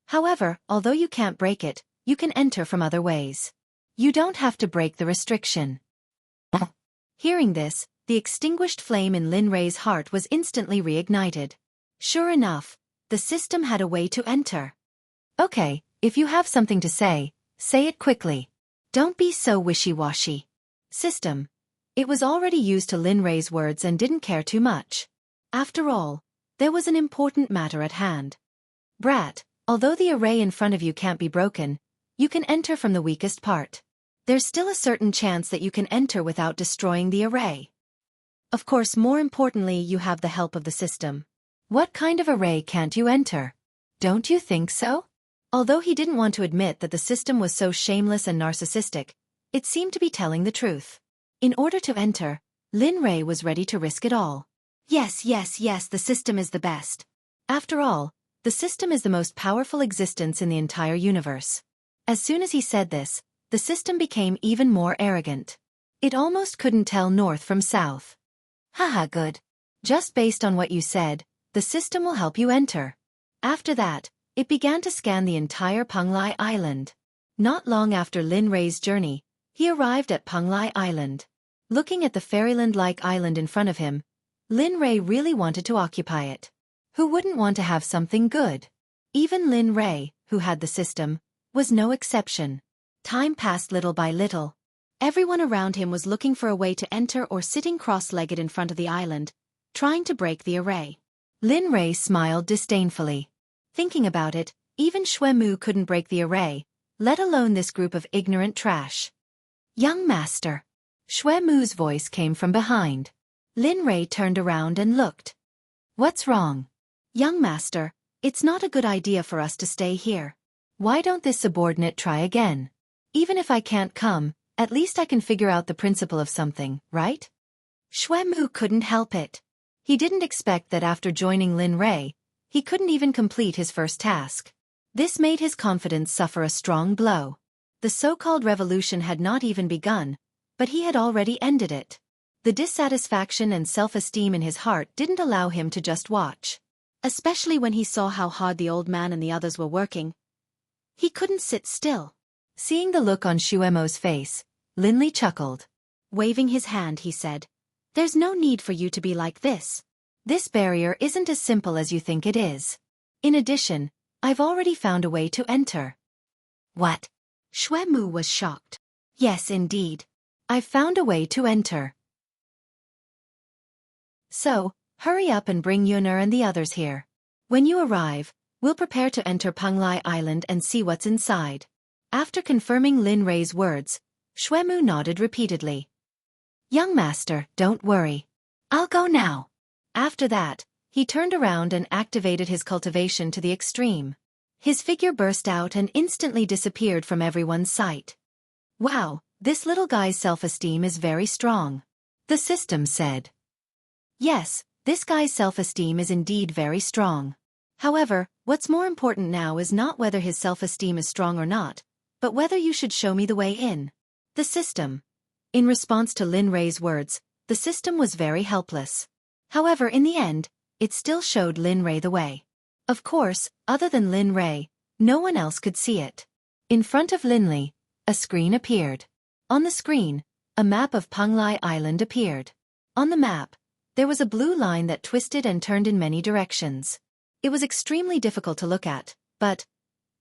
A: however, although you can't break it, you can enter from other ways. You don't have to break the restriction. Hearing this, the extinguished flame in Lin Rui's heart was instantly reignited. Sure enough, the system had a way to enter. Okay, if you have something to say it quickly. Don't be so wishy-washy. System. It was already used to Lin Rui's words and didn't care too much. After all, there was an important matter at hand. Brat, although the array in front of you can't be broken, you can enter from the weakest part. There's still a certain chance that you can enter without destroying the array. Of course, more importantly, you have the help of the system. What kind of array can't you enter? Don't you think so? Although he didn't want to admit that the system was so shameless and narcissistic, it seemed to be telling the truth. In order to enter, Lin Rui was ready to risk it all. Yes, the system is the best. After all, the system is the most powerful existence in the entire universe. As soon as he said this, the system became even more arrogant. It almost couldn't tell north from south. Haha, good. Just based on what you said, the system will help you enter. After that, it began to scan the entire Panglai Island. Not long after Lin Rui's journey, he arrived at Panglai Island.
B: Looking at the fairyland-like island in front of him, Lin Rei really wanted to occupy it. Who wouldn't want to have something good? Even Lin Rei, who had the system, was no exception. Time passed little by little. Everyone around him was looking for a way to enter or sitting cross-legged in front of the island, trying to break the array. Lin Rei smiled disdainfully. Thinking about it, even Xueqi couldn't break the array, let alone this group of ignorant trash. Young master. Xueqi's voice came from behind. Lin Rei turned around and looked. What's wrong? Young master, it's not a good idea for us to stay here. Why don't this subordinate try again? Even if I can't come, at least I can figure out the principle of something, right? Xueqi couldn't help it. He didn't expect that after joining Lin Rei, he couldn't even complete his first task. This made his confidence suffer a strong blow. The so-called revolution had not even begun, but he had already ended it. The dissatisfaction and self-esteem in his heart didn't allow him to just watch. Especially when he saw how hard the old man and the others were working. He couldn't sit still. Seeing the look on Xueqi's face, Lin Li chuckled. Waving his hand, he said, "There's no need for you to be like this. This barrier isn't as simple as you think it is. In addition, I've already found a way to enter." What? Xueqi was shocked. Yes, indeed. I've found a way to enter. So, hurry up and bring Yuner and the others here. When you arrive, we'll prepare to enter Penglai Island and see what's inside. After confirming Lin Rei's words, Xueqi nodded repeatedly. Young master, don't worry. I'll go now. After that, he turned around and activated his cultivation to the extreme. His figure burst out and instantly disappeared from everyone's sight. Wow, this little guy's self-esteem is very strong. The system said. Yes, this guy's self-esteem is indeed very strong. However, what's more important now is not whether his self-esteem is strong or not, but whether you should show me the way in. The system. In response to Lin Rei's words, the system was very helpless. However, in the end, it still showed Lin Rei the way. Of course, other than Lin Rei, no one else could see it. In front of Lin Li, a screen appeared. On the screen, a map of Penglai Island appeared. On the map, there was a blue line that twisted and turned in many directions. It was extremely difficult to look at, but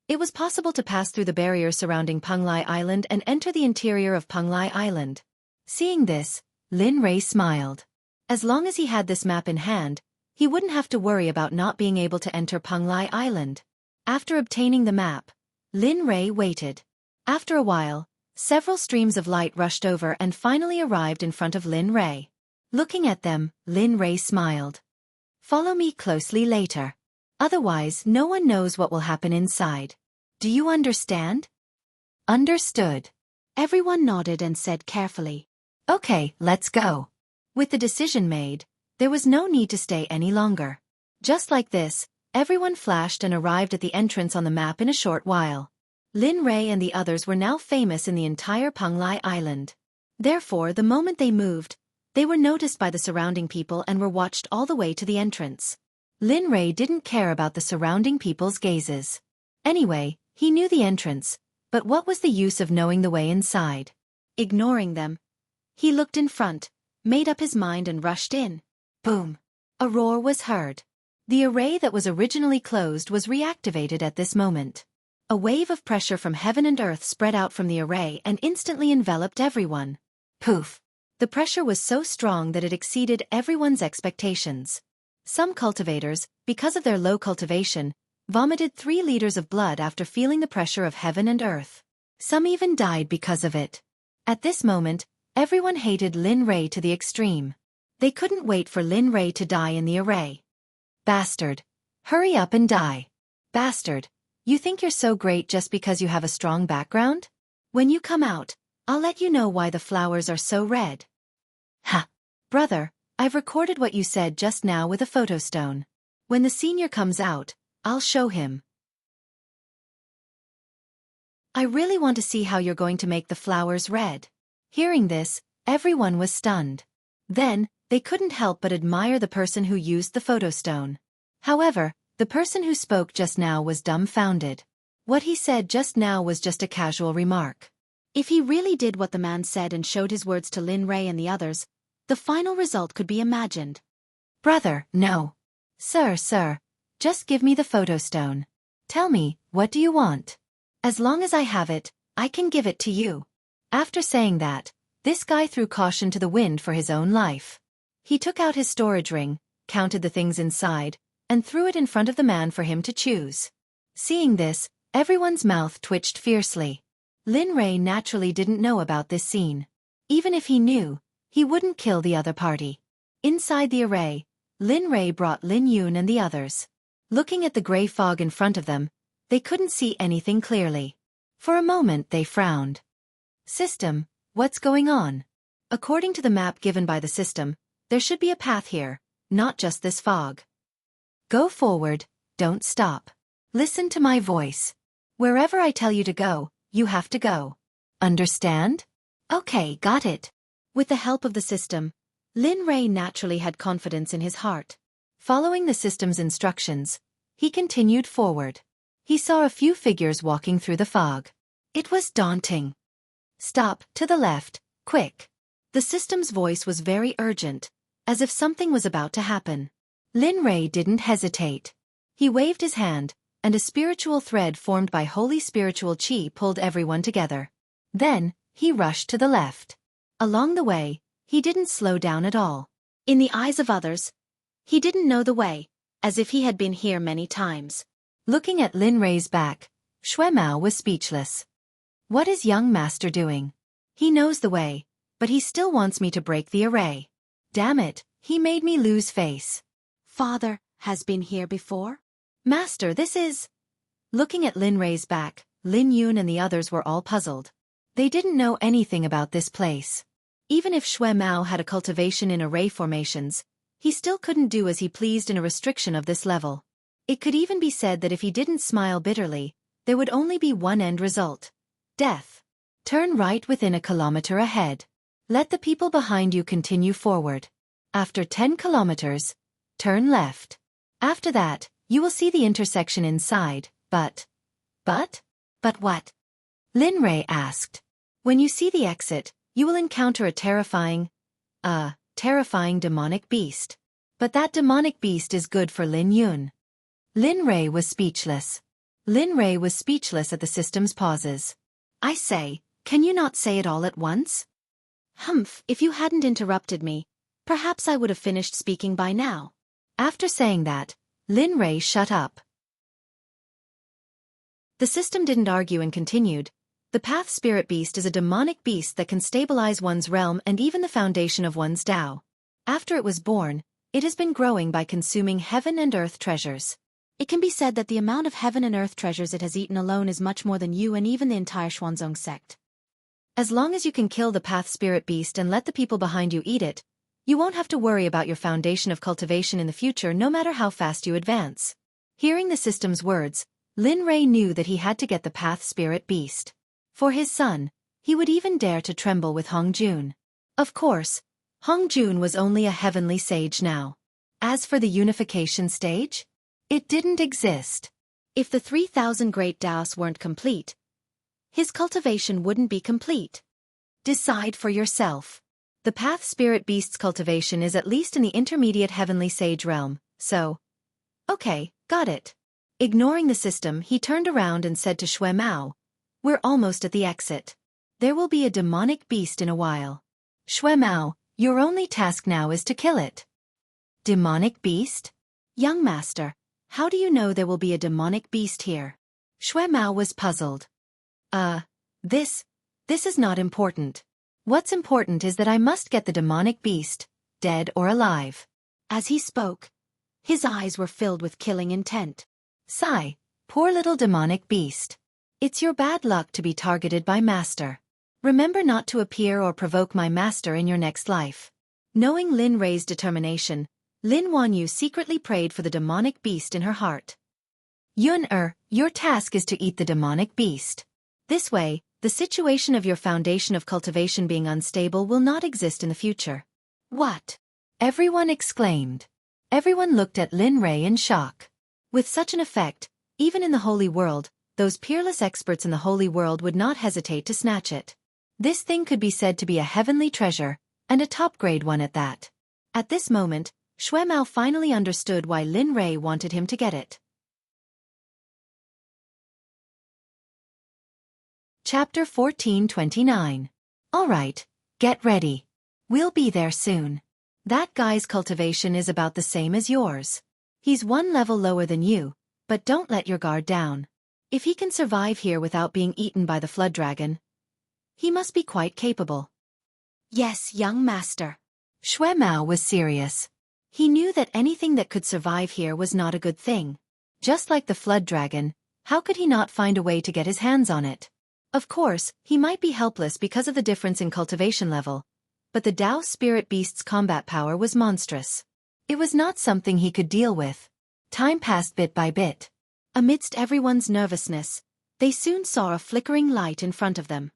B: it was possible to pass through the barrier surrounding Penglai Island and enter the interior of Penglai Island. Seeing this, Lin Rei smiled. As long as he had this map in hand, he wouldn't have to worry about not being able to enter Penglai Island. After obtaining the map, Lin Rei waited. After a while, several streams of light rushed over and finally arrived in front of Lin Rei. Looking at them, Lin Rei smiled. Follow me closely later. Otherwise, no one knows what will happen inside. Do you understand? Understood. Everyone nodded and said carefully. Okay, let's go. With the decision made, there was no need to stay any longer. Just like this, everyone flashed and arrived at the entrance on the map in a short while. Lin Rei and the others were now famous in the entire Penglai Island. Therefore, the moment they moved, they were noticed by the surrounding people and were watched all the way to the entrance. Lin Rei didn't care about the surrounding people's gazes. Anyway, he knew the entrance, but what was the use of knowing the way inside? Ignoring them, he looked in front, made up his mind and rushed in. Boom! A roar was heard. The array that was originally closed was reactivated at this moment. A wave of pressure from heaven and earth spread out from the array and instantly enveloped everyone. Poof! The pressure was so strong that it exceeded everyone's expectations. Some cultivators, because of their low cultivation, vomited 3 liters of blood after feeling the pressure of heaven and earth. Some even died because of it. At this moment, everyone hated Lin Rei to the extreme. They couldn't wait for Lin Rei to die in the array. Bastard! Hurry up and die. Bastard! You think you're so great just because you have a strong background? When you come out, I'll let you know why the flowers are so red. Ha! Brother, I've recorded what you said just now with a photostone. When the senior comes out, I'll show him. I really want to see how you're going to make the flowers red. Hearing this, everyone was stunned. Then, they couldn't help but admire the person who used the photostone. However, the person who spoke just now was dumbfounded. What he said just now was just a casual remark. If he really did what the man said and showed his words to Lin Rei and the others, the final result could be imagined.
A: Brother, no. Sir, just give me the photo stone. Tell me, what do you want? As long as I have it, I can give it to you. After saying that, this guy threw caution to the wind for his own life. He took out his storage ring, counted the things inside, and threw it in front of the man for him to choose. Seeing this, everyone's mouth twitched fiercely. Lin Rei naturally didn't know about this scene. Even if he knew, he wouldn't kill the other party. Inside the array, Lin Rei brought Lin Yun and the others. Looking at the gray fog in front of them, they couldn't see anything clearly. For a moment they frowned. System, what's going on? According to the map given by the system, there should be a path here, not just this fog. Go forward, don't stop. Listen to my voice. Wherever I tell you to go, you have to go. Understand? Okay, got it. With the help of the system, Lin Rei naturally had confidence in his heart. Following the system's instructions, he continued forward. He saw a few figures walking through the fog. It was daunting. Stop, to the left, quick. The system's voice was very urgent, as if something was about to happen. Lin Rei didn't hesitate. He waved his hand, and a spiritual thread formed by holy spiritual qi pulled everyone together. Then, he rushed to the left. Along the way, he didn't slow down at all. In the eyes of others, he didn't know the way, as if he had been here many times. Looking at Lin Rei's back, Xueqi was speechless. What is young master doing? He knows the way, but he still wants me to break the array. Damn it, he made me lose face.
B: Father has been here before?
A: Master, this is... Looking at Lin Rei's back, Lin Yun and the others were all puzzled. They didn't know anything about this place. Even if Xueqi had a cultivation in array formations, he still couldn't do as he pleased in a restriction of this level. It could even be said that if he didn't smile bitterly, there would only be one end result. Death. Turn right within a kilometer ahead. Let the people behind you continue forward. After 10 kilometers, turn left. After that, you will see the intersection inside, but what? Lin Rei asked. When you see the exit, you will encounter a terrifying demonic beast. But that demonic beast is good for Lin Yun. Lin Rei was speechless. Lin Rei was speechless at the system's pauses. I say, can you not say it all at once?
B: Humph, if you hadn't interrupted me, perhaps I would have finished speaking by now.
A: After saying that, Lin Rei shut up. The system didn't argue and continued. The Path Spirit Beast is a demonic beast that can stabilize one's realm and even the foundation of one's Tao. After it was born, it has been growing by consuming heaven and earth treasures.
B: It can be said that the amount of heaven and earth treasures it has eaten alone is much more than you and even the entire Xuanzong sect.
A: As long as you can kill the Path Spirit Beast and let the people behind you eat it, you won't have to worry about your foundation of cultivation in the future no matter how fast you advance. Hearing the system's words, Lin Rei knew that he had to get the Path Spirit Beast. For his son, he would even dare to tremble with Hong Jun. Of course, Hong Jun was only a heavenly sage now. As for the unification stage, it didn't exist.
B: If the 3,000 great Taoists weren't complete, his cultivation wouldn't be complete.
A: Decide for yourself. The Path Spirit Beast's cultivation is at least in the intermediate heavenly sage realm, so... Okay, got it. Ignoring the system, he turned around and said to Xueqi, we're almost at the exit. There will be a demonic beast in a while. Xueqi, your only task now is to kill it. Demonic beast?
B: Young master, how do you know there will be a demonic beast here?
A: Xueqi was puzzled. This is not important. What's important is that I must get the demonic beast, dead or alive.
B: As he spoke, his eyes were filled with killing intent.
A: Sigh, poor little demonic beast. It's your bad luck to be targeted by master. Remember not to appear or provoke my master in your next life. Knowing Lin Rei's determination, Lin Wanyu secretly prayed for the demonic beast in her heart. Yun your task is to eat the demonic beast. This way, the situation of your foundation of cultivation being unstable will not exist in the future. What? Everyone exclaimed. Everyone looked at Lin Rei in shock. With such an effect, even in the holy world, those peerless experts in the holy world would not hesitate to snatch it. This thing could be said to be a heavenly treasure, and a top-grade one at that. At this moment, Xuemao finally understood why Lin Rei wanted him to get it. Chapter 1429. Alright, get ready. We'll be there soon. That guy's cultivation is about the same as yours. He's one level lower than you, but don't let your guard down. If he can survive here without being eaten by the flood dragon, he must be quite capable.
B: Yes, young master.
A: Xuemao was serious. He knew that anything that could survive here was not a good thing. Just like the flood dragon, how could he not find a way to get his hands on it? Of course, he might be helpless because of the difference in cultivation level, but the Tao Spirit Beast's combat power was monstrous. It was not something he could deal with. Time passed bit by bit. Amidst everyone's nervousness, they soon saw a flickering light in front of them.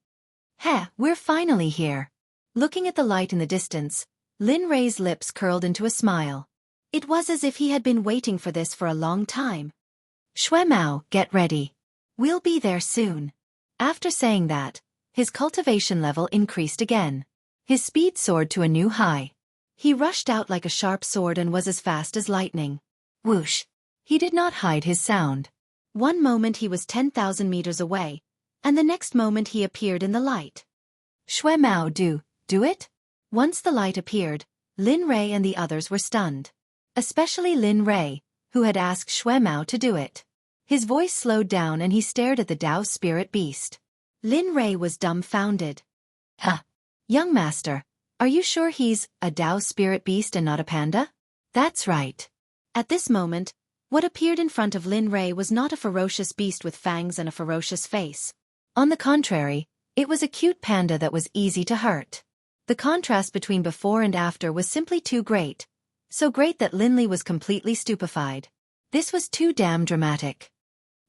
A: Heh, we're finally here. Looking at the light in the distance, Lin Rei's lips curled into a smile. It was as if he had been waiting for this for a long time. Xuemao, get ready. We'll be there soon. After saying that, his cultivation level increased again. His speed soared to a new high. He rushed out like a sharp sword and was as fast as lightning. Whoosh! He did not hide his sound. One moment he was 10,000 meters away, and the next moment he appeared in the light. Xuemao, do it? Once the light appeared, Lin Rei and the others were stunned. Especially Lin Rei, who had asked Xuemao to do it. His voice slowed down and he stared at the Tao Spirit Beast. Lin Rei was dumbfounded. Huh. Young master, are you sure he's a Tao Spirit Beast and not a panda? That's right. At this moment, what appeared in front of Lin Rei was not a ferocious beast with fangs and a ferocious face. On the contrary, it was a cute panda that was easy to hurt. The contrast between before and after was simply too great. So great that Lin Li was completely stupefied. This was too damn dramatic.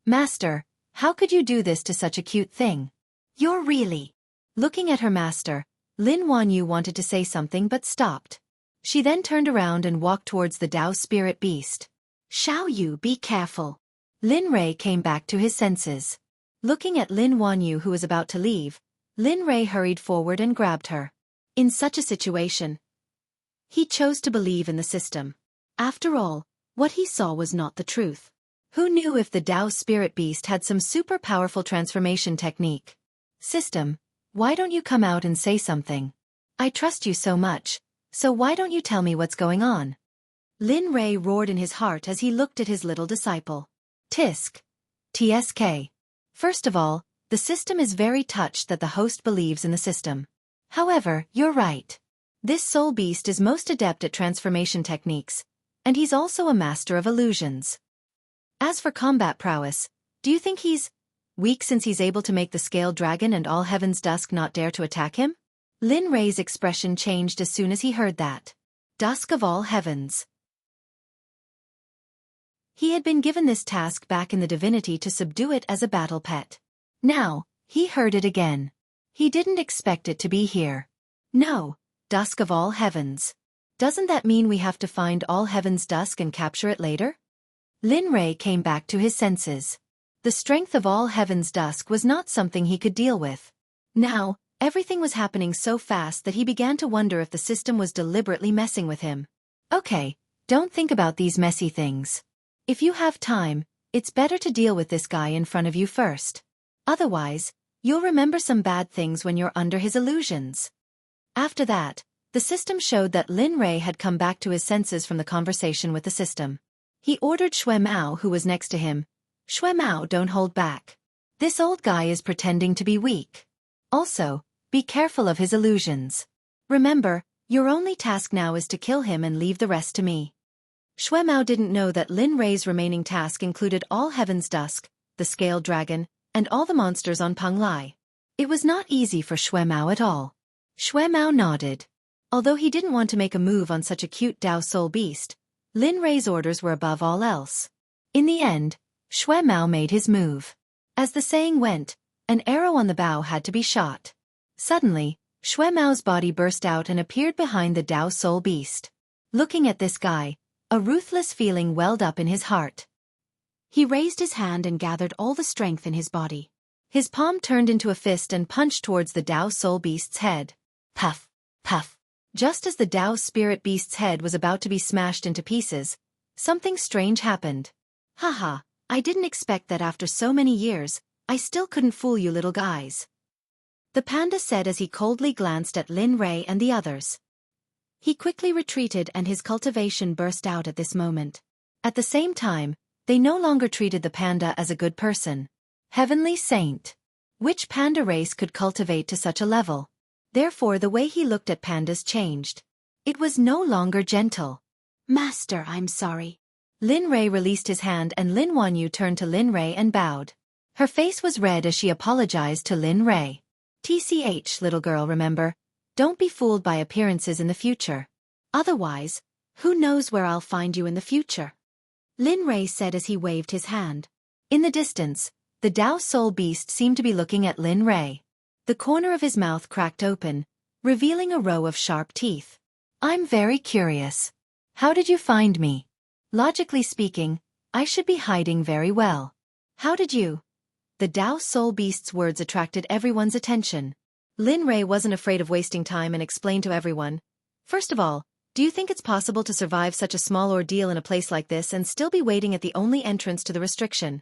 A: Master, how could you do this to such a cute thing? You're really... Looking at her master, Lin Wanyu wanted to say something but stopped. She then turned around and walked towards the Tao Spirit Beast. Xiaoyu, be careful. Lin Rei came back to his senses. Looking at Lin Wanyu who was about to leave, Lin Rei hurried forward and grabbed her. In such a situation, he chose to believe in the system. After all, what he saw was not the truth. Who knew if the Tao Spirit Beast had some super powerful transformation technique? System, why don't you come out and say something? I trust you so much, so why don't you tell me what's going on? Lin Rei roared in his heart as he looked at his little disciple. Tisk. TSK. First of all, the system is very touched that the host believes in the system. However, you're right. This soul beast is most adept at transformation techniques, and he's also a master of illusions. As for combat prowess, do you think he's weak since he's able to make the scaled dragon and all heaven's dusk not dare to attack him? Lin Rei's expression changed as soon as he heard that. Dusk of all heavens. He had been given this task back in the divinity to subdue it as a battle pet. Now, he heard it again. He didn't expect it to be here. No, dusk of all heavens. Doesn't that mean we have to find all heaven's dusk and capture it later? Lin Rei came back to his senses. The strength of all heaven's dusk was not something he could deal with. Now, everything was happening so fast that he began to wonder if the system was deliberately messing with him. Okay, don't think about these messy things. If you have time, it's better to deal with this guy in front of you first. Otherwise, you'll remember some bad things when you're under his illusions. After that, the system showed that Lin Rei had come back to his senses from the conversation with the system. He ordered Xuemao, who was next to him, Xuemao, don't hold back. This old guy is pretending to be weak. Also, be careful of his illusions. Remember, your only task now is to kill him and leave the rest to me. Xuemao didn't know that Lin Rei's remaining task included all heaven's dusk, the scaled dragon, and all the monsters on Penglai. It was not easy for Xuemao at all. Xuemao nodded. Although he didn't want to make a move on such a cute Tao soul beast, Lin Rei's orders were above all else. In the end, Xuemao made his move. As the saying went, an arrow on the bow had to be shot. Suddenly, Xuemao's body burst out and appeared behind the Tao soul beast. Looking at this guy, a ruthless feeling welled up in his heart. He raised his hand and gathered all the strength in his body. His palm turned into a fist and punched towards the Tao Soul Beast's head. Puff, puff. Just as the Tao Spirit Beast's head was about to be smashed into pieces, something strange happened. Haha, I didn't expect that after so many years, I still couldn't fool you little guys. The panda said as he coldly glanced at Lin Rei and the others. He quickly retreated and his cultivation burst out at this moment. At the same time, they no longer treated the panda as a good person. Heavenly Saint. Which panda race could cultivate to such a level? Therefore the way he looked at pandas changed. It was no longer gentle. Master, I'm sorry. Lin Rei released his hand and Lin Wanyu turned to Lin Rei and bowed. Her face was red as she apologized to Lin Rei. TCH, little girl, remember, don't be fooled by appearances in the future. Otherwise, who knows where I'll find you in the future? Lin Rei said as he waved his hand. In the distance, the Tao Soul Beast seemed to be looking at Lin Rei. The corner of his mouth cracked open, revealing a row of sharp teeth. I'm very curious. How did you find me? Logically speaking, I should be hiding very well. How did you? The Tao Soul Beast's words attracted everyone's attention. Lin Rei wasn't afraid of wasting time and explained to everyone. First of all, do you think it's possible to survive such a small ordeal in a place like this and still be waiting at the only entrance to the restriction?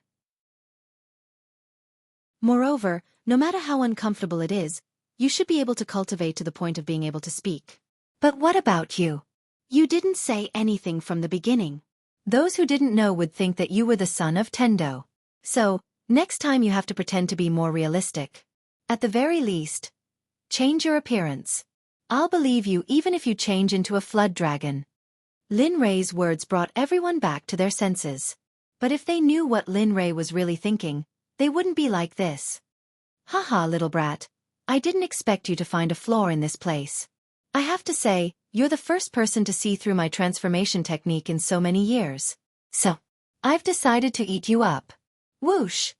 A: Moreover, no matter how uncomfortable it is, you should be able to cultivate to the point of being able to speak. But what about you? You didn't say anything from the beginning. Those who didn't know would think that you were the son of Tendo. So, next time you have to pretend to be more realistic. At the very least, change your appearance. I'll believe you even if you change into a flood dragon. Lin Rei's words brought everyone back to their senses. But if they knew what Lin Rei was really thinking, they wouldn't be like this. Haha, little brat. I didn't expect you to find a flaw in this place. I have to say, you're the first person to see through my transformation technique in so many years. So, I've decided to eat you up. Whoosh!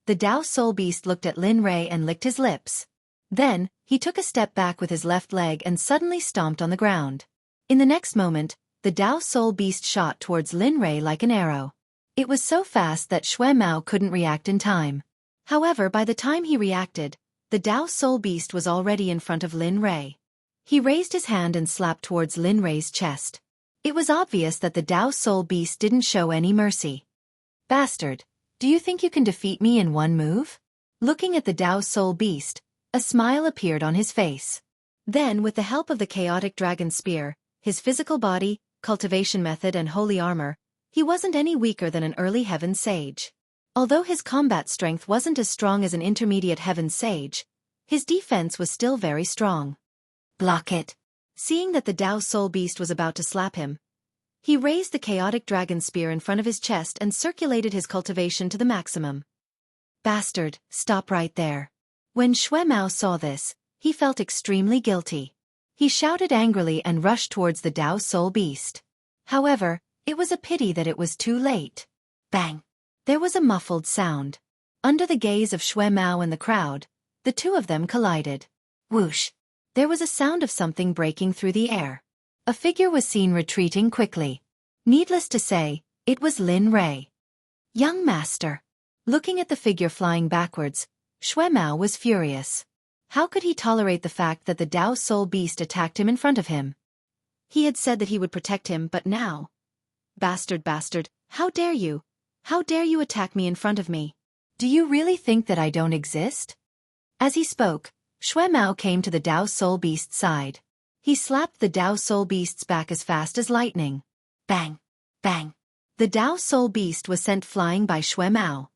A: The Tao Soul Beast looked at Lin Rei and licked his lips. Then, he took a step back with his left leg and suddenly stomped on the ground. In the next moment, the Tao Soul Beast shot towards Lin Rei like an arrow. It was so fast that Xue Mao couldn't react in time. However, by the time he reacted, the Tao Soul Beast was already in front of Lin Rei. He raised his hand and slapped towards Lin Rei's chest. It was obvious that the Tao Soul Beast didn't show any mercy. Bastard, do you think you can defeat me in one move? Looking at the Tao Soul Beast, a smile appeared on his face. Then, with the help of the chaotic dragon spear, his physical body, cultivation method and holy armor, he wasn't any weaker than an early heaven sage. Although his combat strength wasn't as strong as an intermediate heaven sage, his defense was still very strong. Block it. Seeing that the Tao Soul Beast was about to slap him, he raised the chaotic dragon spear in front of his chest and circulated his cultivation to the maximum. Bastard, stop right there. When Xue Mao saw this, he felt extremely guilty. He shouted angrily and rushed towards the Tao Soul Beast. However, it was a pity that it was too late. Bang! There was a muffled sound. Under the gaze of Xue Mao and the crowd, the two of them collided. Whoosh! There was a sound of something breaking through the air. A figure was seen retreating quickly. Needless to say, it was Lin Rei. Young master. Looking at the figure flying backwards, Xue Mao was furious. How could he tolerate the fact that the Tao Soul Beast attacked him in front of him? He had said that he would protect him, but now... Bastard, bastard, how dare you? How dare you attack me in front of me? Do you really think that I don't exist? As he spoke, Xue Mao came to the Tao Soul Beast's side. He slapped the Tao Soul Beast's back as fast as lightning. Bang! Bang! The Tao Soul Beast was sent flying by Xue Mao.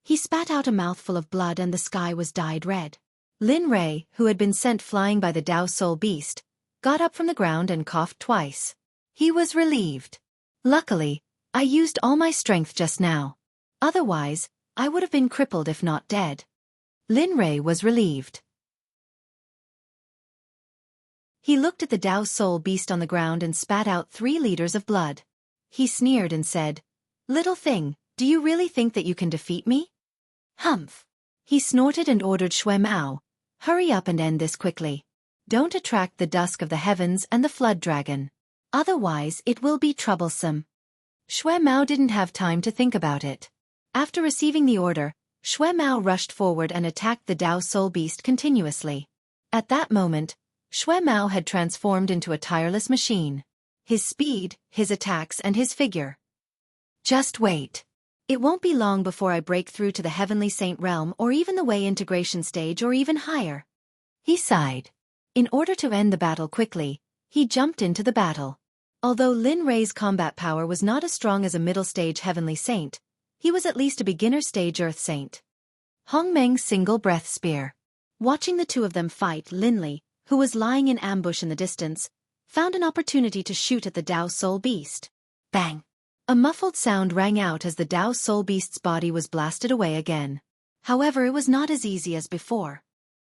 A: He spat out a mouthful of blood and the sky was dyed red. Lin Rei, who had been sent flying by the Tao Soul Beast, got up from the ground and coughed twice. He was relieved. Luckily, I used all my strength just now. Otherwise, I would have been crippled if not dead. Lin Rei was relieved. He looked at the Tao Soul Beast on the ground and spat out 3 liters of blood. He sneered and said, "Little thing, do you really think that you can defeat me?" Humph! He snorted and ordered Xue Mao, "Hurry up and end this quickly. Don't attract the dusk of the heavens and the flood dragon. Otherwise it will be troublesome." Xue Mao didn't have time to think about it. After receiving the order, Xueqi rushed forward and attacked the Dao Soul Beast continuously. At that moment, Xueqi had transformed into a tireless machine. His speed, his attacks and his figure. Just wait. It won't be long before I break through to the Heavenly Saint realm or even the Way integration stage or even higher. He sighed. In order to end the battle quickly, he jumped into the battle. Although Lin Rei's combat power was not as strong as a middle-stage Heavenly Saint, he was at least a beginner-stage Earth Saint. Hongmeng's single-breath spear. Watching the two of them fight, Linley, who was lying in ambush in the distance, found an opportunity to shoot at the Dao Soul Beast. Bang! A muffled sound rang out as the Dao Soul Beast's body was blasted away again. However, it was not as easy as before.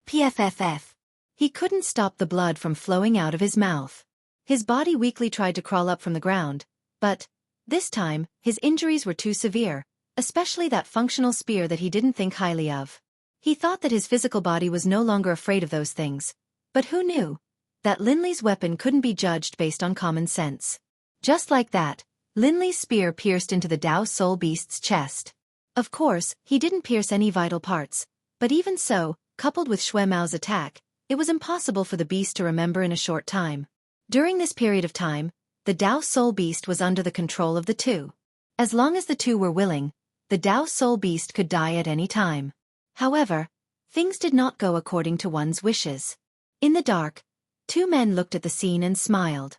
A: PFFF. He couldn't stop the blood from flowing out of his mouth. His body weakly tried to crawl up from the ground, but, this time, his injuries were too severe, especially that functional spear that he didn't think highly of. He thought that his physical body was no longer afraid of those things, but who knew that Linley's weapon couldn't be judged based on common sense. Just like that, Linley's spear pierced into the Dao Soul Beast's chest. Of course, he didn't pierce any vital parts, but even so, coupled with Xueqi's attack, it was impossible for the beast to remember in a short time. During this period of time, the Dao Soul Beast was under the control of the two. As long as the two were willing, the Dao Soul Beast could die at any time. However, things did not go according to one's wishes. In the dark, two men looked at the scene and smiled.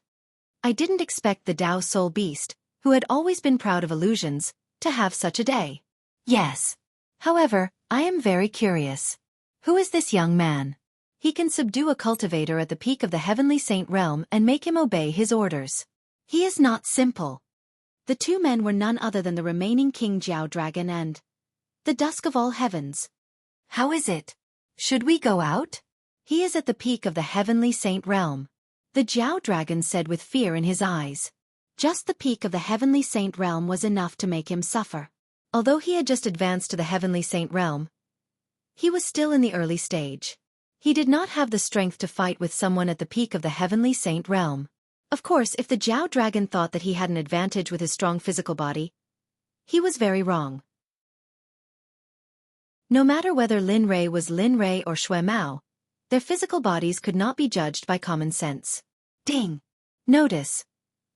A: I didn't expect the Dao Soul Beast, who had always been proud of illusions, to have such a day. Yes. However, I am very curious. Who is this young man? He can subdue a cultivator at the peak of the Heavenly Saint realm and make him obey his orders. He is not simple. The two men were none other than the remaining King Jiao Dragon and the Dusk of All Heavens. How is it? Should we go out? He is at the peak of the Heavenly Saint realm. The Jiao Dragon said with fear in his eyes. Just the peak of the Heavenly Saint realm was enough to make him suffer. Although he had just advanced to the Heavenly Saint realm, he was still in the early stage. He did not have the strength to fight with someone at the peak of the Heavenly Saint realm. Of course, if the Jiao Dragon thought that he had an advantage with his strong physical body, he was very wrong. No matter whether Lin Rei was Lin Rei or Xueqi, their physical bodies could not be judged by common sense. Ding! Notice.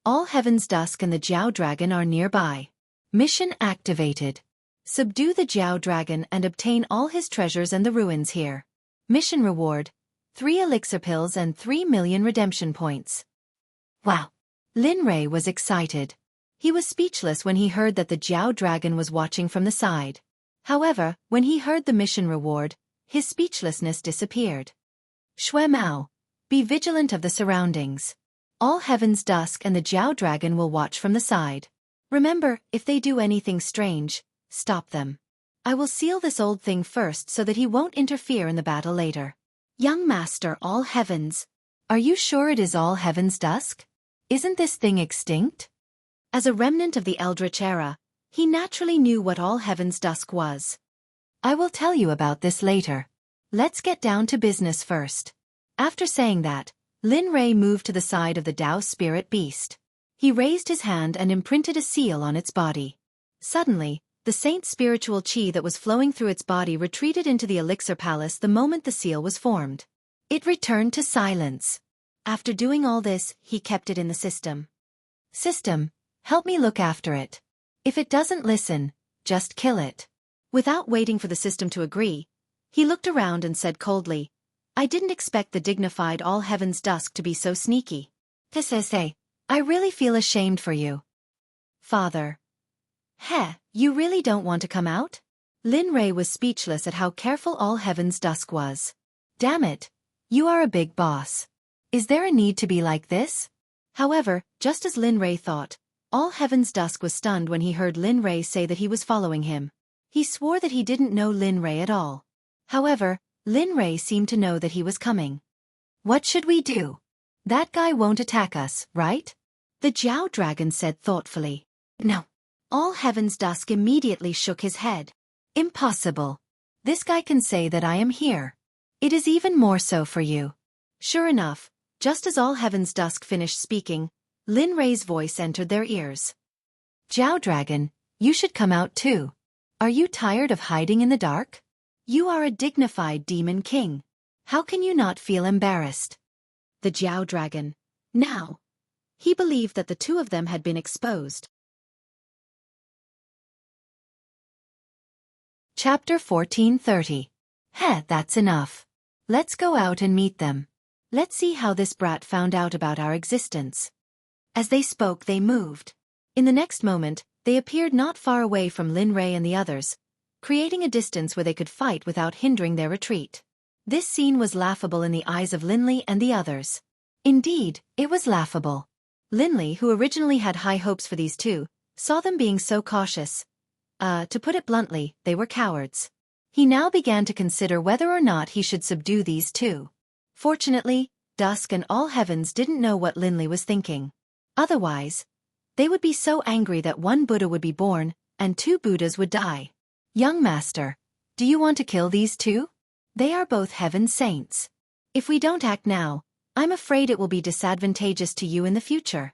A: All Heaven's Dusk and the Jiao Dragon are nearby. Mission activated. Subdue the Jiao Dragon and obtain all his treasures and the ruins here. Mission reward, 3 elixir pills and 3 million redemption points. Wow! Lin Rei was excited. He was speechless when he heard that the Jiao Dragon was watching from the side. However, when he heard the mission reward, his speechlessness disappeared. Xueqi, be vigilant of the surroundings. All Heaven's Dusk and the Jiao Dragon will watch from the side. Remember, if they do anything strange, stop them. I will seal this old thing first so that he won't interfere in the battle later. Young Master All Heavens. Are you sure it is All Heaven's Dusk? Isn't this thing extinct? As a remnant of the Eldritch era, he naturally knew what All Heaven's Dusk was. I will tell you about this later. Let's get down to business first. After saying that, Lin Rei moved to the side of the Dao Spirit Beast. He raised his hand and imprinted a seal on its body. Suddenly, the saint's spiritual qi that was flowing through its body retreated into the Elixir Palace the moment the seal was formed. It returned to silence. After doing all this, he kept it in the system. System, help me look after it. If it doesn't listen, just kill it. Without waiting for the system to agree, he looked around and said coldly, I didn't expect the dignified All Heaven's Dusk to be so sneaky. Tesese, I really feel ashamed for you. Father. Heh, you really don't want to come out? Lin Rei was speechless at how careful All Heaven's Dusk was. Damn it, you are a big boss. Is there a need to be like this? However, just as Lin Rei thought, All Heaven's Dusk was stunned when he heard Lin Rei say that he was following him. He swore that he didn't know Lin Rei at all. However, Lin Rei seemed to know that he was coming. What should we do? That guy won't attack us, right? The Jiao Dragon said thoughtfully. No. All Heaven's Dusk immediately shook his head. Impossible. This guy can say that I am here. It is even more so for you. Sure enough, just as All Heaven's Dusk finished speaking, Lin Rei's voice entered their ears. Jiao Dragon, you should come out too.
B: Are you tired of hiding in the dark? You are a dignified demon king. How can you not feel embarrassed? The Jiao dragon. Now. He believed that the two of them had been exposed. Chapter 1430. That's enough. Let's go out and meet them. Let's see how this brat found out about our existence. As they spoke, they moved. In the next moment, they appeared not far away from Lin Rei and the others, creating a distance where they could fight without hindering their retreat. This scene was laughable in the eyes of Linley and the others. Indeed, it was laughable. Linley, who originally had high hopes for these two, saw them being so cautious. To put it bluntly, they were cowards. He now began to consider whether or not he should subdue these two. Fortunately, Dusk and all heavens didn't know what Linley was thinking. Otherwise, they would be so angry that one Buddha would be born, and two Buddhas would die. Young master, do you want to kill these two? They are both heaven saints. If we don't act now, I'm afraid it will be disadvantageous to you in the future.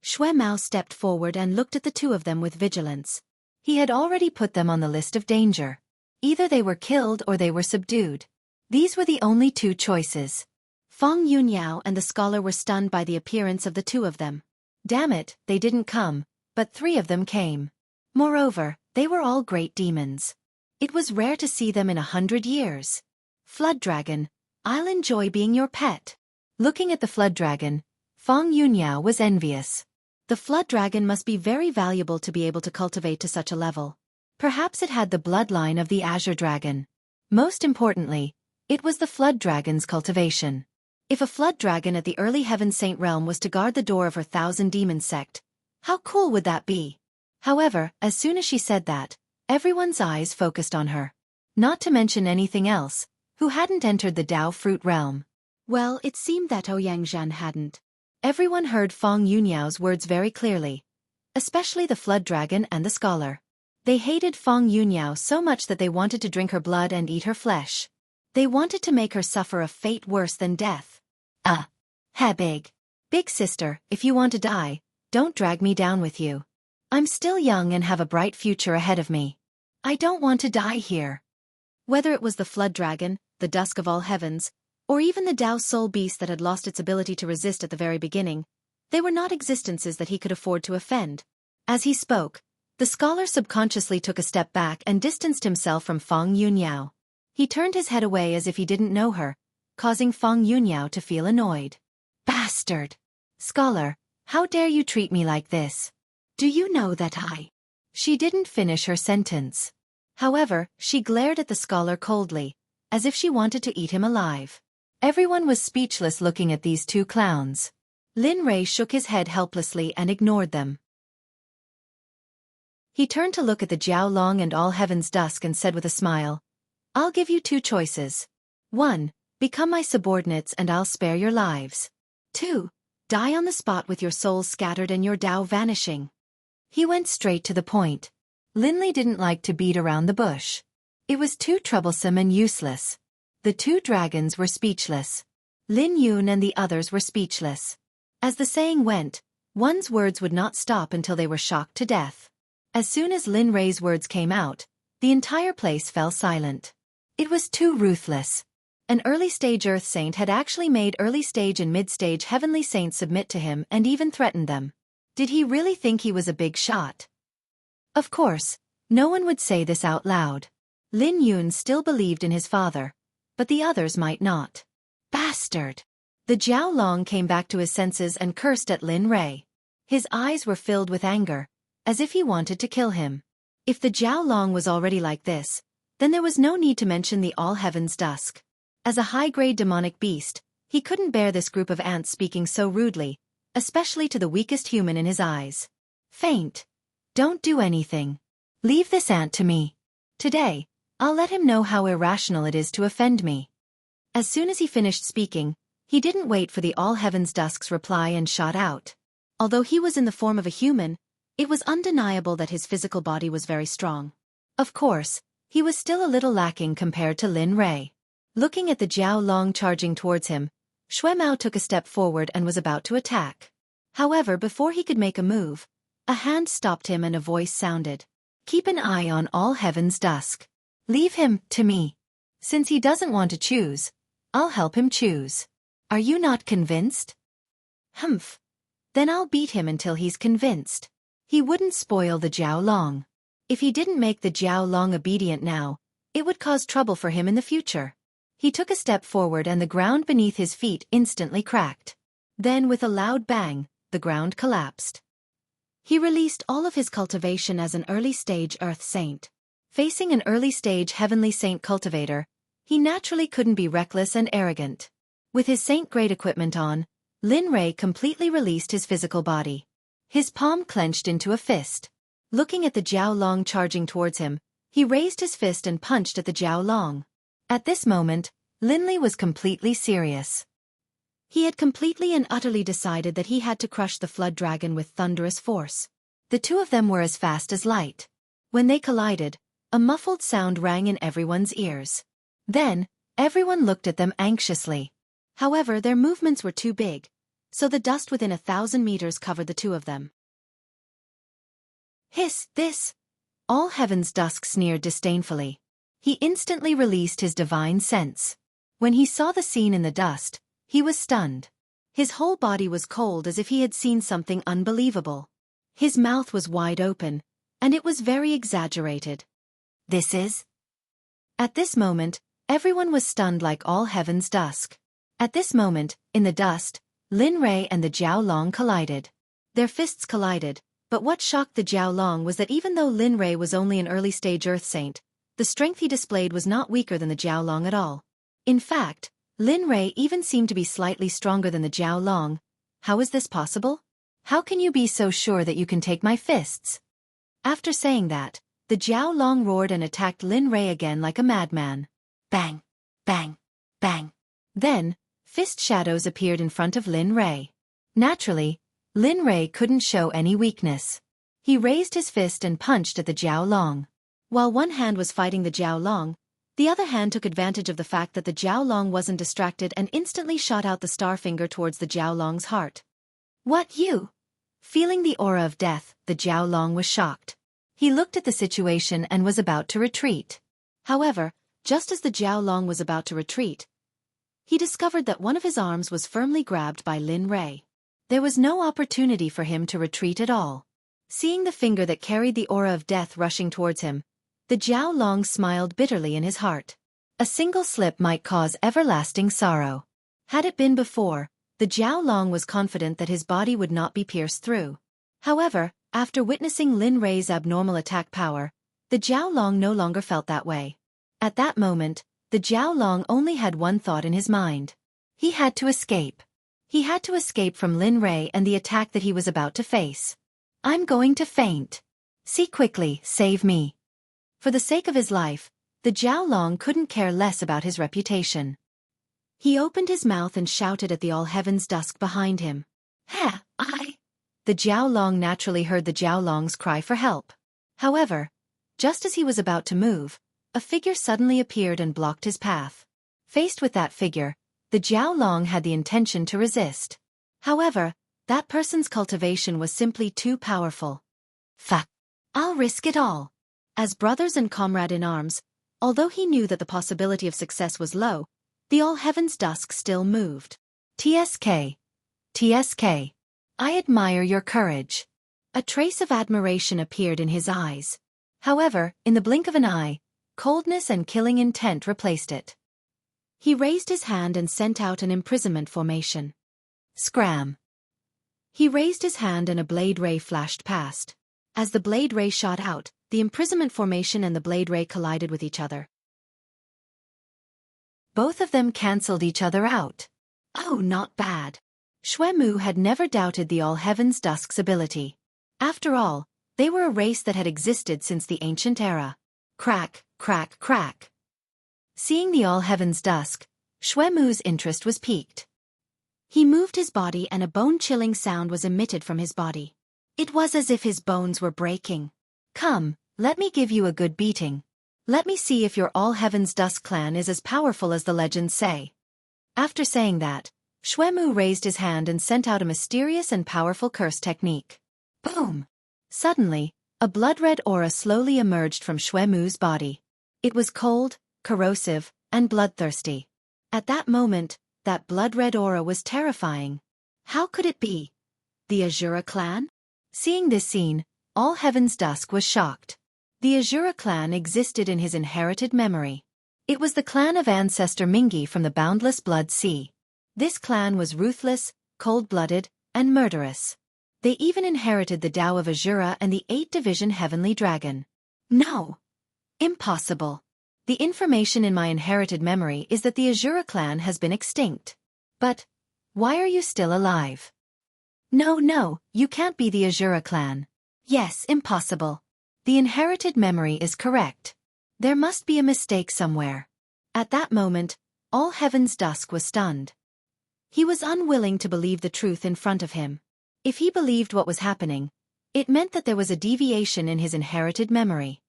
B: Xue Mao stepped forward and looked at the two of them with vigilance. He had already put them on the list of danger. Either they were killed or they were subdued. These were the only two choices. Feng Yunyao and the scholar were stunned by the appearance of the two of them. Damn it, they didn't come, but three of them came. Moreover, they were all great demons. It was rare to see them in 100 years. Flood Dragon, I'll enjoy being your pet. Looking at the Flood Dragon, Feng Yunyao was envious. The Flood Dragon must be very valuable to be able to cultivate to such a level. Perhaps it had the bloodline of the Azure Dragon. Most importantly, it was the Flood Dragon's cultivation. If a Flood Dragon at the early Heaven Saint realm was to guard the door of her 1,000-demon sect, how cool would that be? However, as soon as she said that, everyone's eyes focused on her. Not to mention anything else, who hadn't entered the Dao Fruit realm. Well, it seemed that Ouyang Zhan hadn't. Everyone heard Feng Yunyao's words very clearly, especially the Flood Dragon and the scholar. They hated Feng Yunyao so much that they wanted to drink her blood and eat her flesh. They wanted to make her suffer a fate worse than death. Big sister, if you want to die, don't drag me down with you. I'm still young and have a bright future ahead of me. I don't want to die here. Whether it was the Flood Dragon, the Dusk of all heavens, or even the Dao Soul Beast that had lost its ability to resist at the very beginning, they were not existences that he could afford to offend. As he spoke, the scholar subconsciously took a step back and distanced himself from Feng Yunyao. He turned his head away as if he didn't know her, causing Feng Yunyao to feel annoyed. Bastard! Scholar, how dare you treat me like this? Do you know that I... She didn't finish her sentence. However, she glared at the scholar coldly, as if she wanted to eat him alive. Everyone was speechless looking at these two clowns. Lin Rei shook his head helplessly and ignored them. He turned to look at the Jiao Long and all heaven's dusk and said with a smile, I'll give you two choices. 1. Become my subordinates and I'll spare your lives. 2. Die on the spot with your souls scattered and your Dao vanishing. He went straight to the point. Linley didn't like to beat around the bush. It was too troublesome and useless. The two dragons were speechless. Lin Yun and the others were speechless. As the saying went, one's words would not stop until they were shocked to death. As soon as Lin Rei's words came out, the entire place fell silent. It was too ruthless. An early-stage Earth Saint had actually made early-stage and mid-stage Heavenly Saints submit to him and even threatened them. Did he really think he was a big shot? Of course, no one would say this out loud. Lin Yun still believed in his father, but the others might not. Bastard! The Jiao Long came back to his senses and cursed at Lin Rei. His eyes were filled with anger, as if he wanted to kill him. If the Jiao Long was already like this, then there was no need to mention the All Heaven's Dusk. As a high-grade demonic beast, he couldn't bear this group of ants speaking so rudely, especially to the weakest human in his eyes. Faint. Don't do anything. Leave this ant to me. Today, I'll let him know how irrational it is to offend me. As soon as he finished speaking, he didn't wait for the All Heaven's Dusk's reply and shot out. Although he was in the form of a human, it was undeniable that his physical body was very strong. Of course, he was still a little lacking compared to Lin Rei. Looking at the Jiao Long charging towards him, Xue Mao took a step forward and was about to attack. However, before he could make a move, a hand stopped him and a voice sounded.
A: Keep an eye on all heaven's dusk. Leave him to me. Since he doesn't want to choose, I'll help him choose. Are you not convinced? Humph. Then I'll beat him until he's convinced. He wouldn't spoil the Jiao Long. If he didn't make the Jiao Long obedient now, it would cause trouble for him in the future. He took a step forward and the ground beneath his feet instantly cracked. Then with a loud bang, the ground collapsed. He released all of his cultivation as an early-stage Earth Saint. Facing an early-stage Heavenly Saint cultivator, he naturally couldn't be reckless and arrogant. With his Saint-grade equipment on, Lin Rei completely released his physical body. His palm clenched into a fist. Looking at the Jiao Long charging towards him, he raised his fist and punched at the Jiao Long. At this moment, Lin Li was completely serious. He had completely and utterly decided that he had to crush the Flood Dragon with thunderous force. The two of them were as fast as light. When they collided, a muffled sound rang in everyone's ears. Then, everyone looked at them anxiously. However, their movements were too big, so the dust within 1,000 meters covered the two of them. Hiss, this! All Heaven's Dusk sneered disdainfully. He instantly released his divine sense. When he saw the scene in the dust, he was stunned. His whole body was cold as if he had seen something unbelievable. His mouth was wide open, and it was very exaggerated. This is... At this moment, everyone was stunned like all Heaven's Dusk. At this moment, in the dust, Lin Rei and the Jiao Long collided. Their fists collided, but what shocked the Jiao Long was that even though Lin Rei was only an early-stage Earth Saint, the strength he displayed was not weaker than the Jiao Long at all. In fact, Lin Rei even seemed to be slightly stronger than the Jiao Long. How is this possible? How can you be so sure that you can take my fists? After saying that, the Jiao Long roared and attacked Lin Rei again like a madman. Bang! Bang! Bang! Then, fist shadows appeared in front of Lin Rei. Naturally, Lin Rei couldn't show any weakness. He raised his fist and punched at the Jiao Long. While one hand was fighting the Jiao Long, the other hand took advantage of the fact that the Jiao Long wasn't distracted and instantly shot out the star finger towards the Jiao Long's heart. What you? Feeling the aura of death, the Jiao Long was shocked. He looked at the situation and was about to retreat. However, just as the Jiao Long was about to retreat, he discovered that one of his arms was firmly grabbed by Lin Rei. There was no opportunity for him to retreat at all. Seeing the finger that carried the aura of death rushing towards him, the Jiao Long smiled bitterly in his heart. A single slip might cause everlasting sorrow. Had it been before, the Jiao Long was confident that his body would not be pierced through. However, after witnessing Lin Rei's abnormal attack power, the Jiao Long no longer felt that way. At that moment, the Jiao Long only had one thought in his mind. He had to escape. He had to escape from Lin Rei and the attack that he was about to face. I'm going to faint. See quickly, save me. For the sake of his life, the Jiao Long couldn't care less about his reputation. He opened his mouth and shouted at the all Heaven's Dusk behind him. Ha, The Jiao Long naturally heard the Jiao Long's cry for help. However, just as he was about to move, a figure suddenly appeared and blocked his path. Faced with that figure, the Jiao Long had the intention to resist. However, that person's cultivation was simply too powerful. Fuck. I'll risk it all. As brothers and comrade in arms, although he knew that the possibility of success was low, the all Heaven's Dusk still moved. TSK. TSK. I admire your courage. A trace of admiration appeared in his eyes. However, in the blink of an eye, coldness and killing intent replaced it. He raised his hand and sent out an imprisonment formation. Scram. He raised his hand and a blade ray flashed past. As the blade ray shot out, the imprisonment formation and the blade ray collided with each other. Both of them cancelled each other out. Oh, not bad. Xueqi had never doubted the All Heaven's Dusk's ability. After all, they were a race that had existed since the ancient era. Crack, crack, crack. Seeing the All Heaven's Dusk, Xueqi's interest was piqued. He moved his body and a bone-chilling sound was emitted from his body. It was as if his bones were breaking. Come, let me give you a good beating. Let me see if your All Heaven's Dusk clan is as powerful as the legends say. After saying that, Xueqi raised his hand and sent out a mysterious and powerful curse technique. Boom! Suddenly, A blood-red aura slowly emerged from Xuemu's body. It was cold, corrosive, and bloodthirsty. At that moment, that blood-red aura was terrifying. How could it be? The Azura clan? Seeing this scene, all Heaven's Dusk was shocked. The Azura clan existed in his inherited memory. It was the clan of ancestor Mingi from the boundless Blood Sea. This clan was ruthless, cold-blooded, and murderous. They even inherited the Tao of Azura and the 8-division Heavenly Dragon. No! Impossible. The information in my inherited memory is that the Azura clan has been extinct. But, why are you still alive? No, you can't be the Azura clan. Yes, impossible. The inherited memory is correct. There must be a mistake somewhere. At that moment, all Heaven's Dusk was stunned. He was unwilling to believe the truth in front of him. If he believed what was happening, it meant that there was a deviation in his inherited memory.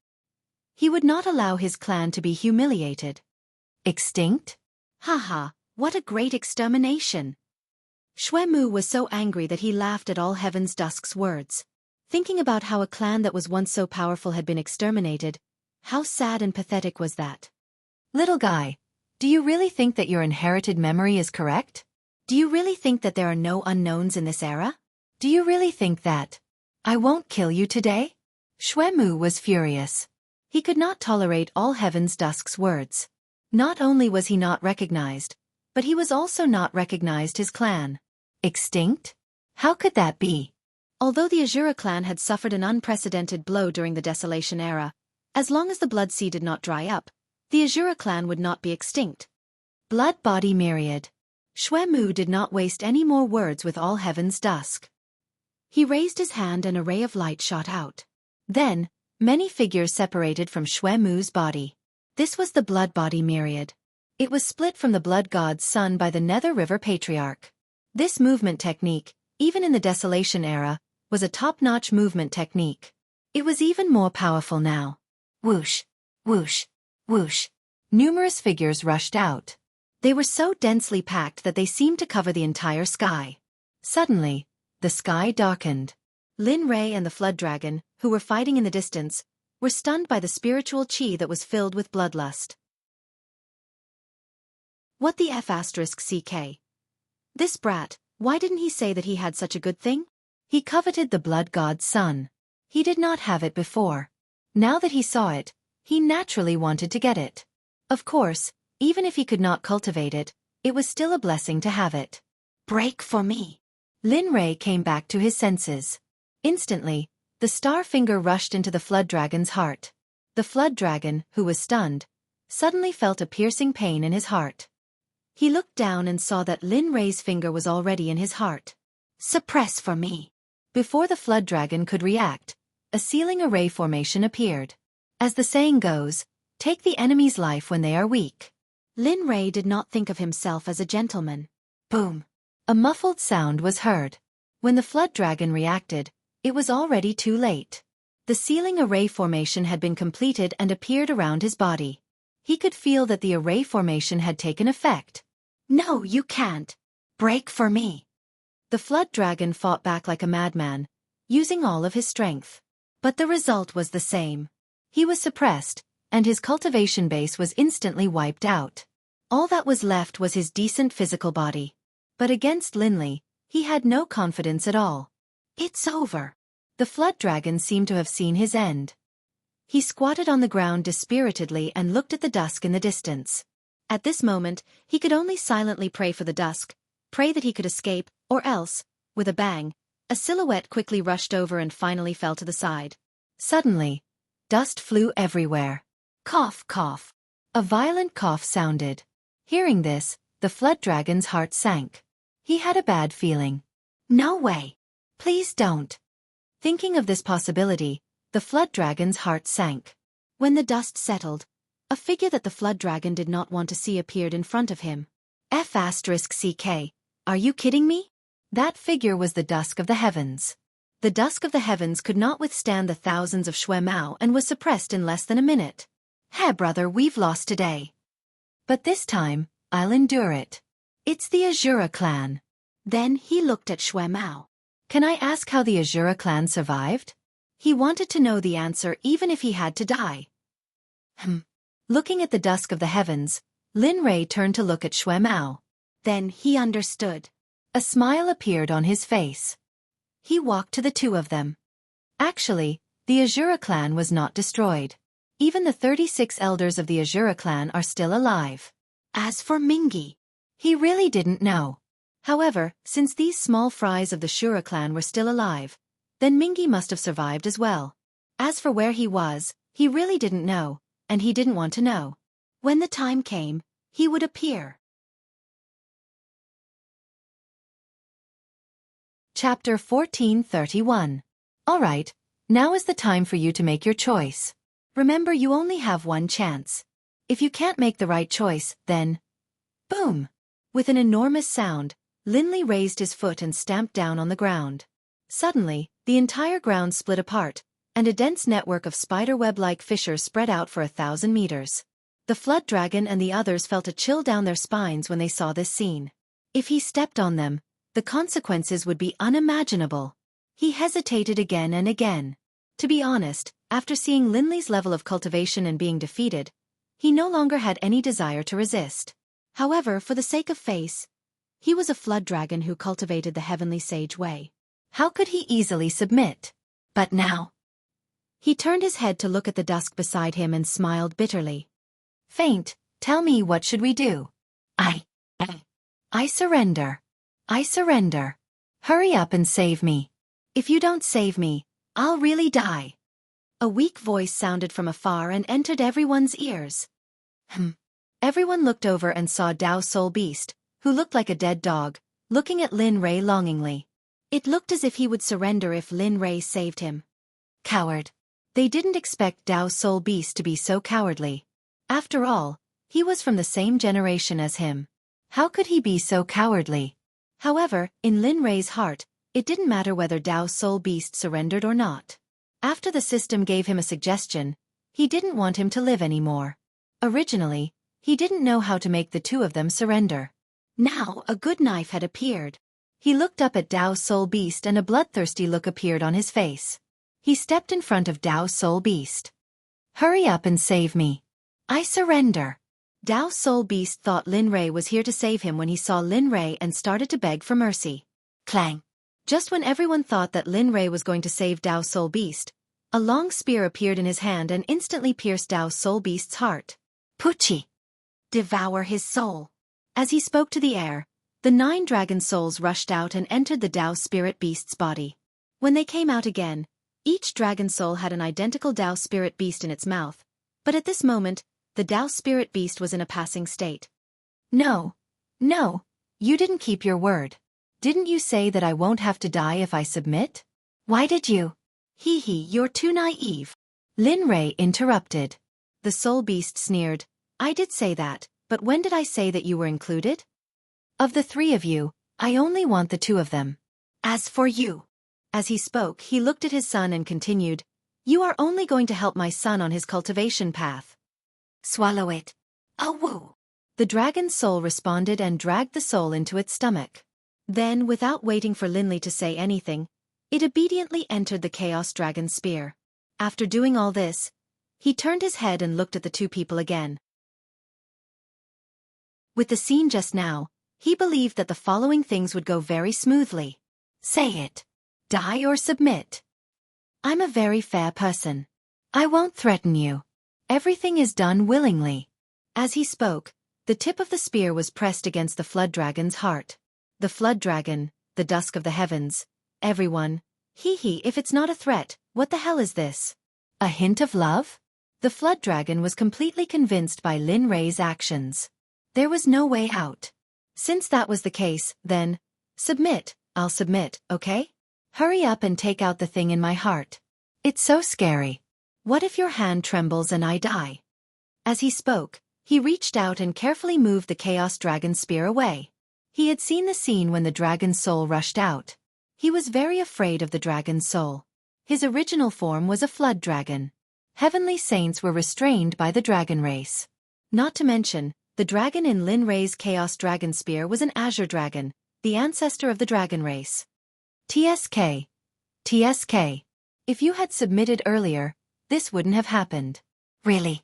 A: He would not allow his clan to be humiliated. Extinct? Haha, what a great extermination! Xuemu was so angry that he laughed at all Heaven's Dusk's words. Thinking about how a clan that was once so powerful had been exterminated, how sad and pathetic was that? Little guy, do you really think that your inherited memory is correct? Do you really think that there are no unknowns in this era? Do you really think that I won't kill you today? Xuemu was furious. He could not tolerate all Heaven's Dusk's words. Not only was he not recognized, but he was also not recognized his clan. Extinct? How could that be? Although the Azura clan had suffered an unprecedented blow during the Desolation era, as long as the Blood Sea did not dry up, the Azura clan would not be extinct. Blood Body Myriad. Xuemu did not waste any more words with all Heaven's Dusk. He raised his hand and a ray of light shot out. Then, many figures separated from Xuemu's body. This was the Blood Body Myriad. It was split from the Blood God's son by the Nether River Patriarch. This movement technique, even in the Desolation era, was a top-notch movement technique. It was even more powerful now. Whoosh, whoosh, whoosh. Numerous figures rushed out. They were so densely packed that they seemed to cover the entire sky. Suddenly, the sky darkened. Lin Rei and the Flood Dragon, who were fighting in the distance, were stunned by the spiritual chi that was filled with bloodlust. What the F***CK? This brat, why didn't he say that he had such a good thing? He coveted the Blood God's son. He did not have it before. Now that he saw it, he naturally wanted to get it. Of course, even if he could not cultivate it, it was still a blessing to have it. Break for me. Lin Rei came back to his senses. Instantly, the star finger rushed into the Flood Dragon's heart. The Flood Dragon, who was stunned, suddenly felt a piercing pain in his heart. He looked down and saw that Lin Rei's finger was already in his heart. Suppress for me. Before the Flood Dragon could react, a sealing array formation appeared. As the saying goes, take the enemy's life when they are weak. Lin Rei did not think of himself as a gentleman. Boom. A muffled sound was heard. When the Flood Dragon reacted, it was already too late. The sealing array formation had been completed and appeared around his body. He could feel that the array formation had taken effect. No, you can't. Break for me. The Flood Dragon fought back like a madman, using all of his strength. But the result was the same. He was suppressed, and his cultivation base was instantly wiped out. All that was left was his decent physical body. But against Linley, he had no confidence at all. It's over. The Flood Dragon seemed to have seen his end. He squatted on the ground dispiritedly and looked at the dusk in the distance. At this moment, he could only silently pray for the dusk, pray that he could escape, or else, with a bang, a silhouette quickly rushed over and finally fell to the side. Suddenly, dust flew everywhere. Cough, cough. A violent cough sounded. Hearing this, the Flood Dragon's heart sank. He had a bad feeling. No way. Please don't. Thinking of this possibility, the Flood Dragon's heart sank. When the dust settled, a figure that the Flood Dragon did not want to see appeared in front of him. F***CK. Are you kidding me? That figure was the Dusk of the Heavens. The Dusk of the Heavens could not withstand the thousands of Xuemao and was suppressed in less than a minute. Hey brother, we've lost today. But this time, I'll endure it. It's the Azura clan. Then he looked at Xuemao. Can I ask how the Azura clan survived?
B: He wanted to know the answer even if he had to die. Looking at the dusk of the heavens, Lin Rei turned to look at Xueqi. Then he understood. A smile appeared on his face. He walked to the two of them. Actually, the Azura clan was not destroyed. Even the 36 elders of the Azura clan are still alive. As for Mingi, he really didn't know. However, since these small fries of the Shura clan were still alive, then Mingi must have survived as well. As for where he was, he really didn't know, and he didn't want to know. When the time came, he would appear.
A: Chapter 1431. Alright, now is the time for you to make your choice. Remember, you only have one chance. If you can't make the right choice, then... boom! With an enormous sound, Linley raised his foot and stamped down on the ground. Suddenly, the entire ground split apart, and a dense network of spiderweb-like fissures spread out for 1,000 meters. The flood dragon and the others felt a chill down their spines when they saw this scene. If he stepped on them, the consequences would be unimaginable. He hesitated again and again. To be honest, after seeing Linley's level of cultivation and being defeated, he no longer had any desire to resist. However, for the sake of face, he was a flood dragon who cultivated the heavenly sage way. How could he easily submit? But now... He turned his head to look at the dusk beside him and smiled bitterly. Faint, tell me, what should we do? I surrender. I surrender. Hurry up and save me. If you don't save me, I'll really die. A weak voice sounded from afar and entered everyone's ears. Everyone looked over and saw Dao Soul Beast, who looked like a dead dog, looking at Lin Rei longingly. It looked as if he would surrender if Lin Rei saved him. Coward. They didn't expect Dao Soul Beast to be so cowardly. After all, he was from the same generation as him. How could he be so cowardly? However, in Lin Rei's heart, it didn't matter whether Dao Soul Beast surrendered or not. After the system gave him a suggestion, he didn't want him to live anymore. Originally, he didn't know how to make the two of them surrender. Now a good knife had appeared. He looked up at Dao Soul Beast and a bloodthirsty look appeared on his face. He stepped in front of Dao Soul Beast. Hurry up and save me. I surrender. Dao Soul Beast thought Lin Rei was here to save him when he saw Lin Rei and started to beg for mercy. Clang! Just when everyone thought that Lin Rei was going to save Dao Soul Beast, a long spear appeared in his hand and instantly pierced Dao Soul Beast's heart. Puchi! Devour his soul. As he spoke to the air, the 9 dragon souls rushed out and entered the Dao Spirit Beast's body. When they came out again, each dragon soul had an identical Dao Spirit Beast in its mouth, but at this moment, the Dao Spirit Beast was in a passing state. No, you didn't keep your word. Didn't you say that I won't have to die if I submit? Why did you? You're too naive. Lin Rei interrupted. The Soul Beast sneered. I did say that, but when did I say that you were included? Of the 3 of you, I only want the 2 of them. As for you. As he spoke, he looked at his son and continued, you are only going to help my son on his cultivation path. Swallow it. Oh woo. The dragon's soul responded and dragged the soul into its stomach. Then, without waiting for Linley to say anything, it obediently entered the Chaos Dragon's spear. After doing all this, he turned his head and looked at the 2 people again. With the scene just now, he believed that the following things would go very smoothly. Say it. Die or submit. I'm a very fair person. I won't threaten you. Everything is done willingly. As he spoke, the tip of the spear was pressed against the flood dragon's heart. The flood dragon, the dusk of the heavens, everyone. If it's not a threat, what the hell is this? A hint of love? The flood dragon was completely convinced by Lin Rei's actions. There was no way out. Since that was the case, then, submit, I'll submit, okay? Hurry up and take out the thing in my heart. It's so scary. What if your hand trembles and I die? As he spoke, he reached out and carefully moved the Chaos Dragon spear away. He had seen the scene when the dragon's soul rushed out. He was very afraid of the dragon's soul. His original form was a flood dragon. Heavenly saints were restrained by the dragon race. Not to mention, the dragon in Lin Rei's Chaos Dragon Spear was an Azure Dragon, the ancestor of the dragon race. TSK. If you had submitted earlier, this wouldn't have happened. Really?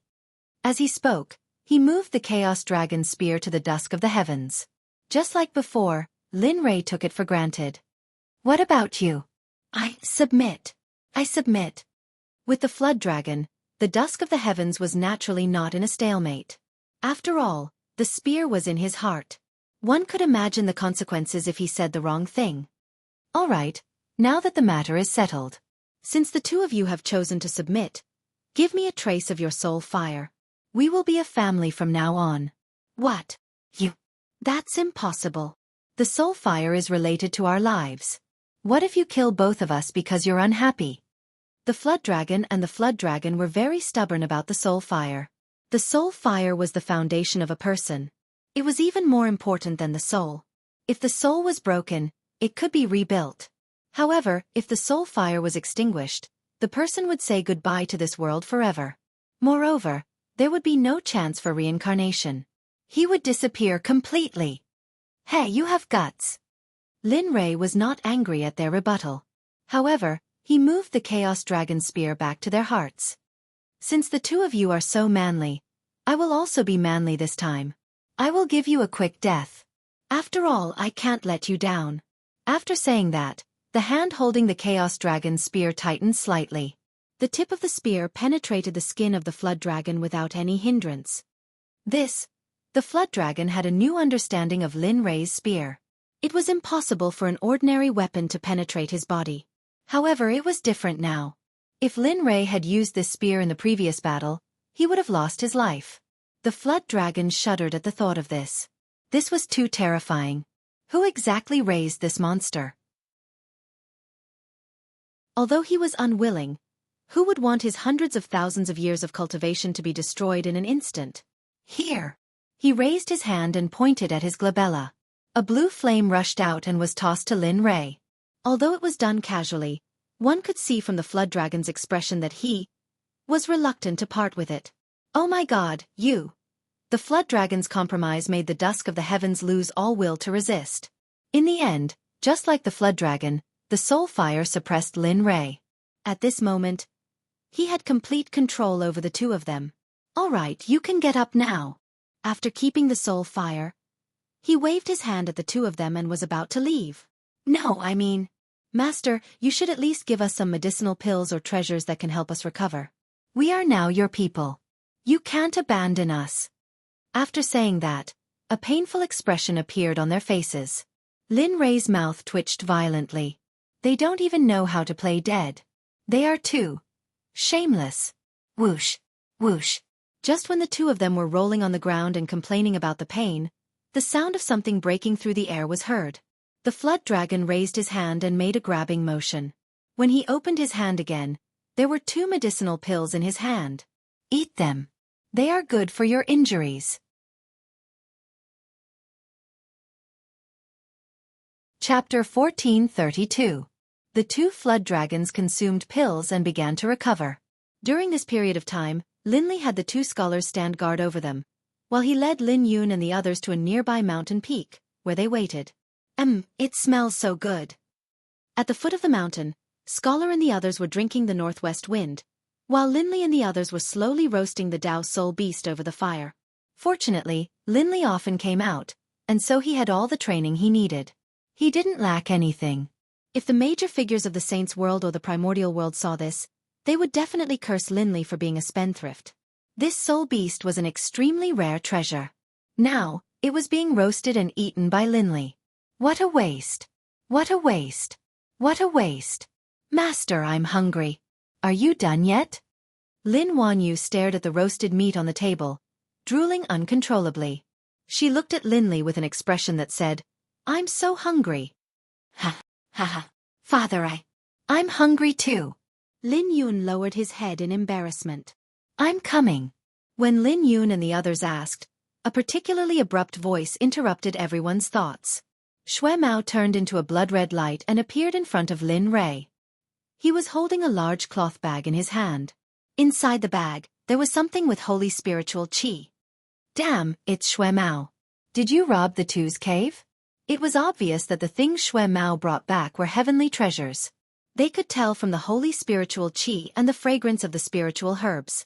A: As he spoke, he moved the Chaos Dragon spear to the dusk of the heavens. Just like before, Lin Rei took it for granted. What about you? I submit. I submit. With the Flood Dragon, the dusk of the heavens was naturally not in a stalemate. After all, the spear was in his heart. One could imagine the consequences if he said the wrong thing. All right, now that the matter is settled. Since the two of you have chosen to submit, give me a trace of your soul fire. We will be a family from now on. What? You? That's impossible. The soul fire is related to our lives. What if you kill both of us because you're unhappy? The Flood Dragon and the Flood Dragon were very stubborn about the soul fire. The soul fire was the foundation of a person. It was even more important than the soul. If the soul was broken, it could be rebuilt. However, if the soul fire was extinguished, the person would say goodbye to this world forever. Moreover, there would be no chance for reincarnation. He would disappear completely. Hey, you have guts. Lin Rei was not angry at their rebuttal. However, he moved the Chaos Dragon spear back to their hearts. Since the two of you are so manly, I will also be manly this time. I will give you a quick death. After all, I can't let you down. After saying that, the hand holding the Chaos Dragon spear tightened slightly. The tip of the spear penetrated the skin of the Flood Dragon without any hindrance. The Flood Dragon had a new understanding of Lin Rei's spear. It was impossible for an ordinary weapon to penetrate his body. However, it was different now. If Lin Rei had used this spear in the previous battle, he would have lost his life. The Flood Dragon shuddered at the thought of this. This was too terrifying. Who exactly raised this monster? Although he was unwilling, who would want his hundreds of thousands of years of cultivation to be destroyed in an instant? Here. He raised his hand and pointed at his glabella. A blue flame rushed out and was tossed to Lin Rei. Although it was done casually, one could see from the Flood Dragon's expression that he was reluctant to part with it. Oh my God, you! The Flood Dragon's compromise made the dusk of the heavens lose all will to resist. In the end, just like the Flood Dragon, the soul fire suppressed Lin Rei. At this moment, he had complete control over the two of them. All right, you can get up now. After keeping the soul fire, he waved his hand at the two of them and was about to leave. No, I mean, Master, you should at least give us some medicinal pills or treasures that can help us recover. We are now your people. You can't abandon us. After saying that, a painful expression appeared on their faces. Lin Rei's mouth twitched violently. They don't even know how to play dead. They are too shameless. Whoosh, whoosh. Just when the two of them were rolling on the ground and complaining about the pain, the sound of something breaking through the air was heard. The Flood Dragon raised his hand and made a grabbing motion. When he opened his hand again, there were 2 medicinal pills in his hand. Eat them. They are good for your injuries. Chapter 1432. The 2 Flood Dragons consumed pills and began to recover. During this period of time, Lin Li had the 2 scholars stand guard over them, while he led Lin Yun and the others to a nearby mountain peak, where they waited. It smells so good. At the foot of the mountain, Scholar and the others were drinking the northwest wind, while Lin Li and the others were slowly roasting the Tao Soul Beast over the fire. Fortunately, Lin Li often came out, and so he had all the training he needed. He didn't lack anything. If the major figures of the Saints' world or the primordial world saw this, they would definitely curse Lin Li for being a spendthrift. This soul beast was an extremely rare treasure. Now, it was being roasted and eaten by Lin Li. What a waste! What a waste! What a waste! Master, I'm hungry. Are you done yet? Lin Wanyu stared at the roasted meat on the table, drooling uncontrollably. She looked at Lin Li with an expression that said, I'm so hungry. Ha, ha ha. Father, I'm hungry too. Lin Yun lowered his head in embarrassment. I'm coming. When Lin Yun and the others asked, a particularly abrupt voice interrupted everyone's thoughts. Xue Mao turned into a blood-red light and appeared in front of Lin Rei. He was holding a large cloth bag in his hand. Inside the bag, there was something with holy spiritual qi. Damn, it's Xue Mao. Did you rob the Two's cave? It was obvious that the things Xue Mao brought back were heavenly treasures. They could tell from the holy spiritual qi and the fragrance of the spiritual herbs.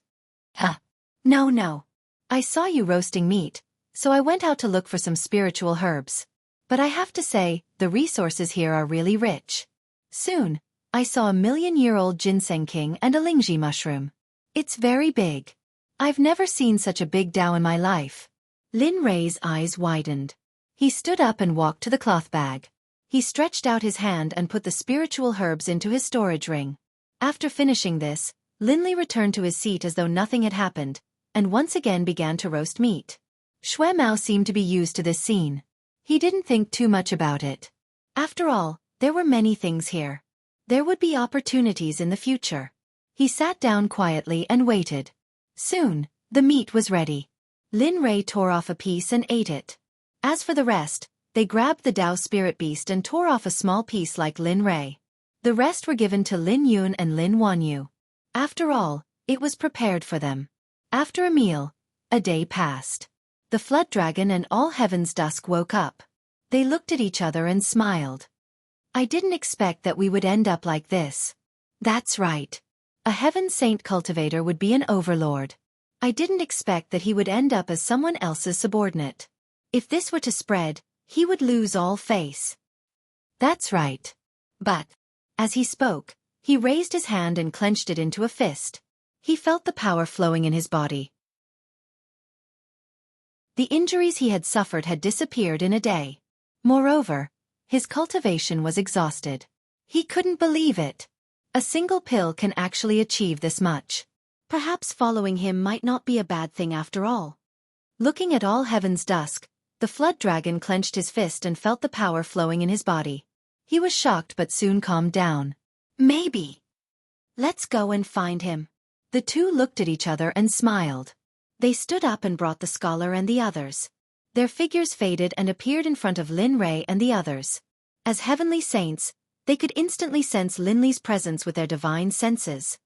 A: No. I saw you roasting meat, so I went out to look for some spiritual herbs. But I have to say, the resources here are really rich. Soon, I saw a million-year-old ginseng king and a lingji mushroom. It's very big. I've never seen such a big Dao in my life. Lin Rei's eyes widened. He stood up and walked to the cloth bag. He stretched out his hand and put the spiritual herbs into his storage ring. After finishing this, Lin Li returned to his seat as though nothing had happened, and once again began to roast meat. Xue Mao seemed to be used to this scene. He didn't think too much about it. After all, there were many things here. There would be opportunities in the future. He sat down quietly and waited. Soon, the meat was ready. Lin Rei tore off a piece and ate it. As for the rest, they grabbed the Dao spirit beast and tore off a small piece like Lin Rei. The rest were given to Lin Yun and Lin Wanyu. After all, it was prepared for them. After a meal, a day passed. The flood dragon and all heaven's dusk woke up. They looked at each other and smiled. I didn't expect that we would end up like this. That's right. A heaven saint cultivator would be an overlord. I didn't expect that he would end up as someone else's subordinate. If this were to spread, he would lose all face. That's right. But, as he spoke, he raised his hand and clenched it into a fist. He felt the power flowing in his body. The injuries he had suffered had disappeared in a day. Moreover, his cultivation was exhausted. He couldn't believe it. A single pill can actually achieve this much. Perhaps following him might not be a bad thing after all. Looking at all heaven's dusk, the flood dragon clenched his fist and felt the power flowing in his body. He was shocked but soon calmed down. Maybe. Let's go and find him. The two looked at each other and smiled. They stood up and brought the scholar and the others. Their figures faded and appeared in front of Lin Rei and the others. As heavenly saints, they could instantly sense Lin Li's presence with their divine senses.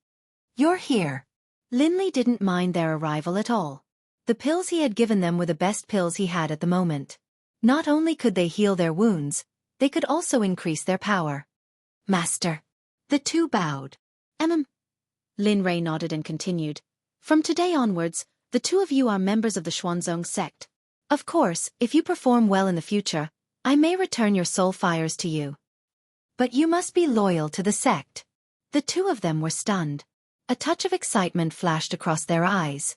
A: You're here. Lin Li didn't mind their arrival at all. The pills he had given them were the best pills he had at the moment. Not only could they heal their wounds, they could also increase their power. Master. The two bowed. Lin Rei nodded and continued. From today onwards, the two of you are members of the Xuanzong Sect. Of course, if you perform well in the future, I may return your soul fires to you. But you must be loyal to the sect. The two of them were stunned. A touch of excitement flashed across their eyes.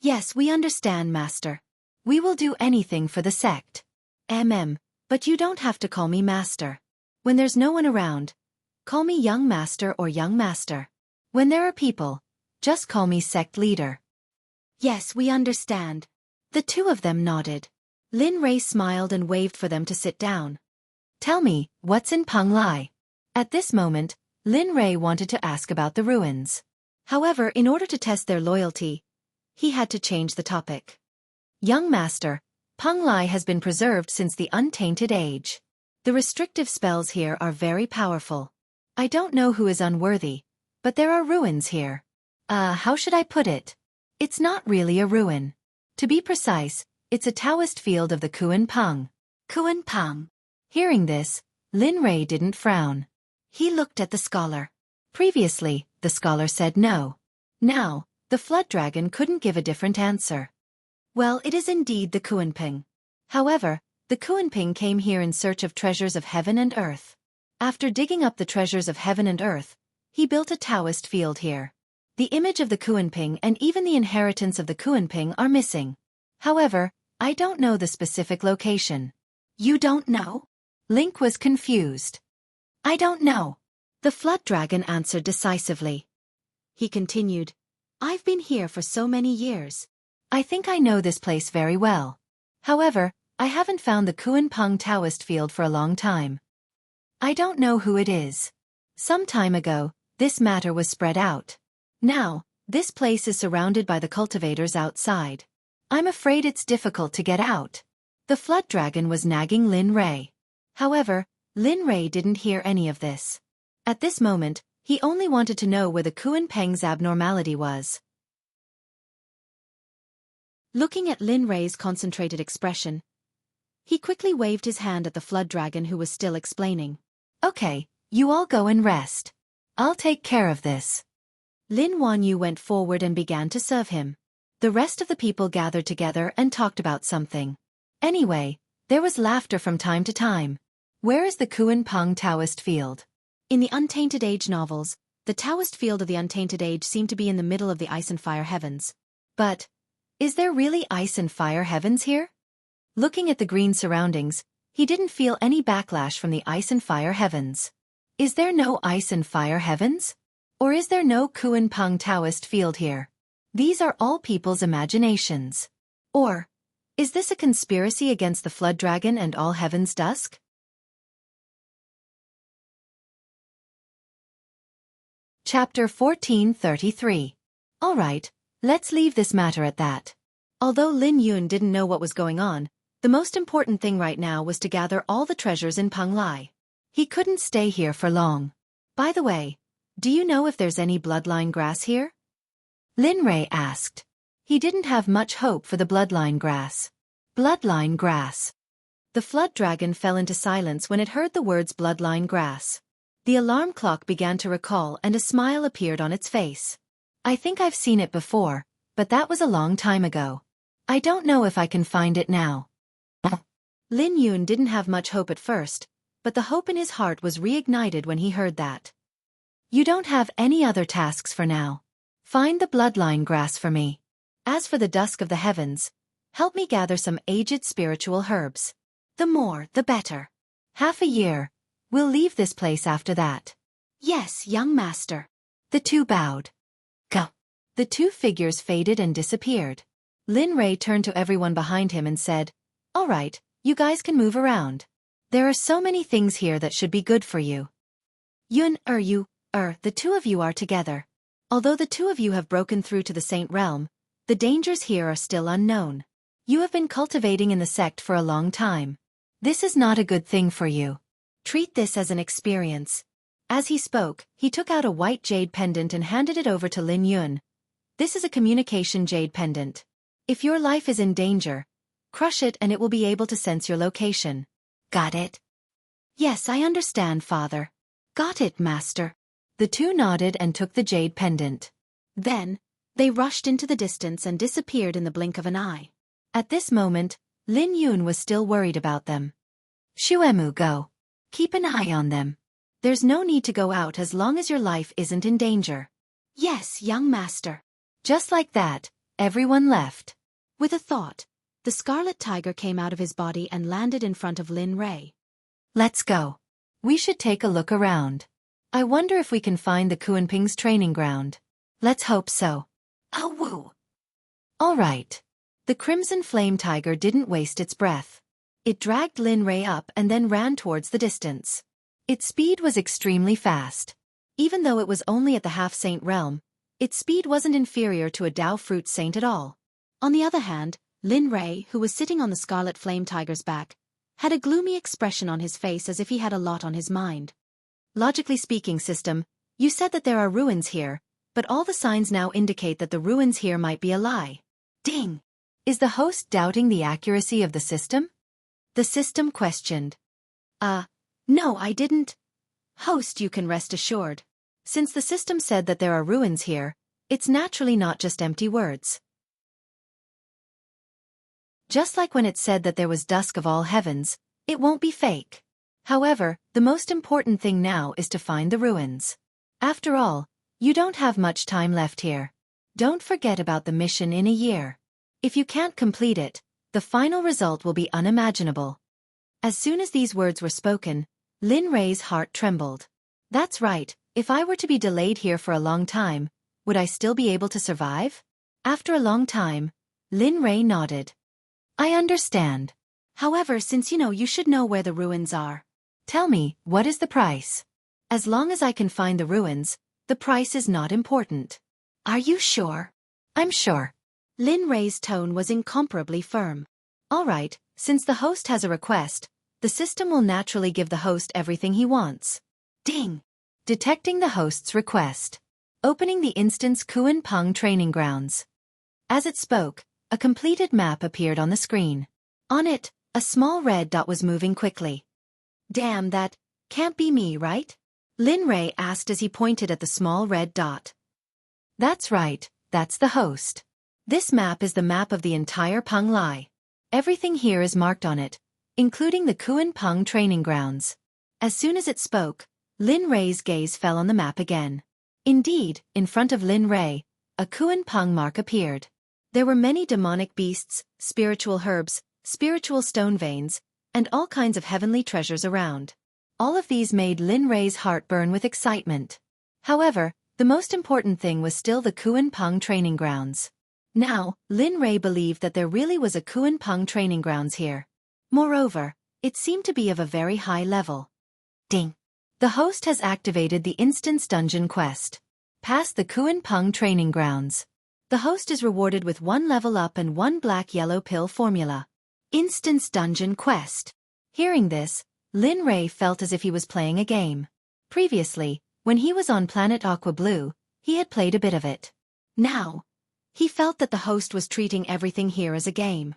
A: Yes, we understand, Master. We will do anything for the sect. But you don't have to call me Master. When there's no one around, call me Young Master or Young Master. When there are people, just call me Sect Leader. Yes, we understand. The two of them nodded. Lin Rei smiled and waved for them to sit down. Tell me, what's in Peng Lai? At this moment, Lin Rei wanted to ask about the ruins. However, in order to test their loyalty, he had to change the topic. Young Master, Peng Lai has been preserved since the untainted age. The restrictive spells here are very powerful. I don't know who is unworthy, but there are ruins here. How should I put it? It's not really a ruin. To be precise, it's a Taoist field of the Kuan Peng. Kuan Peng. Hearing this, Lin Rei didn't frown. He looked at the scholar. Previously, the scholar said no. Now, the flood dragon couldn't give a different answer. Well, it is indeed the Kuanping. However, the Kuanping came here in search of treasures of heaven and earth. After digging up the treasures of heaven and earth, he built a Taoist field here. The image of the Kuanping and even the inheritance of the Kuanping are missing. However, I don't know the specific location. You don't know? Link was confused. I don't know. The flood dragon answered decisively. He continued, I've been here for so many years. I think I know this place very well. However, I haven't found the Kuan Peng Taoist field for a long time. I don't know who it is. Some time ago, this matter was spread out. Now, this place is surrounded by the cultivators outside. I'm afraid it's difficult to get out. The flood dragon was nagging Lin Rei. However, Lin Rei didn't hear any of this. At this moment, he only wanted to know where the Kuan Peng's abnormality was. Looking at Lin Rei's concentrated expression, he quickly waved his hand at the flood dragon who was still explaining. Okay, you all go and rest.
B: I'll take care of this. Lin Wanyu went forward and began to serve him. The rest of the people gathered together and talked about something. Anyway, there was laughter from time to time. Where is the Kuan Peng Taoist field? In the Untainted Age novels, the Taoist field of the Untainted Age seemed to be in the middle of the ice and fire heavens. But, is there really ice and fire heavens here? Looking at the green surroundings, he didn't feel any backlash from the ice and fire heavens. Is there no ice and fire heavens? Or is there no Kuan Peng Taoist field here? These are all people's imaginations. Or, is this a conspiracy against the Flood Dragon and all heaven's dusk? Chapter 1433. Alright, let's leave this matter at that. Although Lin Yun didn't know what was going on, the most important thing right now was to gather all the treasures in Peng Lai. He couldn't stay here for long. By the way, do you know if there's any bloodline grass here? Lin Rei asked. He didn't have much hope for the bloodline grass. Bloodline grass. The flood dragon fell into silence when it heard the words bloodline grass. The alarm clock began to recall and a smile appeared on its face. I think I've seen it before, but that was a long time ago. I don't know if I can find it now. Lin Yun didn't have much hope at first, but the hope in his heart was reignited when he heard that. You don't have any other tasks for now. Find the bloodline grass for me. As for the dusk of the heavens, help me gather some aged spiritual herbs. The more, the better. Half a year. We'll leave this place after that. Yes, young master. The two bowed. Go. The two figures faded and disappeared. Lin Rei turned to everyone behind him and said, All right, you guys can move around. There are so many things here that should be good for you. Yun, the two of you are together. Although the two of you have broken through to the Saint Realm, the dangers here are still unknown. You have been cultivating in the sect for a long time. This is not a good thing for you. Treat this as an experience. As he spoke, he took out a white jade pendant and handed it over to Lin Yun. This is a communication jade pendant. If your life is in danger, crush it and it will be able to sense your location. Got it? Yes, I understand, Father. Got it, Master. The two nodded and took the jade pendant. Then, they rushed into the distance and disappeared in the blink of an eye. At this moment, Lin Yun was still worried about them. Xuemu, go. Keep an eye on them. There's no need to go out as long as your life isn't in danger. Yes, young master. Just like that, everyone left. With a thought, the scarlet tiger came out of his body and landed in front of Lin Rei. Let's go. We should take a look around. I wonder if we can find the Kuanping's training ground. Let's hope so. Oh woo. All right. The crimson flame tiger didn't waste its breath. It dragged Lin Rei up and then ran towards the distance. Its speed was extremely fast. Even though it was only at the half-saint realm, its speed wasn't inferior to a Dao fruit saint at all. On the other hand, Lin Rei, who was sitting on the scarlet flame tiger's back, had a gloomy expression on his face as if he had a lot on his mind. Logically speaking, system, you said that there are ruins here, but all the signs now indicate that the ruins here might be a lie. Ding! Is the host doubting the accuracy of the system? The system questioned. No, I didn't. Host, you can rest assured. Since the system said that there are ruins here, it's naturally not just empty words. Just like when it said that there was dusk of all heavens, it won't be fake. However, the most important thing now is to find the ruins. After all, you don't have much time left here. Don't forget about the mission in a year. If you can't complete it, the final result will be unimaginable. As soon as these words were spoken, Lin Rei's heart trembled. That's right, if I were to be delayed here for a long time, would I still be able to survive? After a long time, Lin Rei nodded. I understand. However, since you should know where the ruins are. Tell me, what is the price? As long as I can find the ruins, the price is not important. Are you sure? I'm sure. Lin Rei's tone was incomparably firm. All right, since the host has a request, the system will naturally give the host everything he wants. Ding! Detecting the host's request. Opening the instance Kuan Peng training grounds. As it spoke, a completed map appeared on the screen. On it, a small red dot was moving quickly. Damn, that can't be me, right?
A: Lin Rei asked as he pointed at the small red dot. That's right, that's the host. This map is the map of the entire Peng Lai. Everything here is marked on it, including the Kuan Peng training grounds. As soon as it spoke, Lin Rei's gaze fell on the map again. Indeed, in front of Lin Rei, a Kuan Peng mark appeared. There were many demonic beasts, spiritual herbs, spiritual stone veins, and all kinds of heavenly treasures around. All of these made Lin Rei's heart burn with excitement. However, the most important thing was still the Kuan Peng training grounds. Now, Lin Rei believed that there really was a Kuan Peng training grounds here. Moreover, it seemed to be of a very high level. Ding! The host has activated the Instance Dungeon quest. Pass the Kuan Peng training grounds. The host is rewarded with 1 level up and 1 black-yellow pill formula. Instance Dungeon quest. Hearing this, Lin Rei felt as if he was playing a game. Previously, when he was on planet Aqua Blue, he had played a bit of it. Now, he felt that the host was treating everything here as a game.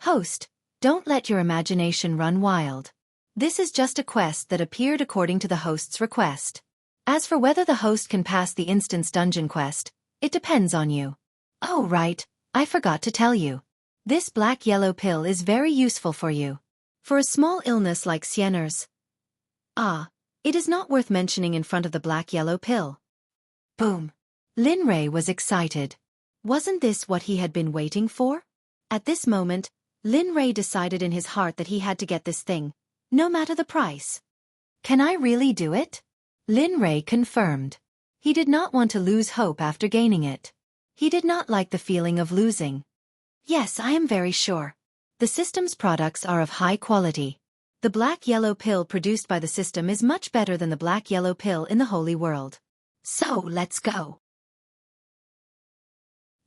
A: Host, don't let your imagination run wild. This is just a quest that appeared according to the host's request. As for whether the host can pass the Instance Dungeon quest, it depends on you. Oh right, I forgot to tell you. This black-yellow pill is very useful for you. For a small illness like Sienner's. It is not worth mentioning in front of the black-yellow pill. Boom. Lin Rei was excited. Wasn't this what he had been waiting for? At this moment, Lin Rei decided in his heart that he had to get this thing, no matter the price. Can I really do it? Lin Rei confirmed. He did not want to lose hope after gaining it. He did not like the feeling of losing. Yes, I am very sure. The system's products are of high quality. The black-yellow pill produced by the system is much better than the black-yellow pill in the Holy World. So, let's go.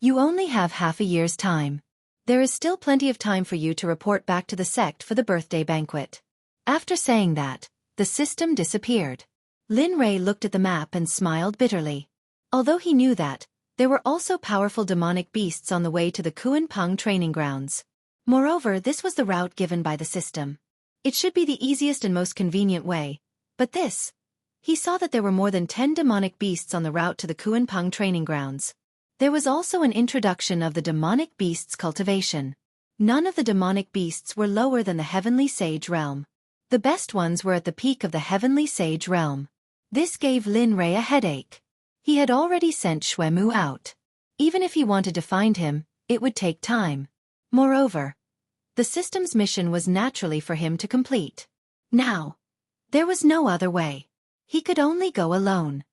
A: You only have half a year's time. There is still plenty of time for you to report back to the sect for the birthday banquet. After saying that, the system disappeared. Lin Rei looked at the map and smiled bitterly. Although he knew that, there were also powerful demonic beasts on the way to the Kuan Peng training grounds. Moreover, this was the route given by the system. It should be the easiest and most convenient way, but this. He saw that there were more than 10 demonic beasts on the route to the Kuan Peng training grounds. There was also an introduction of the demonic beasts cultivation. None of the demonic beasts were lower than the Heavenly Sage realm. The best ones were at the peak of the Heavenly Sage realm. This gave Lin Rei a headache. He had already sent Xueqi out. Even if he wanted to find him, it would take time. Moreover, the system's mission was naturally for him to complete. Now, there was no other way. He could only go alone.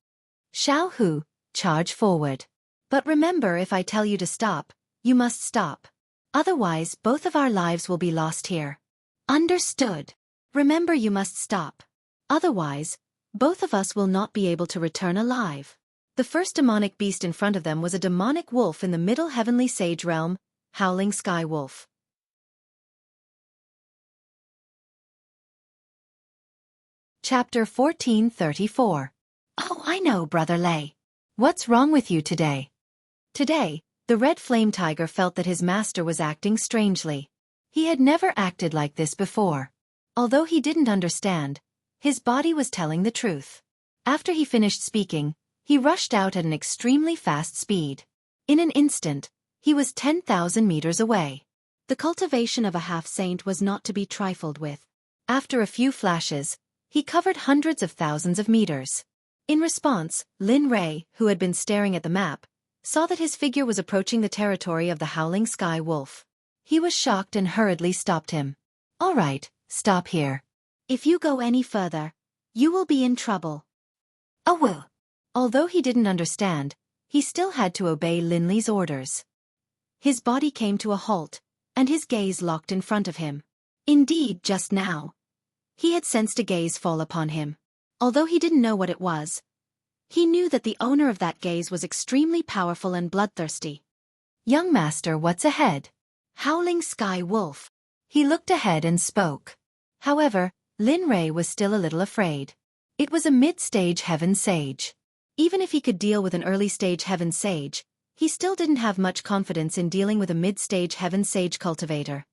A: Xiao Hu, charge forward. But remember, if I tell you to stop, you must stop. Otherwise, both of our lives will be lost here. Understood. Remember, you must stop. Otherwise, both of us will not be able to return alive. The first demonic beast in front of them was a demonic wolf in the middle Heavenly Sage realm, Howling Sky Wolf. Chapter 1434. Oh, I know, Brother Lei. What's wrong with you today? Today, the Red Flame Tiger felt that his master was acting strangely. He had never acted like this before. Although he didn't understand, his body was telling the truth. After he finished speaking, he rushed out at an extremely fast speed. In an instant, he was 10,000 meters away. The cultivation of a half-saint was not to be trifled with. After a few flashes, he covered hundreds of thousands of meters. In response, Lin Rei, who had been staring at the map, saw that his figure was approaching the territory of the Howling Sky Wolf. He was shocked and hurriedly stopped him. All right, stop here. If you go any further, you will be in trouble. Oh well. Although he didn't understand, he still had to obey Lin Li's orders. His body came to a halt, and his gaze locked in front of him. Indeed, just now, he had sensed a gaze fall upon him. Although he didn't know what it was, he knew that the owner of that gaze was extremely powerful and bloodthirsty. Young master, what's ahead? Howling Sky Wolf. He looked ahead and spoke. However, Lin Rei was still a little afraid. It was a mid-stage Heaven Sage. Even if he could deal with an early-stage Heaven Sage, he still didn't have much confidence in dealing with a mid-stage Heaven Sage cultivator.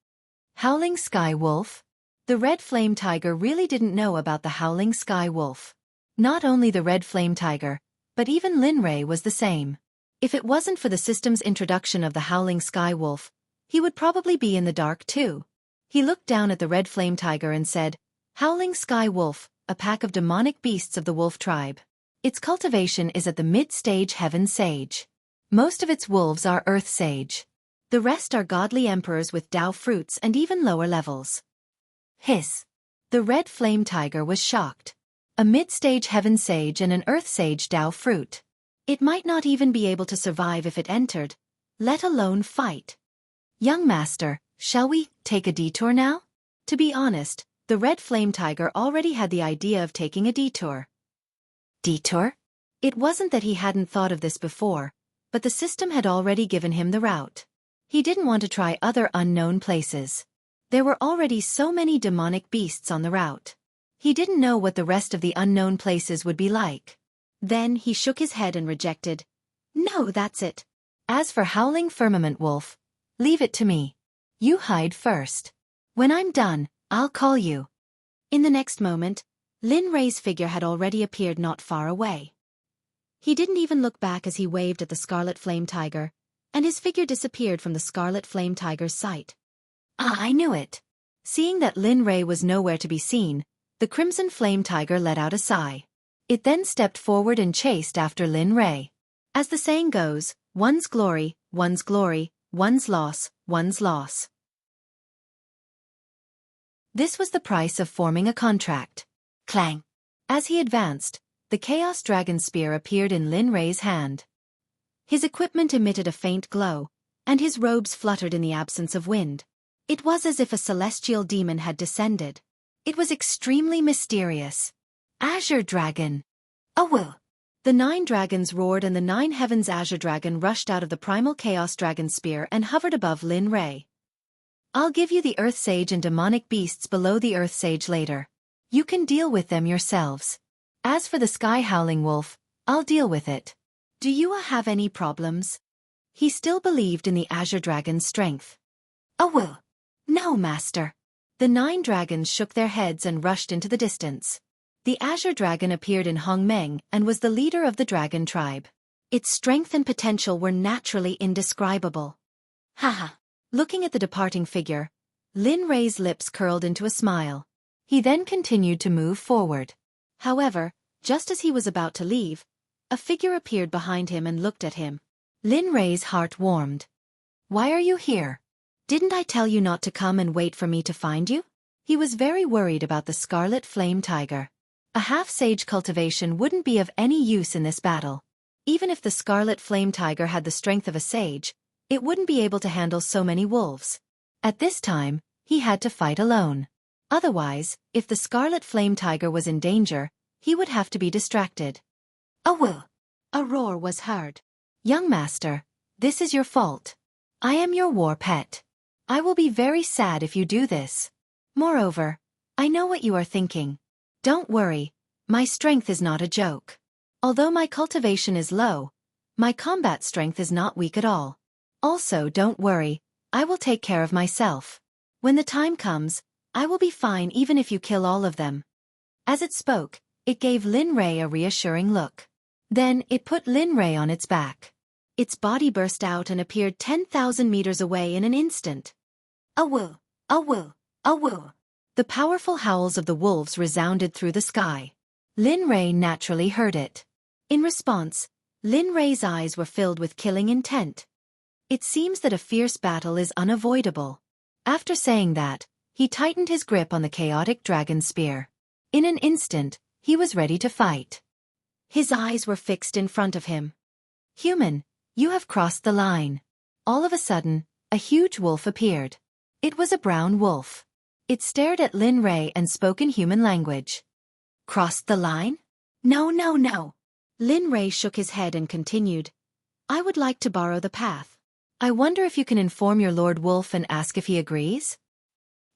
A: Howling Sky Wolf? The Red Flame Tiger really didn't know about the Howling Sky Wolf. Not only the red flame tiger, but even Lin Rei was the same. If it wasn't for the system's introduction of the howling sky wolf, he would probably be in the dark too. He looked down at the red flame tiger and said, "Howling sky wolf, a pack of demonic beasts of the wolf tribe. Its cultivation is at the mid-stage heaven sage. Most of its wolves are earth sage. The rest are godly emperors with Tao fruits and even lower levels." Hiss. The red flame tiger was shocked. A mid-stage heaven sage and an earth sage Tao fruit. It might not even be able to survive if it entered, let alone fight. "Young master, shall we take a detour now?" To be honest, the red flame tiger already had the idea of taking a detour. Detour? It wasn't that he hadn't thought of this before, but the system had already given him the route. He didn't want to try other unknown places. There were already so many demonic beasts on the route. He didn't know what the rest of the unknown places would be like. Then he shook his head and rejected. "No, that's it. As for howling firmament wolf, leave it to me. You hide first. When I'm done, I'll call you." In the next moment, Lin Rei's figure had already appeared not far away. He didn't even look back as he waved at the scarlet flame tiger, and his figure disappeared from the scarlet flame tiger's sight. "Ah, I knew it." Seeing that Lin Rei was nowhere to be seen, the crimson flame tiger let out a sigh. It then stepped forward and chased after Lin Rei. As the saying goes, one's glory, one's loss, one's loss. This was the price of forming a contract. Clang. As he advanced, the Chaos Dragon Spear appeared in Lin Rei's hand. His equipment emitted a faint glow, and his robes fluttered in the absence of wind. It was as if a celestial demon had descended. It was extremely mysterious. Azure Dragon. "Awoo!" The 9 dragons roared and the 9 heavens Azure Dragon rushed out of the primal Chaos Dragon Spear and hovered above Lin Rei. "I'll give you the Earth Sage and demonic beasts below the Earth Sage later. You can deal with them yourselves. As for the Sky Howling Wolf, I'll deal with it. Do you have any problems?" He still believed in the Azure Dragon's strength. "Awoo! No, master." The 9 dragons shook their heads and rushed into the distance. The Azure Dragon appeared in Hongmeng and was the leader of the dragon tribe. Its strength and potential were naturally indescribable. Haha. Looking at the departing figure, Lin Rei's lips curled into a smile. He then continued to move forward. However, just as he was about to leave, a figure appeared behind him and looked at him. Lin Rei's heart warmed. "Why are you here? Didn't I tell you not to come and wait for me to find you?" He was very worried about the scarlet flame tiger. A half-sage cultivation wouldn't be of any use in this battle. Even if the scarlet flame tiger had the strength of a sage, it wouldn't be able to handle so many wolves. At this time, he had to fight alone. Otherwise, if the scarlet flame tiger was in danger, he would have to be distracted. "Awoo!" A roar was heard. "Young master, this is your fault. I am your war pet. I will be very sad if you do this. Moreover, I know what you are thinking. Don't worry, my strength is not a joke. Although my cultivation is low, my combat strength is not weak at all. Also, don't worry, I will take care of myself. When the time comes, I will be fine even if you kill all of them." As it spoke, it gave Lin Rei a reassuring look. Then it put Lin Rei on its back. Its body burst out and appeared 10,000 meters away in an instant. "Awoo! Awoo! Awoo!" The powerful howls of the wolves resounded through the sky. Lin Rei naturally heard it. In response, Lin Rei's eyes were filled with killing intent. It seems that a fierce battle is unavoidable. After saying that, he tightened his grip on the chaotic dragon spear. In an instant, he was ready to fight. His eyes were fixed in front of him. "Human, you have crossed the line." All of a sudden, a huge wolf appeared. It was a brown wolf. It stared at Lin Rei and spoke in human language. "Crossed the line? No, no, no." Lin Rei shook his head and continued. "I would like to borrow the path. I wonder if you can inform your Lord Wolf and ask if he agrees?"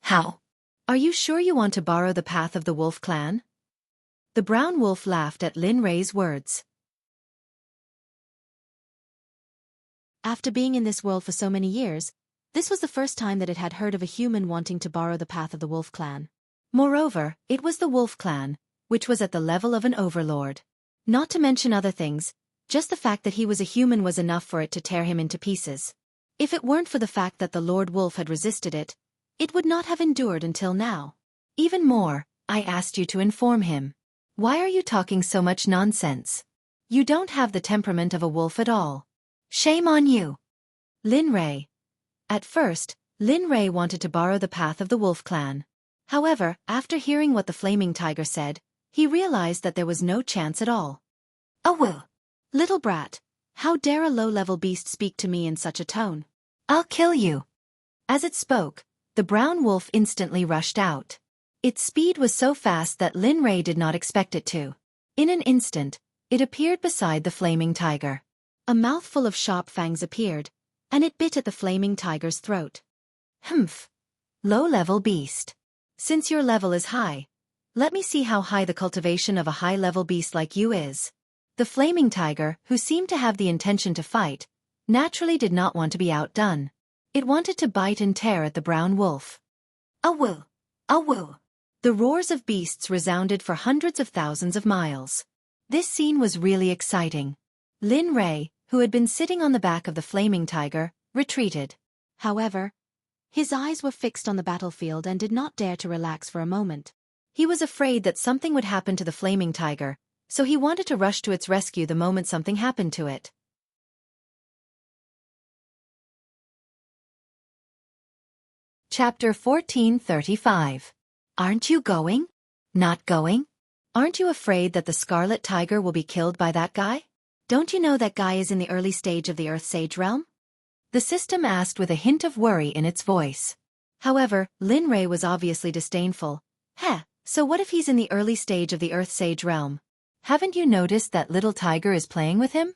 A: "How? Are you sure you want to borrow the path of the Wolf clan?" The brown wolf laughed at Lin Rei's words. After being in this world for so many years, this was the first time that it had heard of a human wanting to borrow the path of the Wolf clan. Moreover, it was the Wolf clan, which was at the level of an overlord. Not to mention other things, just the fact that he was a human was enough for it to tear him into pieces. If it weren't for the fact that the Lord Wolf had resisted it, it would not have endured until now. Even more, I asked you to inform him. Why are you talking so much nonsense? You don't have the temperament of a wolf at all. Shame on you. Lin Rei. At first, Lin Rei wanted to borrow the path of the wolf clan. However, after hearing what the flaming tiger said, he realized that there was no chance at all. Oh well. Little brat, how dare a low-level beast speak to me in such a tone? I'll kill you. As it spoke, the brown wolf instantly rushed out. Its speed was so fast that Lin Rei did not expect it to. In an instant, it appeared beside the flaming tiger. A mouthful of sharp fangs appeared, and it bit at the flaming tiger's throat. Humph. Low-level beast. Since your level is high, let me see how high the cultivation of a high-level beast like you is. The flaming tiger, who seemed to have the intention to fight, naturally did not want to be outdone. It wanted to bite and tear at the brown wolf. Awoo! Awoo! The roars of beasts resounded for hundreds of thousands of miles. This scene was really exciting. Lin Rei, who had been sitting on the back of the flaming tiger, retreated. However, his eyes were fixed on the battlefield and did not dare to relax for a moment. He was afraid that something would happen to the flaming tiger, so he wanted to rush to its rescue the moment something happened to it. Chapter 1435. Aren't you going? Not going? Aren't you afraid that the Scarlet Tiger will be killed by that guy? Don't you know that guy is in the early stage of the Earth Sage realm? The system asked with a hint of worry in its voice. However, Lin Rei was obviously disdainful. Heh, so what if he's in the early stage of the Earth Sage realm? Haven't you noticed that little tiger is playing with him?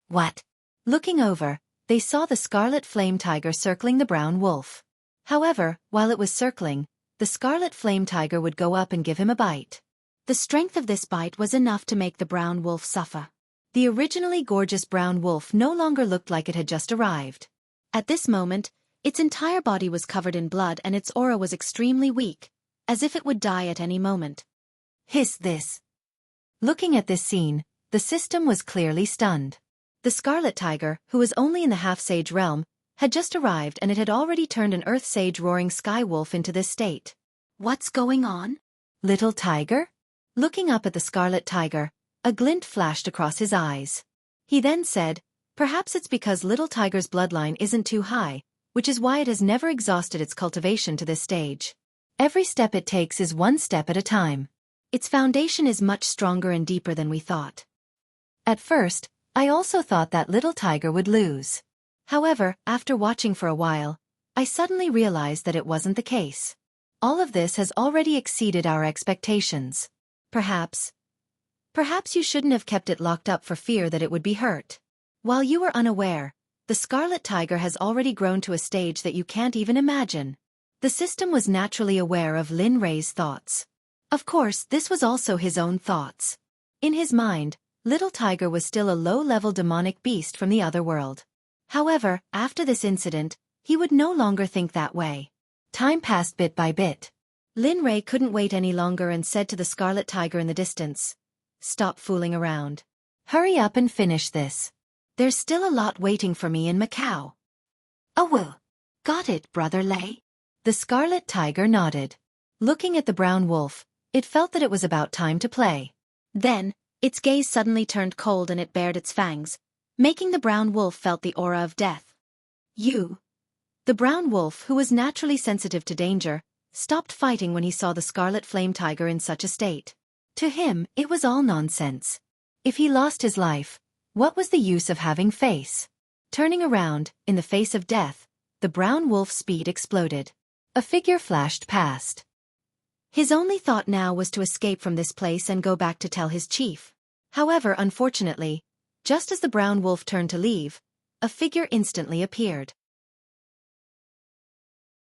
A: What? Looking over, they saw the scarlet flame tiger circling the brown wolf. However, while it was circling, the scarlet flame tiger would go up and give him a bite. The strength of this bite was enough to make the brown wolf suffer. The originally gorgeous brown wolf no longer looked like it had just arrived. At this moment, its entire body was covered in blood and its aura was extremely weak, as if it would die at any moment. Hiss this. Looking at this scene, the system was clearly stunned. The Scarlet Tiger, who was only in the half-sage realm, had just arrived and it had already turned an Earth Sage roaring sky wolf into this state. What's going on? Little tiger? Looking up at the Scarlet Tiger, a glint flashed across his eyes. He then said, perhaps it's because Little Tiger's bloodline isn't too high, which is why it has never exhausted its cultivation to this stage. Every step it takes is one step at a time. Its foundation is much stronger and deeper than we thought. At first, I also thought that Little Tiger would lose. However, after watching for a while, I suddenly realized that it wasn't the case. All of this has already exceeded our expectations. Perhaps you shouldn't have kept it locked up for fear that it would be hurt. While you were unaware, the Scarlet Tiger has already grown to a stage that you can't even imagine. The system was naturally aware of Lin Rei's thoughts. Of course, this was also his own thoughts. In his mind, Little Tiger was still a low-level demonic beast from the other world. However, after this incident, he would no longer think that way. Time passed bit by bit. Lin Rei couldn't wait any longer and said to the Scarlet Tiger in the distance, "Stop fooling around. Hurry up and finish this. There's still a lot waiting for me in Macau." "Oh well. Got it, Brother Lei." The Scarlet Tiger nodded. Looking at the brown wolf, it felt that it was about time to play. Then, its gaze suddenly turned cold and it bared its fangs, making the brown wolf felt the aura of death. "You." The brown wolf, who was naturally sensitive to danger, stopped fighting when he saw the Scarlet Flame Tiger in such a state. To him, it was all nonsense. If he lost his life, what was the use of having face? Turning around, in the face of death, the brown wolf's speed exploded. A figure flashed past. His only thought now was to escape from this place and go back to tell his chief. However, unfortunately, just as the brown wolf turned to leave, a figure instantly appeared.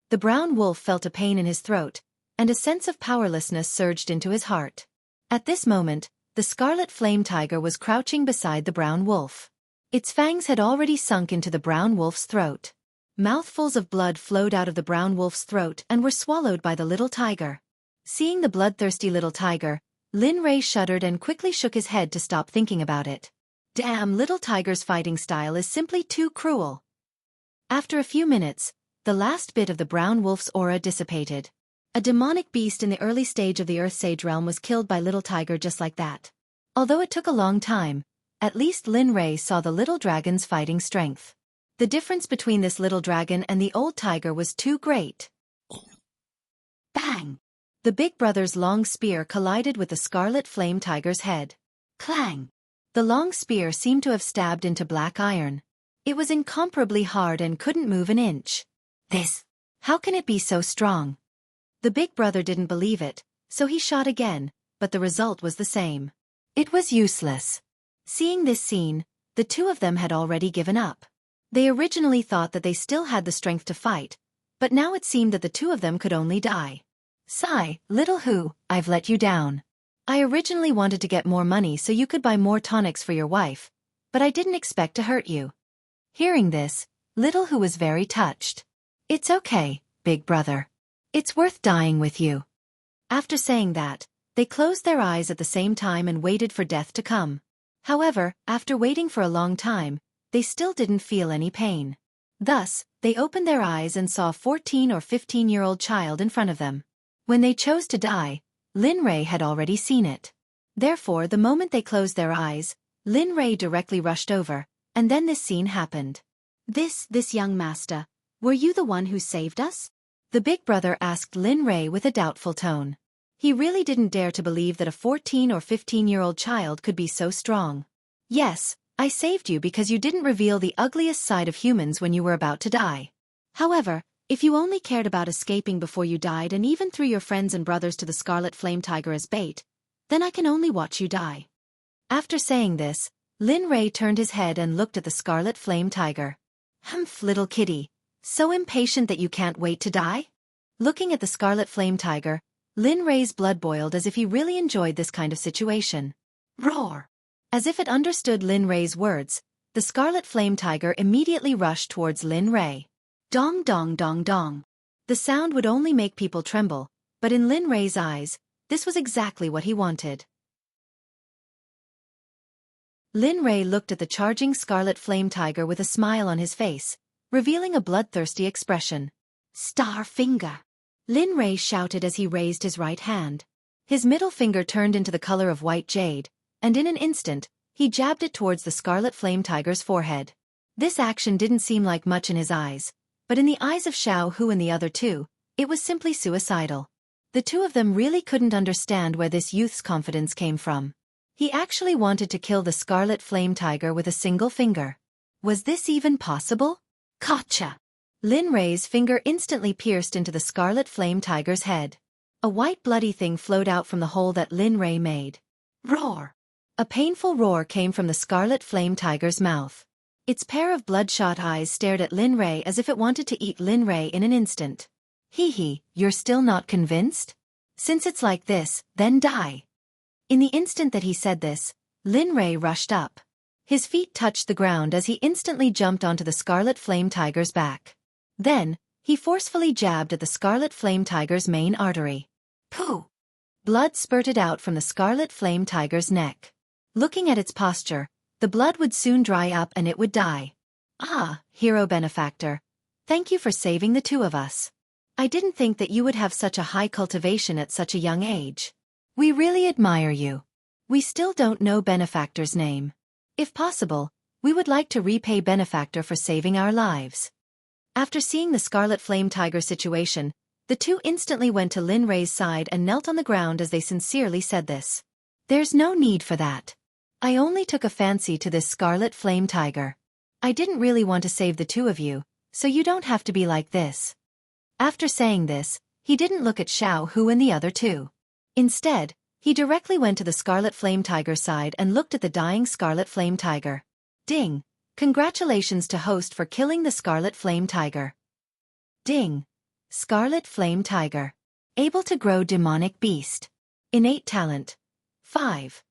A: The brown wolf felt a pain in his throat, and a sense of powerlessness surged into his heart. At this moment, the Scarlet Flame Tiger was crouching beside the brown wolf. Its fangs had already sunk into the brown wolf's throat. Mouthfuls of blood flowed out of the brown wolf's throat and were swallowed by the little tiger. Seeing the bloodthirsty little tiger, Lin Rei shuddered and quickly shook his head to stop thinking about it. Damn, little tiger's fighting style is simply too cruel. After a few minutes, the last bit of the brown wolf's aura dissipated. A demonic beast in the early stage of the Earth Sage realm was killed by little tiger just like that. Although it took a long time, at least Lin Rei saw the little dragon's fighting strength. The difference between this little dragon and the old tiger was too great. Bang! The big brother's long spear collided with the scarlet flame tiger's head. Clang! The long spear seemed to have stabbed into black iron. It was incomparably hard and couldn't move an inch. How can it be so strong? The big brother didn't believe it, so he shot again, but the result was the same. It was useless. Seeing this scene, the two of them had already given up. They originally thought that they still had the strength to fight, but now it seemed that the two of them could only die. Sigh, little Hu, I've let you down. I originally wanted to get more money so you could buy more tonics for your wife, but I didn't expect to hurt you. Hearing this, little Hu was very touched. It's okay, big brother. It's worth dying with you. After saying that, they closed their eyes at the same time and waited for death to come. However, after waiting for a long time, they still didn't feel any pain. Thus, they opened their eyes and saw a 14 or 15-year-old child in front of them. When they chose to die, Lin Rei had already seen it. Therefore, the moment they closed their eyes, Lin Rei directly rushed over, and then this scene happened. This young master, were you the one who saved us? The big brother asked Lin Rei with a doubtful tone. He really didn't dare to believe that a 14 or 15-year-old child could be so strong. Yes, I saved you because you didn't reveal the ugliest side of humans when you were about to die. However, if you only cared about escaping before you died and even threw your friends and brothers to the Scarlet Flame Tiger as bait, then I can only watch you die. After saying this, Lin Rei turned his head and looked at the Scarlet Flame Tiger. Humph, little kitty, so impatient that you can't wait to die? Looking at the Scarlet Flame Tiger, Lin Rei's blood boiled as if he really enjoyed this kind of situation. Roar! As if it understood Lin Rei's words, the Scarlet Flame Tiger immediately rushed towards Lin Rei. Dong dong dong dong. The sound would only make people tremble, but in Lin Rei's eyes, this was exactly what he wanted. Lin Rei looked at the charging Scarlet Flame Tiger with a smile on his face, revealing a bloodthirsty expression. Star finger! Lin Rei shouted as he raised his right hand. His middle finger turned into the color of white jade, and in an instant, he jabbed it towards the Scarlet Flame Tiger's forehead. This action didn't seem like much in his eyes, but in the eyes of Xiao Hu and the other two, it was simply suicidal. The two of them really couldn't understand where this youth's confidence came from. He actually wanted to kill the Scarlet Flame Tiger with a single finger. Was this even possible? Gotcha! Lin Rei's finger instantly pierced into the Scarlet Flame Tiger's head. A white bloody thing flowed out from the hole that Lin Rei made. Roar! A painful roar came from the Scarlet Flame Tiger's mouth. Its pair of bloodshot eyes stared at Lin Rei as if it wanted to eat Lin Rei in an instant. Hee, you're still not convinced? Since it's like this, then die. In the instant that he said this, Lin Rei rushed up. His feet touched the ground as he instantly jumped onto the Scarlet Flame Tiger's back. Then, he forcefully jabbed at the Scarlet Flame Tiger's main artery. Pooh! Blood spurted out from the Scarlet Flame Tiger's neck. Looking at its posture, the blood would soon dry up and it would die. Ah, hero benefactor. Thank you for saving the two of us. I didn't think that you would have such a high cultivation at such a young age. We really admire you. We still don't know Benefactor's name. If possible, we would like to repay Benefactor for saving our lives. After seeing the Scarlet Flame Tiger situation, the two instantly went to Lin Rei's side and knelt on the ground as they sincerely said this. There's no need for that. I only took a fancy to this Scarlet Flame Tiger. I didn't really want to save the two of you, so you don't have to be like this. After saying this, he didn't look at Xiao Hu and the other two. Instead, he directly went to the Scarlet Flame Tiger's side and looked at the dying Scarlet Flame Tiger. Ding! Congratulations to host for killing the Scarlet Flame Tiger. Ding! Scarlet Flame Tiger. Able to grow demonic beast. Innate talent. 5.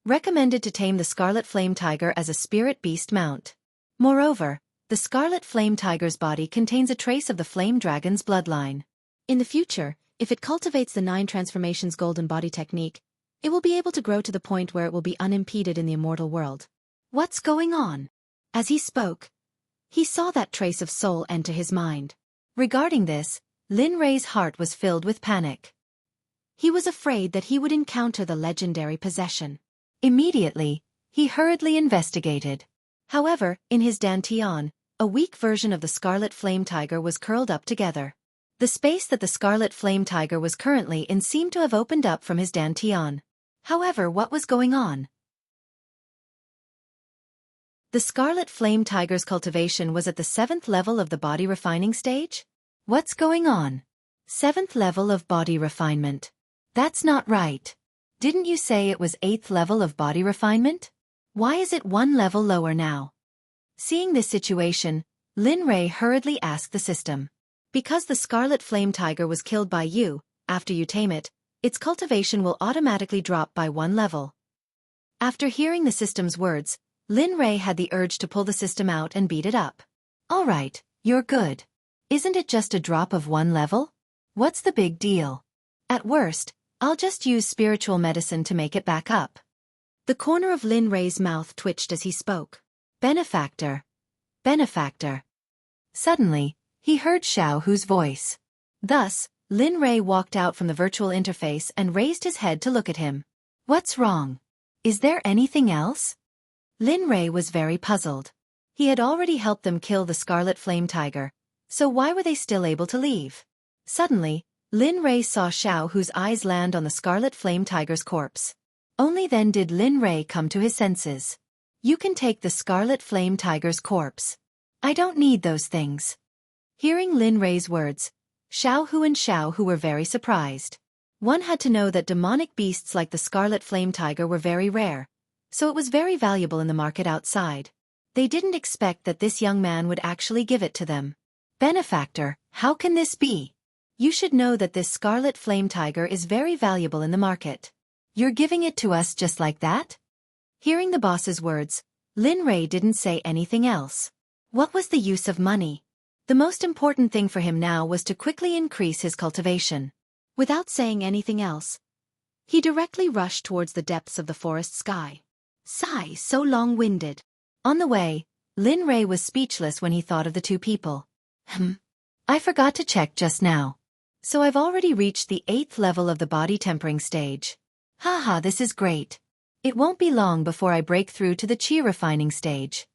A: Recommended to tame the Scarlet Flame Tiger as a spirit beast mount. Moreover, the Scarlet Flame Tiger's body contains a trace of the Flame Dragon's bloodline. In the future, if it cultivates the 9 transformations golden body technique,
B: It will be able to grow to the point where it will be unimpeded in the immortal world. What's going on? As he spoke, he saw that trace of soul enter his mind. Regarding this, Lin Rei's heart was filled with panic. He was afraid that he would encounter the legendary possession. Immediately, he hurriedly investigated. However, in his dantian, a weak version of the Scarlet Flame Tiger was curled up together. The space that the Scarlet Flame Tiger was currently in seemed to have opened up from his dantian. However, what was going on? The Scarlet Flame Tiger's cultivation was at the 7th level of the body refining stage? What's going on? 7th level of body refinement. That's not right. Didn't you say it was 8th level of body refinement? Why is it 1 level lower now? Seeing this situation, Lin Rei hurriedly asked the system. Because the Scarlet Flame Tiger was killed by you, after you tame it, its cultivation will automatically drop by 1 level. After hearing the system's words, Lin Rei had the urge to pull the system out and beat it up. Alright, you're good. Isn't it just a drop of 1 level? What's the big deal? At worst, I'll just use spiritual medicine to make it back up. The corner of Lin Rei's mouth twitched as he spoke. Benefactor. Benefactor. Suddenly, he heard Xiao Hu's voice. Thus, Lin Rei walked out from the virtual interface and raised his head to look at him. What's wrong? Is there anything else? Lin Rei was very puzzled. He had already helped them kill the Scarlet Flame Tiger, so why were they still able to leave? Suddenly, Lin Rei saw Xiao Hu's eyes land on the Scarlet Flame Tiger's corpse. Only then did Lin Rei come to his senses. You can take the Scarlet Flame Tiger's corpse. I don't need those things. Hearing Lin Rei's words, Xiao Hu and Xiao Hu were very surprised. One had to know that demonic beasts like the Scarlet Flame Tiger were very rare, so it was very valuable in the market outside. They didn't expect that this young man would actually give it to them. Benefactor, how can this be? You should know that this Scarlet Flame Tiger is very valuable in the market. You're giving it to us just like that? Hearing the boss's words, Lin Rei didn't say anything else. What was the use of money? The most important thing for him now was to quickly increase his cultivation. Without saying anything else, he directly rushed towards the depths of the forest sky. Sigh, so long-winded. On the way, Lin Rei was speechless when he thought of the two people. I forgot to check just now. So I've already reached the 8th level of the body tempering stage. Haha, this is great. It won't be long before I break through to the qi refining stage.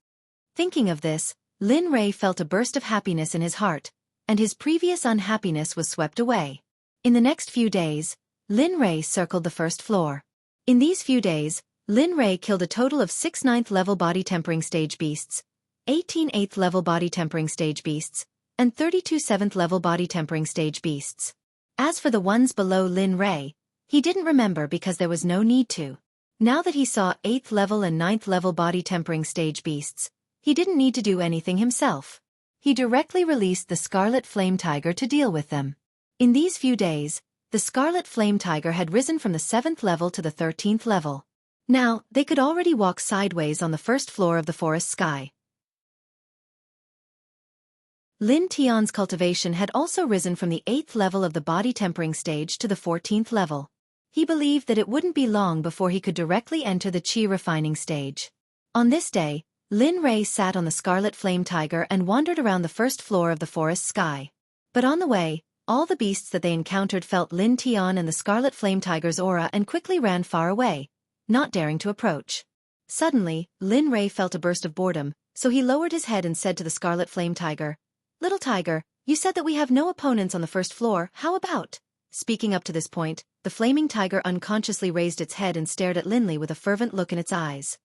B: Thinking of this, Lin Rei felt a burst of happiness in his heart, and his previous unhappiness was swept away. In the next few days, Lin Rei circled the first floor. In these few days, Lin Rei killed a total of 6 9th level body tempering stage beasts, 18 8th level body tempering stage beasts, and 32 7th level body tempering stage beasts. As for the ones below Lin Rei, he didn't remember because there was no need to. Now that he saw 8th level and 9th level body tempering stage beasts, he didn't need to do anything himself. He directly released the Scarlet Flame Tiger to deal with them. In these few days, the Scarlet Flame Tiger had risen from the 7th level to the 13th level. Now, they could already walk sideways on the first floor of the forest sky. Lin Tian's cultivation had also risen from the 8th level of the body tempering stage to the 14th level. He believed that it wouldn't be long before he could directly enter the qi refining stage. On this day, Lin Rei sat on the Scarlet Flame Tiger and wandered around the first floor of the forest sky. But on the way, all the beasts that they encountered felt Lin Tian and the Scarlet Flame Tiger's aura and quickly ran far away, not daring to approach. Suddenly, Lin Rei felt a burst of boredom, so he lowered his head and said to the Scarlet Flame Tiger, "Little tiger, you said that we have no opponents on the first floor, how about?" Speaking up to this point, the flaming tiger unconsciously raised its head and stared at Linley with a fervent look in its eyes.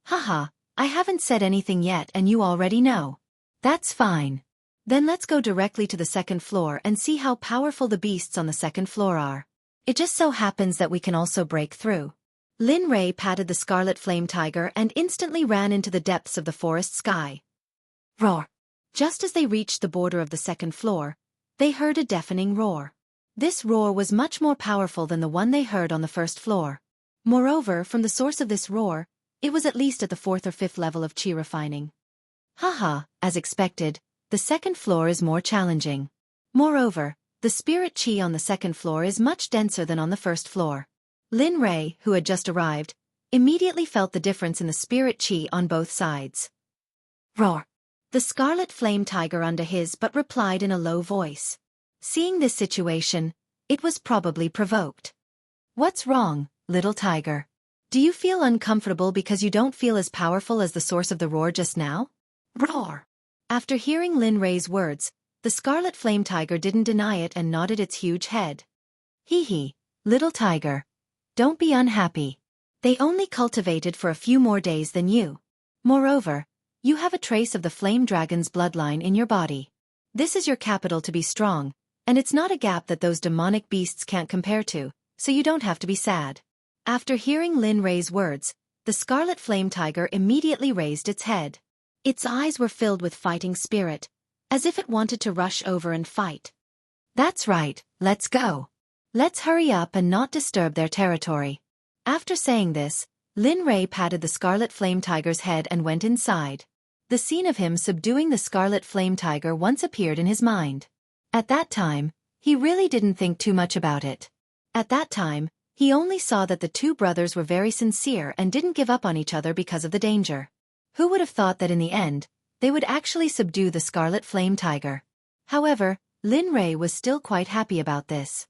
B: Haha, I haven't said anything yet and you already know. That's fine. Then let's go directly to the second floor and see how powerful the beasts on the second floor are. It just so happens that we can also break through. Lin Rei patted the Scarlet Flame Tiger and instantly ran into the depths of the forest sky. Roar! Just as they reached the border of the second floor, they heard a deafening roar. This roar was much more powerful than the one they heard on the first floor. Moreover, from the source of this roar, it was at least at the 4th or 5th level of qi refining. Haha, as expected, the second floor is more challenging. Moreover, the spirit qi on the second floor is much denser than on the first floor.
A: Lin Rei, who had just arrived, immediately felt the difference in the spirit chi on both sides. Roar! The scarlet flame tiger under his but replied in a low voice. Seeing this situation, it was probably provoked. What's wrong, little tiger? Do you feel uncomfortable because you don't feel as powerful as the source of the roar just now? Roar! After hearing Lin Rei's words, the scarlet flame tiger didn't deny it and nodded its huge head. Hee, little tiger. Don't be unhappy. They only cultivated for a few more days than you. Moreover, you have a trace of the flame dragon's bloodline in your body. This is your capital to be strong, and it's not a gap that those demonic beasts can't compare to, so you don't have to be sad. After hearing Lin Rei's words, the scarlet flame tiger immediately raised its head. Its eyes were filled with fighting spirit, as if it wanted to rush over and fight. That's right, let's go. Let's hurry up and not disturb their territory. After saying this, Lin Rei patted the scarlet flame tiger's head and went inside. The scene of him subduing the scarlet flame tiger once appeared in his mind. At that time, he really didn't think too much about it. At that time, he only saw that the two brothers were very sincere and didn't give up on each other because of the danger. Who would have thought that in the end, they would actually subdue the scarlet flame tiger? However, Lin Rei was still quite happy about this.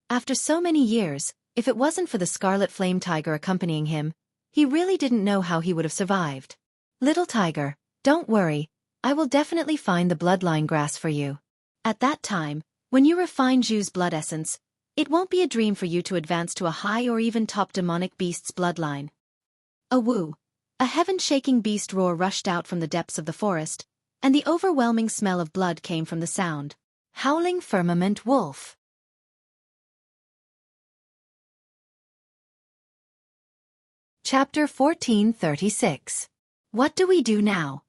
A: After so many years, if it wasn't for the scarlet flame tiger accompanying him, he really didn't know how he would have survived. Little tiger, don't worry, I will definitely find the bloodline grass for you. At that time, when you refine Zhu's blood essence, it won't be a dream for you to advance to a high or even top demonic beast's bloodline. A woo! A heaven-shaking beast roar rushed out from the depths of the forest, and the overwhelming smell of blood came from the sound. Howling firmament wolf. Chapter 1436. What do we do now?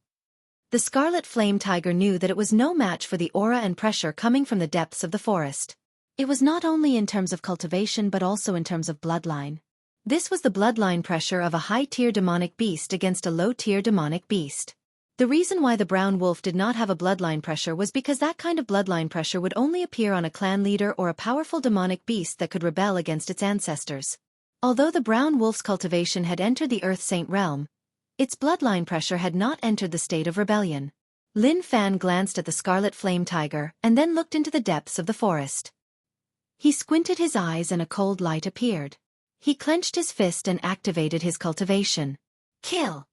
A: The scarlet flame tiger knew that it was no match for the aura and pressure coming from the depths of the forest. It was not only in terms of cultivation but also in terms of bloodline. This was the bloodline pressure of a high-tier demonic beast against a low-tier demonic beast. The reason why the brown wolf did not have a bloodline pressure was because that kind of bloodline pressure would only appear on a clan leader or a powerful demonic beast that could rebel against its ancestors. Although the brown wolf's cultivation had entered the Earth Saint realm, its bloodline pressure had not entered the state of rebellion. Lin Fan glanced at the scarlet flame tiger and then looked into the depths of the forest. He squinted his eyes and a cold light appeared. He clenched his fist and activated his cultivation. Kill!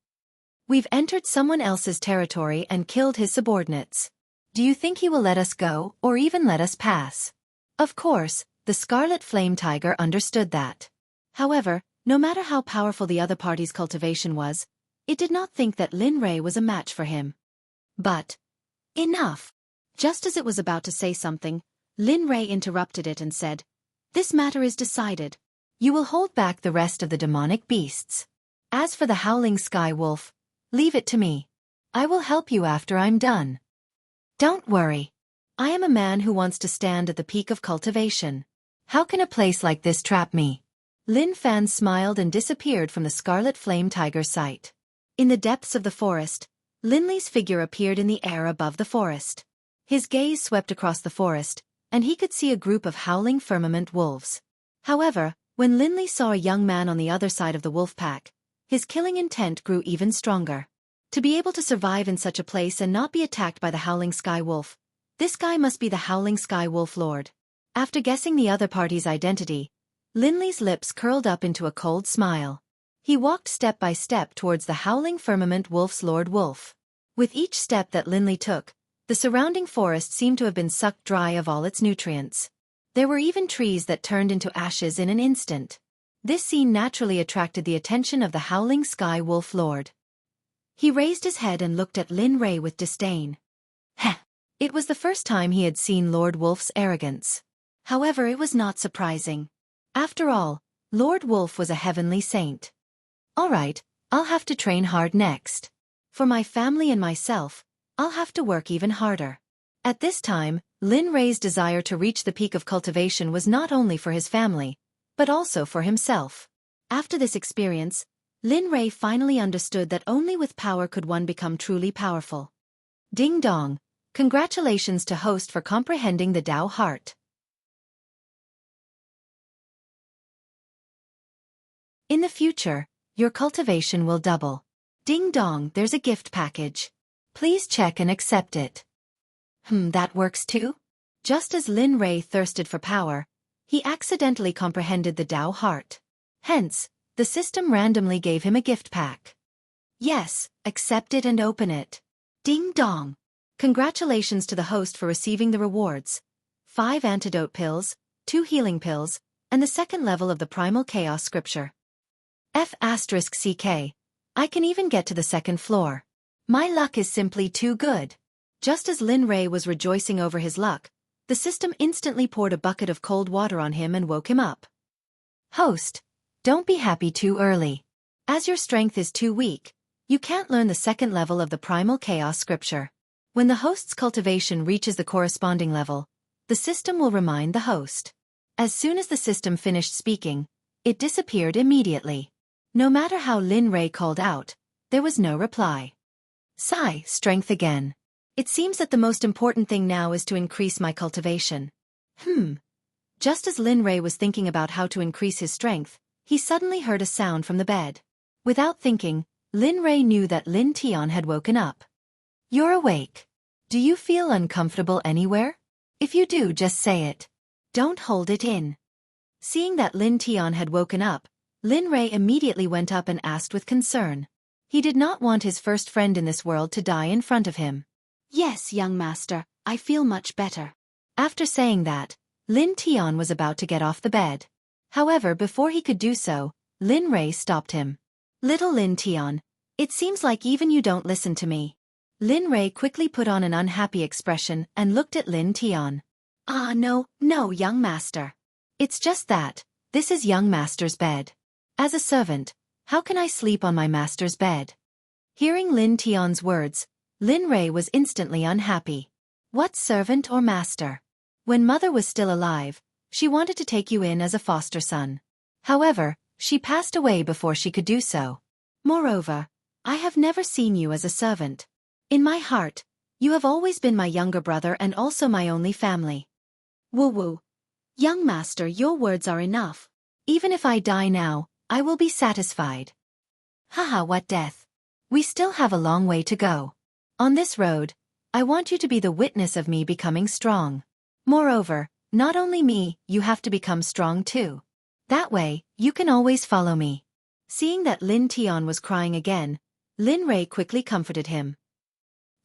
A: We've entered someone else's territory and killed his subordinates. Do you think he will let us go or even let us pass? Of course, the scarlet flame tiger understood that. However, no matter how powerful the other party's cultivation was, it did not think that Lin Rei was a match for him. But, enough! Just as it was about to say something, Lin Rei interrupted it and said, "This matter is decided. You will hold back the rest of the demonic beasts. As for the howling sky wolf, leave it to me. I will help you after I'm done. Don't worry. I am a man who wants to stand at the peak of cultivation. How can a place like this trap me?" Lin Fan smiled and disappeared from the scarlet flame tiger's sight. In the depths of the forest, Lin Li's figure appeared in the air above the forest. His gaze swept across the forest, and he could see a group of howling firmament wolves. However, when Lin Li saw a young man on the other side of the wolf pack, his killing intent grew even stronger. To be able to survive in such a place and not be attacked by the howling sky wolf, this guy must be the howling sky wolf lord. After guessing the other party's identity, Lin Li's lips curled up into a cold smile. He walked step by step towards the howling firmament wolf's Lord Wolf. With each step that Lin Li took, the surrounding forest seemed to have been sucked dry of all its nutrients. There were even trees that turned into ashes in an instant. This scene naturally attracted the attention of the howling sky wolf lord. He raised his head and looked at Lin Rei with disdain. Heh! It was the first time he had seen Lord Wolf's arrogance. However, it was not surprising. After all, Lord Wolf was a heavenly saint. All right, I'll have to train hard next. For my family and myself, I'll have to work even harder. At this time, Lin Rei's desire to reach the peak of cultivation was not only for his family, but also for himself. After this experience, Lin Rei finally understood that only with power could one become truly powerful. Ding dong! Congratulations to host for comprehending the Tao heart. In the future, your cultivation will double. Ding dong, there's a gift package. Please check and accept it. That works too? Just as Lin Rei thirsted for power, he accidentally comprehended the Tao heart. Hence, the system randomly gave him a gift pack. Yes, accept it and open it. Ding dong. Congratulations to the host for receiving the rewards. 5 antidote pills, 2 healing pills, and the second level of the primal chaos scripture. F***CK. I can even get to the second floor. My luck is simply too good. Just as Lin Rei was rejoicing over his luck, the system instantly poured a bucket of cold water on him and woke him up. Host, don't be happy too early. As your strength is too weak, you can't learn the second level of the primal chaos scripture. When the host's cultivation reaches the corresponding level, the system will remind the host. As soon as the system finished speaking, it disappeared immediately. No matter how Lin Rei called out, there was no reply. Sigh, strength again. It seems that the most important thing now is to increase my cultivation. Just as Lin Rei was thinking about how to increase his strength, he suddenly heard a sound from the bed. Without thinking, Lin Rei knew that Lin Tian had woken up. You're awake. Do you feel uncomfortable anywhere? If you do, just say it. Don't hold it in. Seeing that Lin Tian had woken up, Lin Rei immediately went up and asked with concern. He did not want his first friend in this world to die in front of him. Yes, young master, I feel much better. After saying that, Lin Tian was about to get off the bed. However, before he could do so, Lin Rei stopped him. Little Lin Tian, it seems like even you don't listen to me. Lin Rei quickly put on an unhappy expression and looked at Lin Tian. No, young master. It's just that, this is young master's bed. As a servant, how can I sleep on my master's bed? Hearing Lin Tian's words, Lin Rei was instantly unhappy. What servant or master? When mother was still alive, she wanted to take you in as a foster son. However, she passed away before she could do so. Moreover, I have never seen you as a servant. In my heart, you have always been my younger brother and also my only family. Woo. Young master, your words are enough. Even if I die now, I will be satisfied. Haha, what death? We still have a long way to go. On this road, I want you to be the witness of me becoming strong. Moreover, not only me, you have to become strong too. That way, you can always follow me. Seeing that Lin Tian was crying again, Lin Rei quickly comforted him.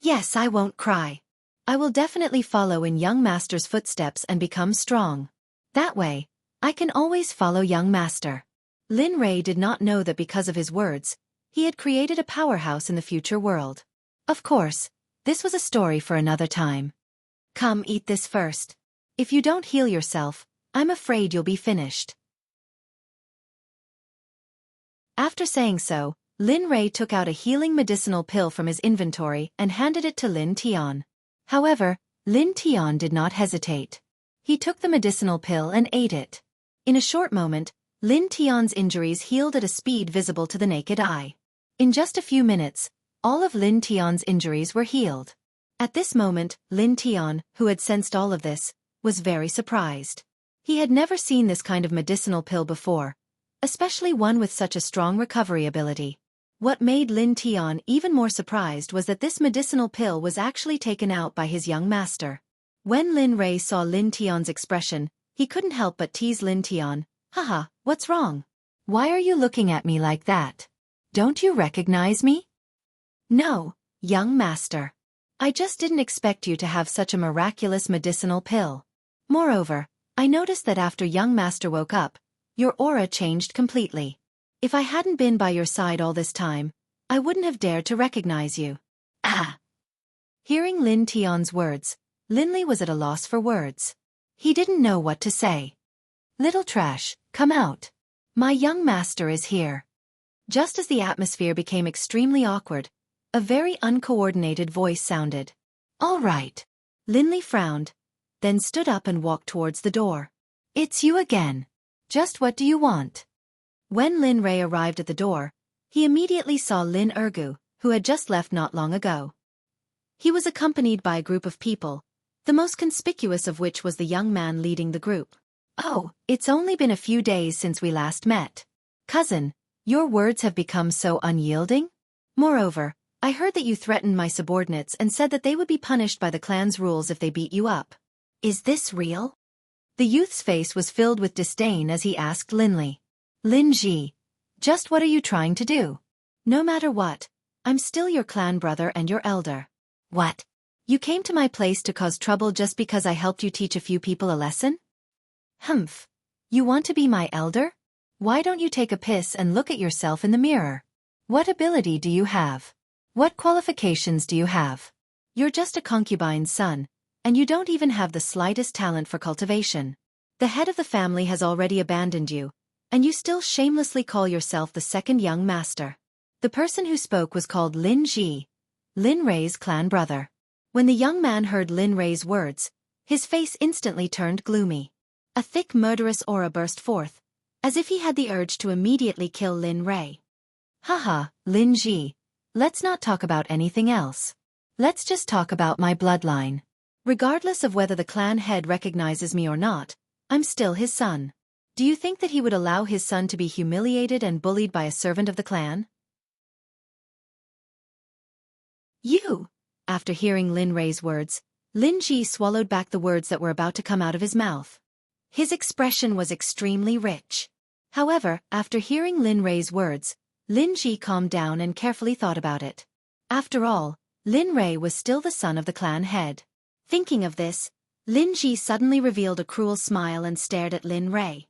A: Yes, I won't cry. I will definitely follow in young master's footsteps and become strong. That way, I can always follow young master. Lin Rei did not know that because of his words, he had created a powerhouse in the future world. Of course, this was a story for another time. Come, eat this first. If you don't heal yourself, I'm afraid you'll be finished. After saying so, Lin Rei took out a healing medicinal pill from his inventory and handed it to Lin Tian. However, Lin Tian did not hesitate. He took the medicinal pill and ate it. In a short moment, Lin Tian's injuries healed at a speed visible to the naked eye. In just a few minutes, all of Lin Tian's injuries were healed. At this moment, Lin Tian, who had sensed all of this, was very surprised. He had never seen this kind of medicinal pill before, especially one with such a strong recovery ability. What made Lin Tian even more surprised was that this medicinal pill was actually taken out by his young master. When Lin Rei saw Lin Tian's expression, he couldn't help but tease Lin Tian. Haha, what's wrong? Why are you looking at me like that? Don't you recognize me? No, young master. I just didn't expect you to have such a miraculous medicinal pill. Moreover, I noticed that after young master woke up, your aura changed completely. If I hadn't been by your side all this time, I wouldn't have dared to recognize you. Ah! Hearing Lin Tian's words, Linli was at a loss for words. He didn't know what to say. Little trash, come out. My young master is here. Just as the atmosphere became extremely awkward, a very uncoordinated voice sounded. All right. Linli frowned, then stood up and walked towards the door. It's you again. Just what do you want? When Lin Rei arrived at the door, he immediately saw Lin Ergu, who had just left not long ago. He was accompanied by a group of people, the most conspicuous of which was the young man leading the group. Oh, it's only been a few days since we last met. Cousin, your words have become so unyielding? Moreover, I heard that you threatened my subordinates and said that they would be punished by the clan's rules if they beat you up. Is this real? The youth's face was filled with disdain as he asked Linley. Lin Ji, just what are you trying to do? No matter what, I'm still your clan brother and your elder. What? You came to my place to cause trouble just because I helped you teach a few people a lesson? Humph. You want to be my elder? Why don't you take a piss and look at yourself in the mirror? What ability do you have? What qualifications do you have? You're just a concubine's son, and you don't even have the slightest talent for cultivation. The head of the family has already abandoned you, and you still shamelessly call yourself the second young master. The person who spoke was called Lin Ji, Lin Rei's clan brother. When the young man heard Lin Rei's words, his face instantly turned gloomy. A thick murderous aura burst forth, as if he had the urge to immediately kill Lin Rei. Haha, Lin Ji, let's not talk about anything else. Let's just talk about my bloodline. Regardless of whether the clan head recognizes me or not, I'm still his son. Do you think that he would allow his son to be humiliated and bullied by a servant of the clan? You! After hearing Lin Rei's words, Lin Ji swallowed back the words that were about to come out of his mouth. His expression was extremely rich. However, after hearing Lin Rei's words, Lin Ji calmed down and carefully thought about it. After all, Lin Rei was still the son of the clan head. Thinking of this, Lin Ji suddenly revealed a cruel smile and stared at Lin Rei.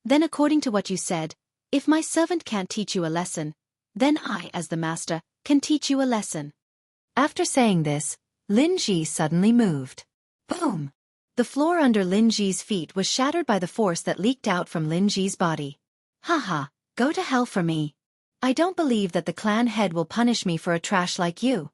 A: Then according to what you said, if my servant can't teach you a lesson, then I, as the master, can teach you a lesson. After saying this, Lin Ji suddenly moved. Boom! The floor under Lin Ji's feet was shattered by the force that leaked out from Lin Ji's body. Haha, go to hell for me. I don't believe that the clan head will punish me for a trash like you.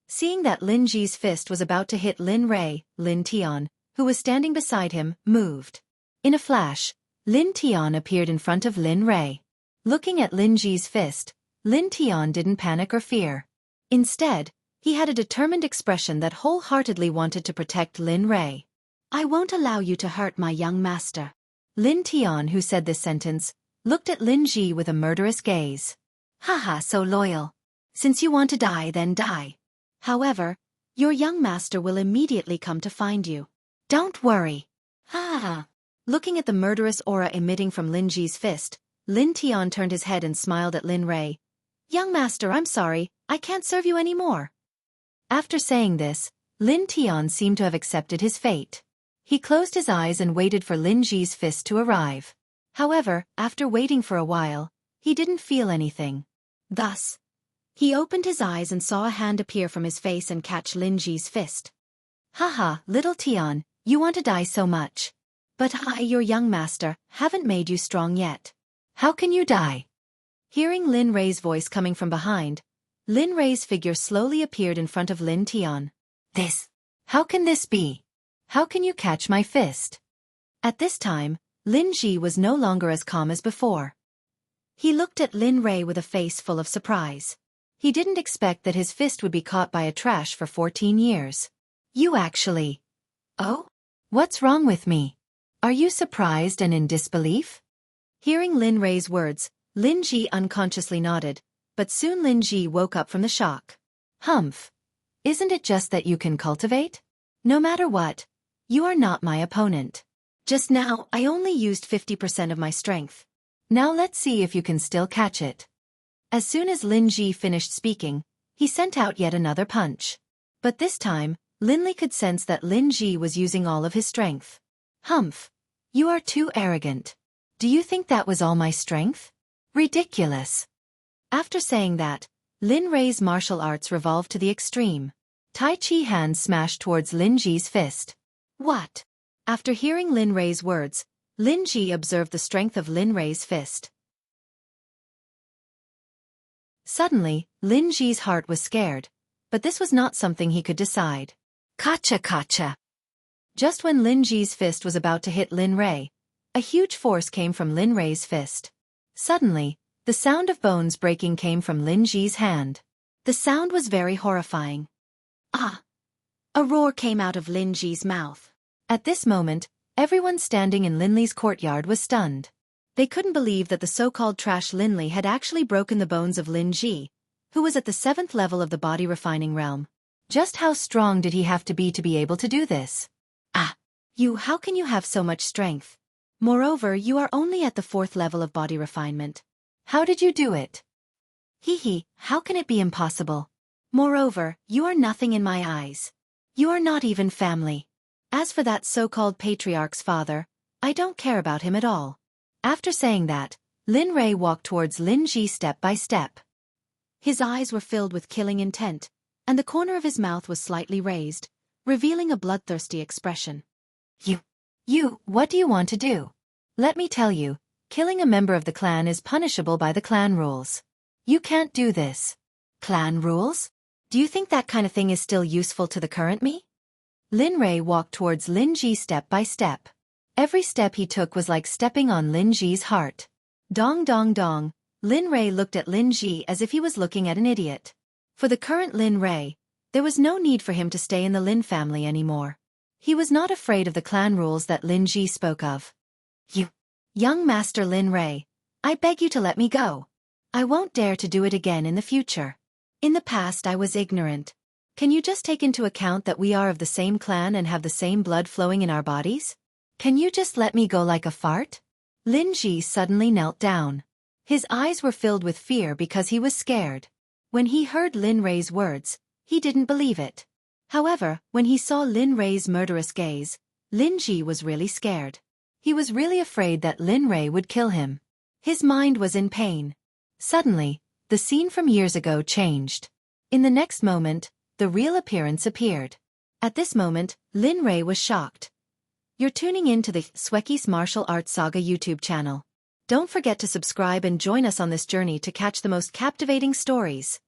A: Seeing that Lin Ji's fist was about to hit Lin Rei, Lin Tian, who was standing beside him, moved. In a flash, Lin Tian appeared in front of Lin Rei. Looking at Lin Ji's fist, Lin Tian didn't panic or fear. Instead, he had a determined expression that wholeheartedly wanted to protect Lin Rei. I won't allow you to hurt my young master. Lin Tian, who said this sentence, looked at Lin Ji with a murderous gaze. Haha, so loyal. Since you want to die, then die. However, your young master will immediately come to find you. Don't worry. Ha! Looking at the murderous aura emitting from Lin Ji's fist, Lin Tian turned his head and smiled at Lin Rei. Young master, I'm sorry, I can't serve you anymore. After saying this, Lin Tian seemed to have accepted his fate. He closed his eyes and waited for Lin Ji's fist to arrive. However, after waiting for a while, he didn't feel anything. Thus, he opened his eyes and saw a hand appear from his face and catch Lin Ji's fist. Haha, little Tian, you want to die so much. But I, your young master, haven't made you strong yet. How can you die? Hearing Lin Rei's voice coming from behind, Lin Rei's figure slowly appeared in front of Lin Tian. How can this be? How can you catch my fist? At this time, Lin Ji was no longer as calm as before. He looked at Lin Rei with a face full of surprise. He didn't expect that his fist would be caught by a trash for 14 years. You actually... Oh? What's wrong with me? Are you surprised and in disbelief? Hearing Lin Rei's words, Lin Ji unconsciously nodded, but soon Lin Ji woke up from the shock. Humph. Isn't it just that you can cultivate? No matter what, you are not my opponent. Just now, I only used 50% of my strength. Now let's see if you can still catch it. As soon as Lin Ji finished speaking, he sent out yet another punch. But this time, Linley could sense that Lin Ji was using all of his strength. Humph. You are too arrogant. Do you think that was all my strength? Ridiculous. After saying that, Lin Rei's martial arts revolved to the extreme. Tai Chi hands smashed towards Lin Ji's fist. What? After hearing Lin Rei's words, Lin Ji observed the strength of Lin Rei's fist. Suddenly, Lin Ji's heart was scared, but this was not something he could decide. Kacha! Just when Lin Ji's fist was about to hit Lin Rei, a huge force came from Lin Rei's fist. Suddenly, the sound of bones breaking came from Lin Ji's hand. The sound was very horrifying. Ah! A roar came out of Lin Ji's mouth. At this moment, everyone standing in Linley's courtyard was stunned. They couldn't believe that the so-called trash Linley had actually broken the bones of Lin Ji, who was at the 7th level of the body refining realm. Just how strong did he have to be able to do this? Ah! How can you have so much strength? Moreover, you are only at the 4th level of body refinement. How did you do it? How can it be impossible? Moreover, you are nothing in my eyes. You are not even family. As for that so-called patriarch's father, I don't care about him at all. After saying that, Lin Rei walked towards Lin Ji step by step. His eyes were filled with killing intent, and the corner of his mouth was slightly raised, revealing a bloodthirsty expression. What do you want to do? Let me tell you, killing a member of the clan is punishable by the clan rules. You can't do this. Clan rules? Do you think that kind of thing is still useful to the current me? Lin Rei walked towards Lin Ji step by step. Every step he took was like stepping on Lin Ji's heart. Dong dong dong, Lin Rei looked at Lin Ji as if he was looking at an idiot. For the current Lin Rei, there was no need for him to stay in the Lin family anymore. He was not afraid of the clan rules that Lin Ji spoke of. Young Master Lin Rei, I beg you to let me go. I won't dare to do it again in the future. In the past I was ignorant. Can you just take into account that we are of the same clan and have the same blood flowing in our bodies? Can you just let me go like a fart? Lin Ji suddenly knelt down. His eyes were filled with fear because he was scared. When he heard Lin Rei's words, he didn't believe it. However, when he saw Lin Rei's murderous gaze, Lin Ji was really scared. He was really afraid that Lin Rei would kill him. His mind was in pain. Suddenly, the scene from years ago changed. In the next moment, the real appearance appeared. At this moment, Lin Rei was shocked. You're tuning in to the Xueqi's Martial Arts Saga YouTube channel. Don't forget to subscribe and join us on this journey to catch the most captivating stories.